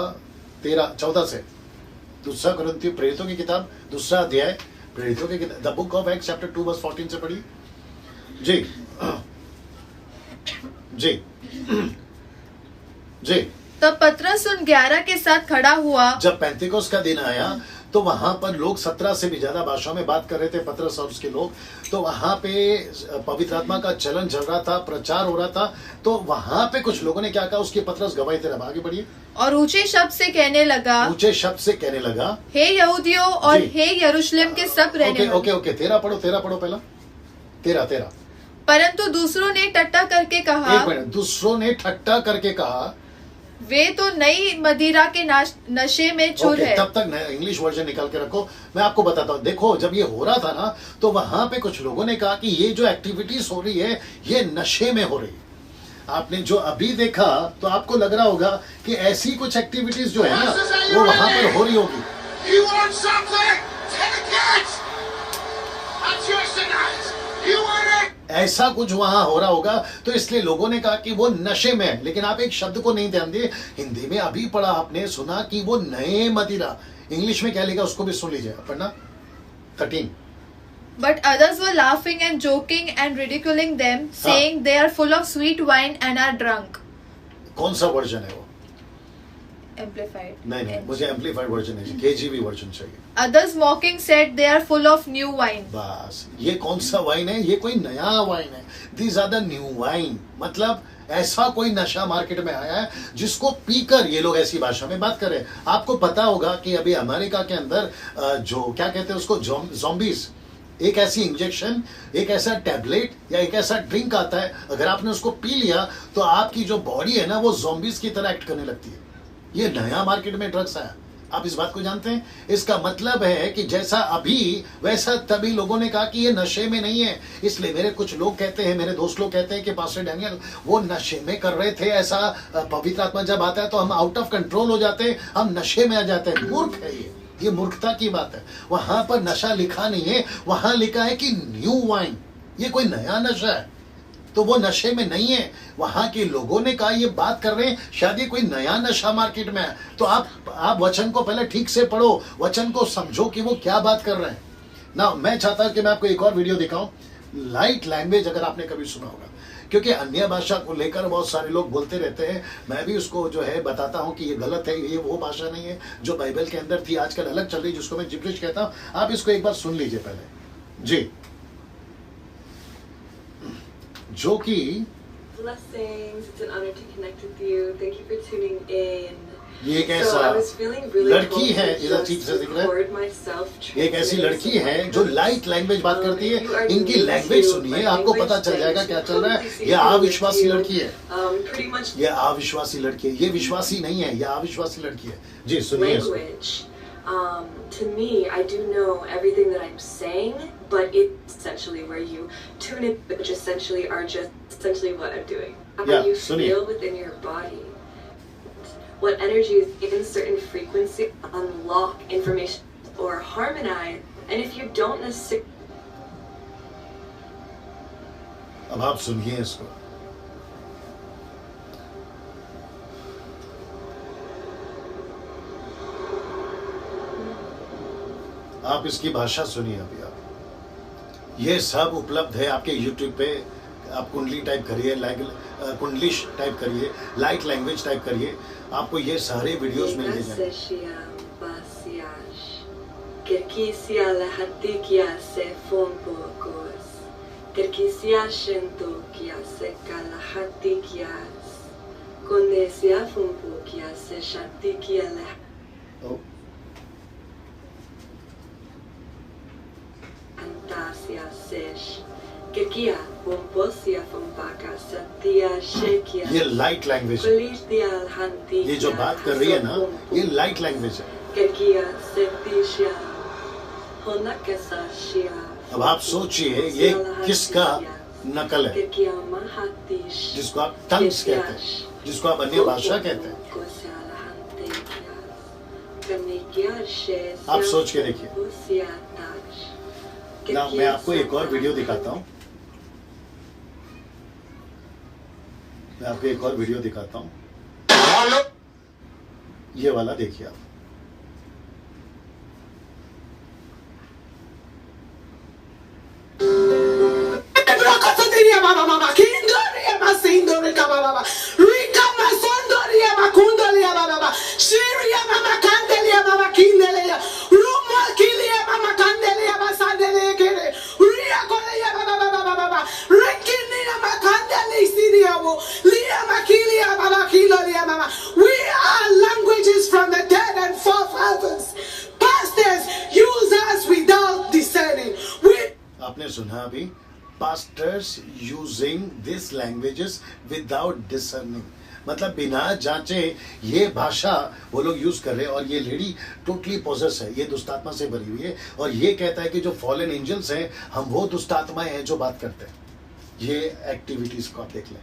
13-14 से। 2 कुरिन्थियों, प्रेरितों की किताब 2 अध्याय, प्रेरितों की किताब, the book of Acts chapter 2 verse 14 से पढ़िए। जी जी जी।
तब पतरस उन 11 के साथ खड़ा हुआ।
जब पेंतिकोस्त का दिन आया तो वहां पर लोग 17 से भी ज्यादा भाषाओं में बात कर रहे थे, पतरस और उसके लोग। तो वहां पे पवित्र आत्मा का चलन चल रहा था, प्रचार हो रहा था। तो वहां पे कुछ लोगों ने क्या कहा, उसकी पतरस गवाही दे रहा। आगे बढ़िए।
और ऊंचे शब्द से कहने लगा, हे यहूदियों और हे यरूशलेम के सब रहने वालों।
ओके 13 पढ़ो पहला। 13।
परंतु दूसरों ने ठट्ठा करके कहा,
एक मिनट, दूसरों ने ठट्ठा करके कहा,
वे तो नई मदिरा के नशे में चूर है।
तब तक इंग्लिश वर्जन निकाल के रखो, मैं आपको बताता हूँ। देखो, जब ये हो रहा था ना, तो वहां पे कुछ लोगों ने कहा कि ये जो एक्टिविटीज हो रही है ये नशे में हो रही है। आपने जो अभी देखा तो आपको लग रहा होगा कि ऐसी कुछ एक्टिविटीज जो है ना वो वहां पर हो रही होगी। ऐसा कुछ वहां हो रहा होगा, तो इसलिए लोगों ने कहा कि वो नशे में है। लेकिन आप एक शब्द को नहीं ध्यान दिए। हिंदी में अभी पढ़ा आपने, सुना कि वो नए मदिरा। इंग्लिश में क्या लिखा उसको भी सुन लीजिए, पढ़ना 13।
But others were laughing and joking and ridiculing them, saying they are full of sweet wine and are drunk.
कौन सा वर्जन है वो?
Amplified.
नहीं, मुझे एम्पलीफाइड वर्जन नहीं, KJV वर्जन चाहिए।
Others mocking said they are full of new wine.
बस, ये कौन सा वाइन है? ये कोई नया वाइन है। These are the new wine। मतलब ऐसा कोई नशा मार्केट में आया है जिसको पीकर ये लोग ऐसी भाषा में बात कर रहे हैं। आपको पता होगा कि अभी अमेरिका के अंदर जो क्या कहते हैं उसको, ज़ॉम्बीज, एक ऐसी इंजेक्शन, एक ऐसा टैबलेट या एक ऐसा ड्रिंक आता है, अगर आपने उसको पी लिया तो आपकी जो बॉडी है ना वो ज़ॉम्बीज की तरह एक्ट करने लगती है। ये नया मार्केट में ड्रग्स आया, आप इस बात को जानते हैं? इसका मतलब है कि जैसा अभी वैसा तभी लोगों ने कहा कि ये नशे में नहीं है। इसलिए मेरे कुछ लोग कहते हैं, मेरे दोस्त लोग कहते हैं कि पास्टर डैनियल वो नशे में कर रहे थे। ऐसा पवित्र आत्मा जब आता है तो हम आउट ऑफ कंट्रोल हो जाते हैं, हम नशे में आ जाते हैं। मूर्ख है ये मूर्खता की बात है। वहां पर नशा लिखा नहीं है, वहां लिखा है कि न्यू वाइन। ये कोई नया नशा है, तो वो नशे में नहीं है। वहां के लोगों ने कहा ये बात कर रहे हैं, शायद ये कोई नया नशा मार्केट में है। तो आप वचन को पहले ठीक से पढ़ो, वचन को समझो कि वो क्या बात कर रहे हैं ना। मैं चाहता हूं कि मैं आपको एक और वीडियो दिखाऊं, लाइट लैंग्वेज, अगर आपने कभी सुना होगा, क्योंकि अन्य भाषा को लेकर बहुत सारे लोग बोलते रहते हैं। मैं भी उसको जो है बताता हूं कि ये गलत है, ये वो भाषा नहीं है जो बाइबल के अंदर थी, आजकल अलग चल रही, जिसको मैं जिब्रिश कहता हूं। आप इसको एक बार सुन लीजिए पहले जी। जो कि
Blessings, it's an honor to connect with you. Thank you for tuning in.
ये कैसा लड़की है, इधर ठीक से दिख रहा है। एक ऐसी लड़की है जो लाइट लैंग्वेज बात करती है। इनकी लैंग्वेज सुनिए, आपको पता चल जाएगा क्या चल रहा है। ये अविश्वासी लड़की है, ये अविश्वासी लड़की है, ये विश्वासी नहीं है, ये अविश्वासी लड़की है। जी सुनिए।
To me, I do know everything that I'm saying, but it's essentially where you tune in, which essentially are just essentially what I'm doing. How you feel within your body, what energy is in certain frequency, unlock information or harmonize, and if you don't necessarily.
अब आप सुनिए इसको। आप इसकी भाषा सुनिए अभी आप। ये सब उपलब्ध है आपके YouTube पे। आप कुंडली टाइप करिए, कुंडलिश टाइप करिए, लाइट लैंग्वेज टाइप करिए, आपको ये सारे वीडियोस मिल जाएंगे। ये लाइट लैंग्वेज है। ये जो बात कर रही है ना, ये लाइट लैंग्वेज है। अब आप सोचिए ये किसका नकल है, जिसको आप टंग्स कहते हैं, जिसको आप अन्य भाषा कहते हैं। आप सोच के देखिए ना। मैं आपको एक और वीडियो दिखाता हूँ, मैं आपको एक और वीडियो दिखाता हूँ। ये वाला देखिए आप।
We are languages from the dead and forefathers. Pastors use us without discerning.
आपने सुना अभी, pastors using these languages without discerning, मतलब बिना जांचे ये भाषा वो लोग यूज कर रहे हैं। और ये लेडी टोटली पोजेस है, ये दुष्टात्मा से भरी हुई है। और ये कहता है कि जो फॉलन एंजल्स हैं हम वो दुष्टात्माएं हैं जो बात करते हैं। ये एक्टिविटीज को आप देख लें,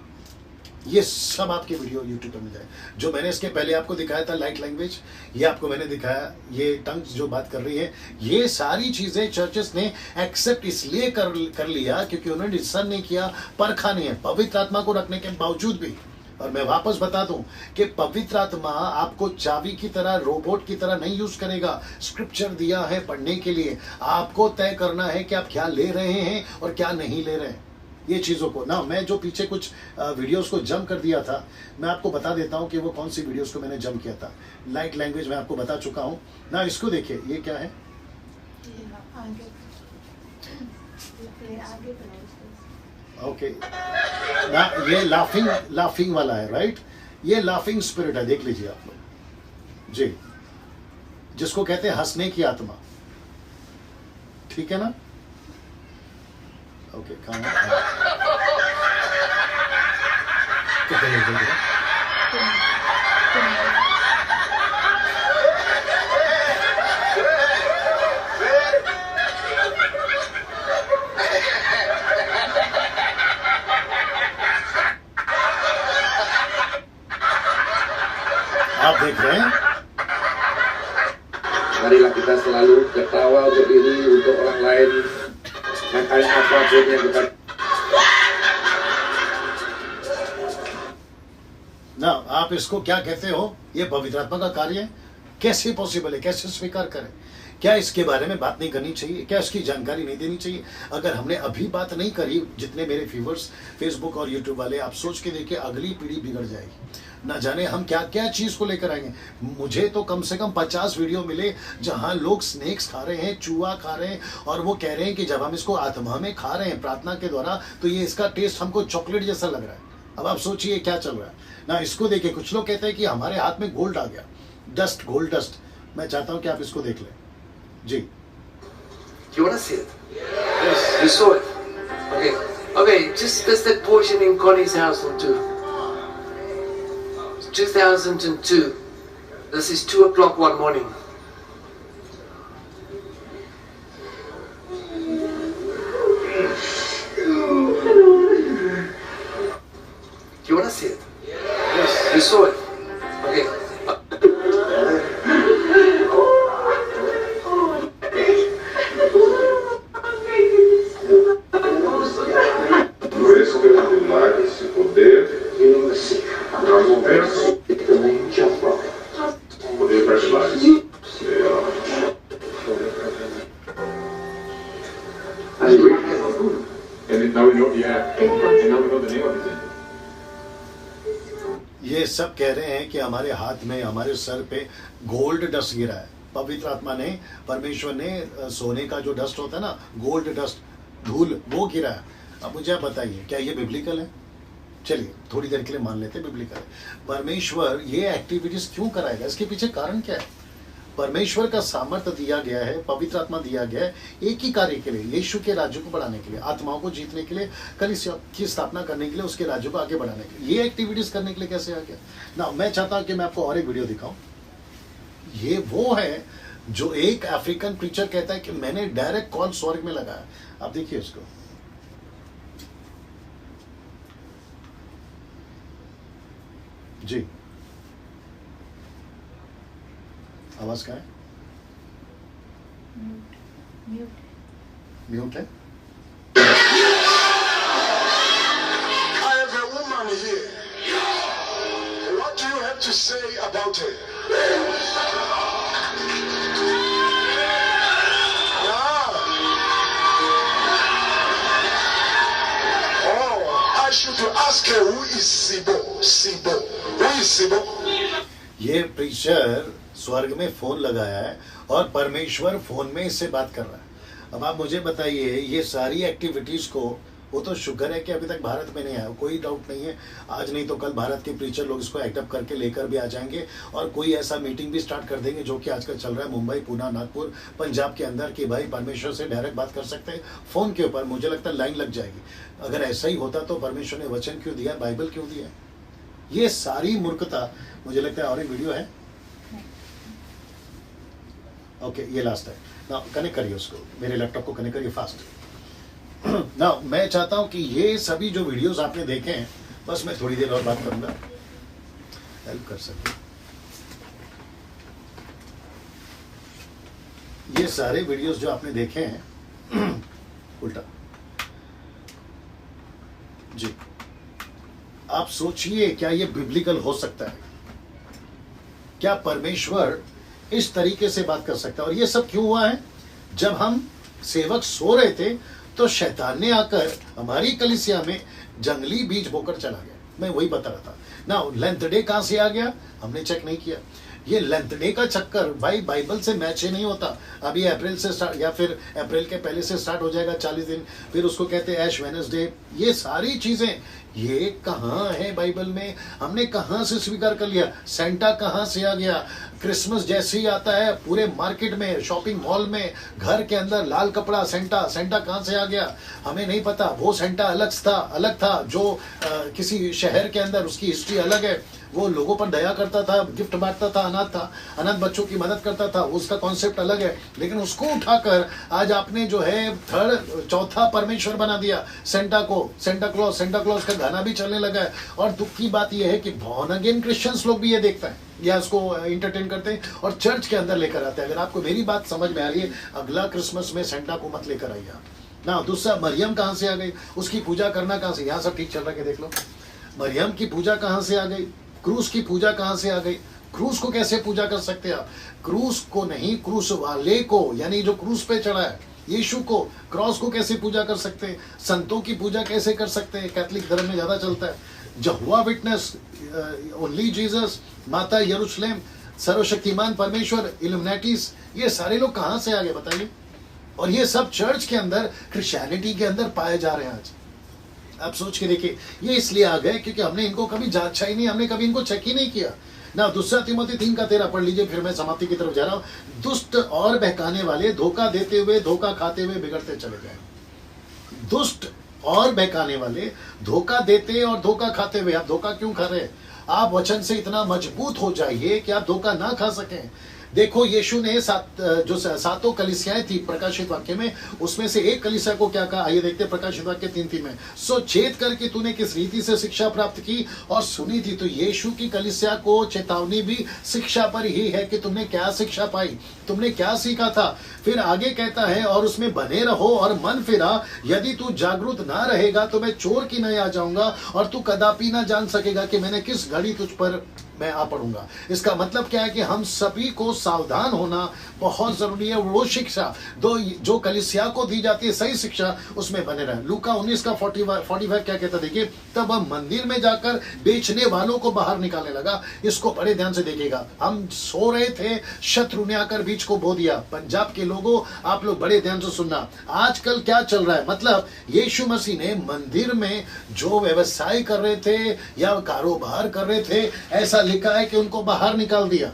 ये सब आपके वीडियो यूट्यूब पर मिल जाए। जो मैंने इसके पहले आपको दिखाया था लाइट लैंग्वेज, ये आपको मैंने दिखाया, ये टंग्स जो बात कर रही है, ये सारी चीजें चर्चेस ने एक्सेप्ट इसलिए कर लिया क्योंकि उन्होंने डिस्कशन नहीं किया, परखा नहीं है, पवित्र आत्मा को रखने के बावजूद भी। और मैं वापस बता दूं कि पवित्र आत्मा आपको चाबी की तरह, रोबोट की तरह नहीं यूज करेगा। स्क्रिप्चर दिया है पढ़ने के लिए, आपको तय करना है कि आप क्या ले रहे हैं और क्या नहीं ले रहे हैं। ये चीजों को ना, मैं जो पीछे कुछ वीडियोस को जम कर दिया था, मैं आपको बता देता हूं कि वो कौन सी वीडियोस को मैंने जम किया था। लाइट लैंग्वेज मैं आपको बता चुका हूं ना, इसको देखिए, ये क्या है, ओके ना, ये लाफिंग वाला है, राइट। ये लाफिंग स्पिरिट है, देख लीजिए आप लोग जी, जिसको कहते हैं हंसने की आत्मा, ठीक है ना। ओके, आप देख रहे हैं।
Marilah kita selalu ketawa untuk diri, untuk orang lain. Makanya apapun yang kita
ना, आप इसको क्या कहते हो, ये पवित्र आत्मा का कार्य है। कैसे पॉसिबल है, कैसे स्वीकार करें? क्या इसके बारे में बात नहीं करनी चाहिए? क्या इसकी जानकारी नहीं देनी चाहिए? अगर हमने अभी बात नहीं करी, जितने मेरे व्यूअर्स फेसबुक और यूट्यूब वाले, आप सोच के देखिए अगली पीढ़ी बिगड़ जाएगी। ना जाने हम क्या क्या चीज को लेकर आएंगे। मुझे तो कम से कम 50 वीडियो मिले जहां लोग स्नेक्स खा रहे हैं, चूहा खा रहे हैं, और वो कह रहे हैं कि जब हम इसको आत्मा में खा रहे हैं प्रार्थना के द्वारा, तो ये इसका टेस्ट हमको चॉकलेट जैसा लग रहा है। अब आप सोचिए क्या चल रहा है ना। इसको देखिए, कुछ लोग कहते हैं कि हमारे हाथ में गोल्ड आ गया, डस्ट, गोल्ड डस्ट। मैं चाहता हूं कि आप इसको देख लें जी।
You wanna see it? Yes. You saw it? Okay. Okay, just there's that portion in Connie's household too. 2002. This is 2:00 one morning. You wanna see it? Yes. You saw it? Okay.
ये सब कह रहे हैं कि हमारे हाथ में, हमारे सर पे गोल्ड डस्ट गिरा है। पवित्र आत्मा ने, परमेश्वर ने सोने का जो डस्ट होता है ना, गोल्ड डस्ट, धूल, वो गिरा है। अब मुझे आप बताइए, क्या ये बिब्लिकल है? चलिए थोड़ी देर के लिए मान लेते हैं बिब्लिकल है। परमेश्वर ये एक्टिविटीज क्यों कराएगा? इसके पीछे कारण क्या है? परमेश्वर का सामर्थ्य दिया गया है, पवित्र आत्मा दिया गया है एक ही कार्य के लिए, यीशु के राज्य को बढ़ाने के लिए, आत्माओं को जीतने के लिए, कलीसिया की स्थापना करने के लिए, उसके राज्य को आगे बढ़ाने के लिए। ये एक्टिविटीज करने के लिए कैसे आ गया ना। मैं चाहता हूं कि मैं आपको और एक वीडियो दिखाऊं। ये वो है जो एक अफ्रीकन प्रीचर कहता है कि मैंने डायरेक्ट कॉल स्वर्ग में लगाया। आप देखिए उसको। जी आवाज क्या है? म्यूट है।
I have a woman here. What do you have to say about her? I should ask her who is Sibo. Sibo. Who is Sibo?
ये प्रीचर स्वर्ग में फोन लगाया है और परमेश्वर फोन में इससे बात कर रहा है। अब आप मुझे बताइए, ये सारी एक्टिविटीज को, वो तो शुक्र है कि अभी तक भारत में नहीं आया, कोई डाउट नहीं है। आज नहीं तो कल भारत के प्रीचर लोग इसको एक्टअप करके लेकर भी आ जाएंगे और कोई ऐसा मीटिंग भी स्टार्ट कर देंगे जो कि आजकल चल रहा है मुंबई, पुणे, नागपुर, पंजाब के अंदर, कि भाई परमेश्वर से डायरेक्ट बात कर सकते हैं फोन के ऊपर। मुझे लगता है लाइन लग जाएगी। अगर ऐसा ही होता तो परमेश्वर ने वचन क्यों दिया, बाइबल क्यों दिया? ये सारी मूर्खता, मुझे लगता है। और एक वीडियो है, ओके ये लास्ट है ना। कनेक्ट करिए उसको, मेरे लैपटॉप को कनेक्ट करिए फास्ट ना। मैं चाहता हूं कि ये सभी जो वीडियोस आपने देखे हैं, बस मैं थोड़ी देर और बात करूंगा, हेल्प कर सकते। ये सारे वीडियोस जो आपने देखे हैं उल्टा जी, आप सोचिए क्या ये बिब्लिकल हो सकता है? क्या परमेश्वर इस तरीके से बात कर सकता है? और ये सब क्यों हुआ है? जब हम सेवक सो रहे थे तो शैतान ने आकर हमारी कलीसिया में जंगली बीज बोकर चला गया। मैं वही बता रहा था ना। लेंथ डे कहां से आ गया हमने चेक नहीं किया। ये लेंथ डे का चक्कर भाई बाइबल से मैच ही नहीं होता। अभी अप्रैल से स्टार्ट, या फिर अप्रैल के पहले से स्टार्ट हो जाएगा 40 दिन, फिर उसको कहते हैं ऐश वेडनेसडे। ये सारी चीजें ये कहाँ है बाइबल में? हमने कहाँ से स्वीकार कर लिया? सेंटा कहाँ से आ गया? क्रिसमस जैसे ही आता है पूरे मार्केट में, शॉपिंग मॉल में, घर के अंदर लाल कपड़ा, सेंटा। सेंटा कहाँ से आ गया हमें नहीं पता। वो सेंटा अलग था जो किसी शहर के अंदर, उसकी हिस्ट्री अलग है। वो लोगों पर दया करता था, गिफ्ट बांटता था, अनाथ बच्चों की मदद करता था, उसका कॉन्सेप्ट अलग है। लेकिन उसको उठाकर आज आपने जो है चौथा परमेश्वर बना दिया सेंटा को। सेंटा क्लॉज का गाना भी चलने लगा है। और दुख की बात यह है कि बॉर्न अगेन क्रिश्चियंस लोग भी ये देखते हैं या उसको इंटरटेन करते हैं और चर्च के अंदर लेकर आते हैं। अगर आपको मेरी बात समझ में आ रही है, अगला क्रिसमस में सेंटा को मत लेकर आइए ना। दूसरा, मरियम कहाँ से आ गई? उसकी पूजा करना कहाँ से? यहाँ सब ठीक चल रहा है, देख लो। मरियम की पूजा कहाँ से आ गई? क्रूस की पूजा कहाँ से आ गई? क्रूस को कैसे पूजा कर सकते हैं आप? क्रूस को नहीं, क्रूस वाले को, यानी जो क्रूस पे चढ़ा है यीशु को, क्रॉस को कैसे पूजा कर सकते हैं? संतों की पूजा कैसे कर सकते हैं? कैथलिक धर्म में ज्यादा चलता है। यहोवा विटनेस, ओनली जीसस, माता यरूशलेम, सर्वशक्तिमान परमेश्वर, इल्यूमिनेटीज, ये सारे लोग कहां से आ गए बताइए? और ये सब चर्च के अंदर, क्रिश्चियनिटी के अंदर पाए जा रहे हैं आज। आप सोच के देखिए, ये इसलिए आ गए क्योंकि हमने इनको कभी जांचा ही नहीं, हमने कभी इनको चेक ही नहीं किया ना। दूसरा तिमोथी 3:13 पढ़ लीजिए, फिर मैं समाप्ति की तरफ जा रहा हूं। दुष्ट और बहकाने वाले धोखा देते हुए, धोखा खाते हुए बिगड़ते चले गए। दुष्ट और बहकाने वाले धोखा देते और धोखा खाते हुए। आप धोखा क्यों खा रहे हैं? आप वचन से इतना मजबूत हो जाइए कि आप धोखा ना खा सकें। देखो यीशु ने जो सातों कलीसियाएं थी प्रकाशित वाक्य में, उसमें से एक कलीसिया को क्या कहा? आइए देखते हैं प्रकाशित वाक्य 3:3 में। सो चेत करके तूने किस रीति से शिक्षा प्राप्त की और सुनी थी। तो यीशु की कलीसिया को चेतावनी भी शिक्षा पर ही है कि तुमने क्या शिक्षा पाई, तुमने क्या सीखा था। फिर आगे कहता है, और उसमें बने रहो और मन फिरा, यदि तू जागरूक ना रहेगा तो मैं चोर की नहीं आ जाऊंगा और तू कदापि ना जान सकेगा कि मैंने किस घड़ी तुझ पर मैं आ पड़ूंगा। इसका मतलब क्या है कि हम सभी को सावधान होना बहुत जरूरी है। वो शिक्षा जो कलीसिया को दी जाती है, सही शिक्षा, उसमें बने रहे। लूका 19:45 क्या कहता देखिए, तब हम मंदिर में जाकर बेचने वालों को बाहर निकालने लगा। इसको बड़े ध्यान से देखिएगा। हम सो रहे थे, शत्रु ने आकर बीच को बो दिया। पंजाब के लोगों, आप लोग बड़े ध्यान से सुनना। आजकल क्या चल रहा है? मतलब यीशु मसीह ने मंदिर में जो व्यवसाय कर रहे थे या कारोबार कर रहे थे, ऐसा लिखा है कि उनको बाहर निकाल दिया।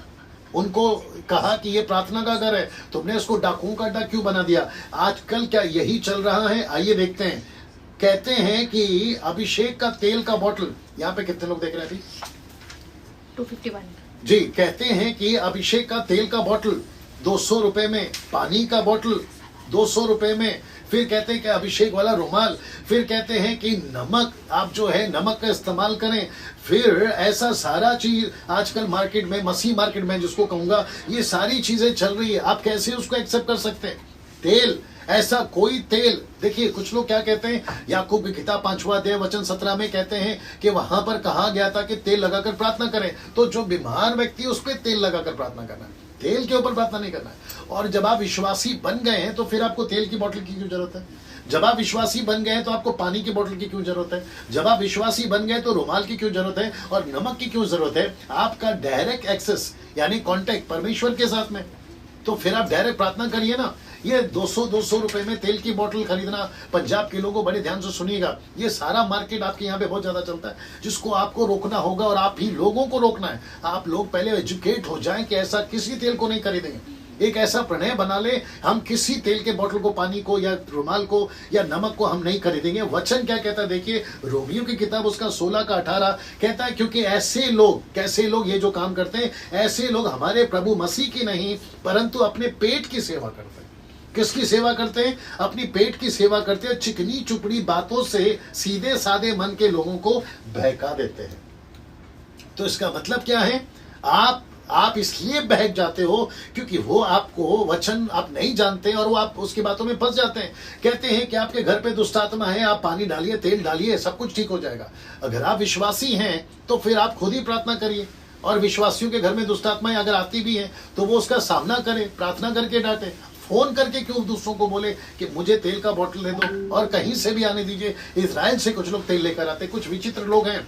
उनको कहा कि ये प्रार्थना का घर है, तुमने इसको डाकुओं का अड्डा क्यों बना दिया? आजकल क्या यही चल रहा है? आइए देखते हैं। कहते हैं कि अभिषेक का तेल का बोतल, यहाँ पे कितने लोग देख रहे हैं अभी?
251
जी। कहते हैं कि अभिषेक का तेल का बोतल 200 रुपए में, पानी का बोतल 200 रुपए में, फिर कहते हैं कि अभिषेक वाला रुमाल, फिर कहते हैं कि नमक, आप जो है नमक का इस्तेमाल करें, फिर ऐसा सारा चीज आजकल मार्केट में, मसीह मार्केट में जिसको कहूंगा, ये सारी चीजें चल रही है। आप कैसे उसको एक्सेप्ट कर सकते हैं? तेल, ऐसा कोई तेल, देखिए कुछ लोग क्या कहते हैं, याकूब की किताब 5वां अध्याय वचन 17 में कहते हैं कि वहां पर कहा गया था कि तेल लगाकर प्रार्थना करें। तो जो बीमार व्यक्ति है उस पर तेल लगाकर प्रार्थना करना है, तेल के ऊपर प्रार्थना नहीं करना है। और जब आप विश्वासी बन गए हैं तो फिर आपको तेल की बोतल की क्यों जरूरत है? जब आप विश्वासी बन गए तो आपको पानी की बोतल की क्यों जरूरत है? जब आप विश्वासी बन गए तो रुमाल की क्यों जरूरत है और नमक की क्यों जरूरत है? आपका डायरेक्ट एक्सेस यानी कांटेक्ट परमेश्वर के साथ में, तो फिर आप डायरेक्ट प्रार्थना करिए ना। ये 200 रुपए में तेल की बोतल खरीदना, पंजाब के लोगों बड़े ध्यान से सुनिएगा, ये सारा मार्केट आपके यहाँ पे बहुत ज्यादा चलता है, जिसको आपको रोकना होगा और आप ही लोगों को रोकना है। आप लोग पहले एजुकेट हो जाएं कि ऐसा किसी तेल को नहीं खरीदेंगे। एक ऐसा प्रणय बना ले, हम किसी तेल के बोतल को, पानी को या रुमाल को या नमक को हम नहीं खरीदेंगे। वचन क्या कहता है देखिए, रोमियो की किताब उसका 16 का 18 कहता है, क्योंकि ऐसे लोग, कैसे लोग ये जो काम करते हैं, ऐसे लोग हमारे प्रभु मसीह की नहीं परंतु अपने पेट की सेवा करते हैं। किसकी सेवा करते हैं? अपनी पेट की सेवा करते हैं। चिकनी चुपड़ी बातों से सीधे साधे मन के लोगों को बहका देते हैं। तो इसका मतलब क्या है? आप इसलिए बहक जाते हो क्योंकि वो आपको वचन आप नहीं जानते और वो आप उसकी बातों में फंस जाते हैं। कहते हैं कि आपके घर पे दुष्ट आत्मा है, आप पानी डालिए, तेल डालिए, सब कुछ ठीक हो जाएगा। अगर आप विश्वासी हैं तो फिर आप खुद ही प्रार्थना करिए, और विश्वासियों के घर में दुष्ट आत्माएं अगर आती भी हैं तो वो उसका सामना करें, प्रार्थना करके डांटे। फोन करके क्यों दूसरों को बोले कि मुझे तेल का बोतल दे दो, और कहीं से भी आने दीजिए। इजराइल से कुछ लोग तेल लेकर आते, कुछ विचित्र लोग हैं,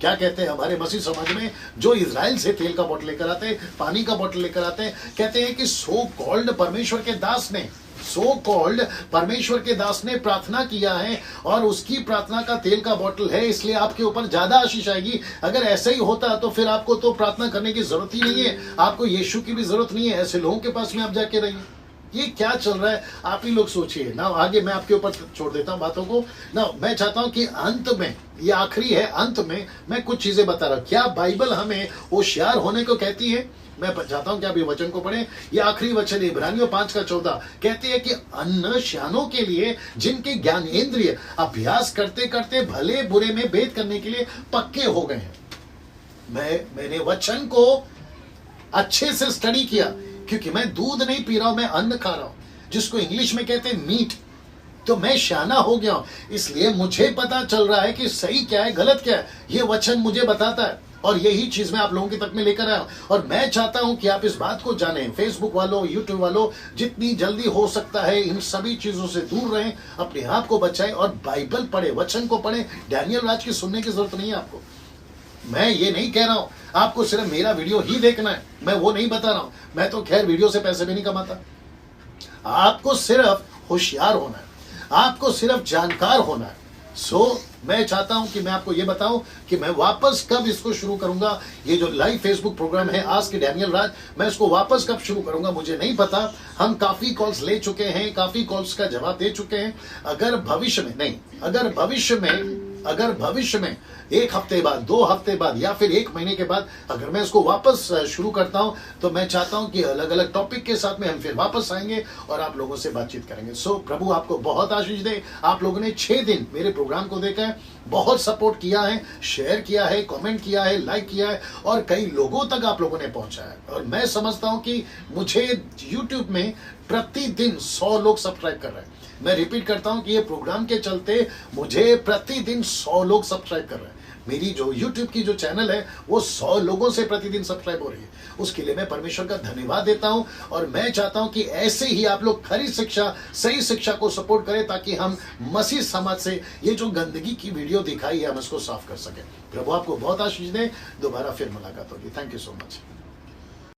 क्या कहते हैं हमारे मसीह समाज में, जो इजराइल से तेल का बोतल लेकर आते, पानी का बोतल लेकर आते हैं। कहते हैं कि सो कॉल्ड परमेश्वर के दास ने, सो कॉल्ड परमेश्वर के दास ने प्रार्थना किया है और उसकी प्रार्थना का तेल का बोतल है, इसलिए आपके ऊपर ज्यादा आशीष आएगी। अगर ऐसा ही होता तो फिर आपको तो प्रार्थना करने की जरूरत ही नहीं है, आपको यीशु की भी जरूरत नहीं है। ऐसे लोगों के पास में आप जाके रहिए। ये क्या चल रहा है आप ही लोग सोचिए ना। आगे मैं आपके ऊपर छोड़ देता हूं बातों को ना। मैं चाहता हूं कि अंत में, ये आखिरी है, अंत में मैं कुछ चीजें बता रहा हूं। क्या बाइबल हमें होशियार होने को कहती है? मैं चाहता हूं कि आप ये वचन को पढ़ें। ये आखिरी वचन इब्रानियों 5 का 14 कहते हैं कि अन्न श्यानों के लिए जिनके ज्ञानेंद्रिय अभ्यास करते करते भले बुरे में भेद करने के लिए पक्के हो गए हैं। मैंने वचन को अच्छे से स्टडी किया, क्योंकि मैं दूध नहीं पी रहा हूं, मैं अन्न खा रहा हूं, जिसको इंग्लिश में कहते हैं मीट। तो मैं शाना हो गया हूं, इसलिए मुझे पता चल रहा है कि सही क्या है, गलत क्या है। ये वचन मुझे बताता है और यही चीज मैं आप लोगों के तक में लेकर आया हूं। और मैं चाहता हूं कि आप इस बात को जानें। फेसबुक वालों, यूट्यूब वालों, जितनी जल्दी हो सकता है इन सभी चीजों से दूर रहें, अपने आप को बचाएं और बाइबल पढ़े, वचन को पढ़े। डैनियल राज की सुनने की जरूरत नहीं है आपको। मैं ये नहीं कह रहा हूं आपको सिर्फ मेरा वीडियो ही देखना है, मैं वो नहीं बता रहा हूं। मैं तो खैर वीडियो से पैसे भी नहीं कमाता। आपको सिर्फ होशियार होना है, आपको सिर्फ जानकार होना है। मैं चाहता हूं कि मैं आपको ये बताऊं कि मैं वापस कब इसको शुरू करूंगा। ये जो लाइव फेसबुक प्रोग्राम है आज के डैनियल राज, मैं इसको वापस कब शुरू करूंगा मुझे नहीं पता। हम काफी कॉल्स ले चुके हैं, काफी कॉल्स का जवाब दे चुके हैं। अगर भविष्य में 1 हफ्ते बाद, 2 हफ्ते बाद या फिर 1 महीने के बाद अगर मैं इसको वापस शुरू करता हूं तो मैं चाहता हूं कि अलग अलग टॉपिक के साथ में हम फिर वापस आएंगे और आप लोगों से बातचीत करेंगे। प्रभु आपको बहुत आशीष दे। आप लोगों ने 6 दिन मेरे प्रोग्राम को देखा है, बहुत सपोर्ट किया है, शेयर किया है, कमेंट किया है, लाइक किया है और कई लोगों तक आप लोगों ने पहुंचा है। और मैं समझता हूं कि मुझे यूट्यूब में प्रतिदिन 100 लोग सब्सक्राइब कर रहे हैं। मैं रिपीट करता हूं कि ये प्रोग्राम के चलते मुझे प्रतिदिन 100 लोग सब्सक्राइब कर रहे हैं। मेरी जो YouTube की जो चैनल है वो 100 लोगों से प्रतिदिन सब्सक्राइब हो रही है। उसके लिए मैं परमेश्वर का धन्यवाद देता हूं और मैं चाहता हूं कि ऐसे ही आप लोग खरी शिक्षा, सही शिक्षा को सपोर्ट करें ताकि हम मसीह समाज से ये जो गंदगी की वीडियो दिखाई है हम इसको साफ कर सकें। प्रभु आपको बहुत आशीष दे। दोबारा फिर मुलाकात होगी। Thank you so much.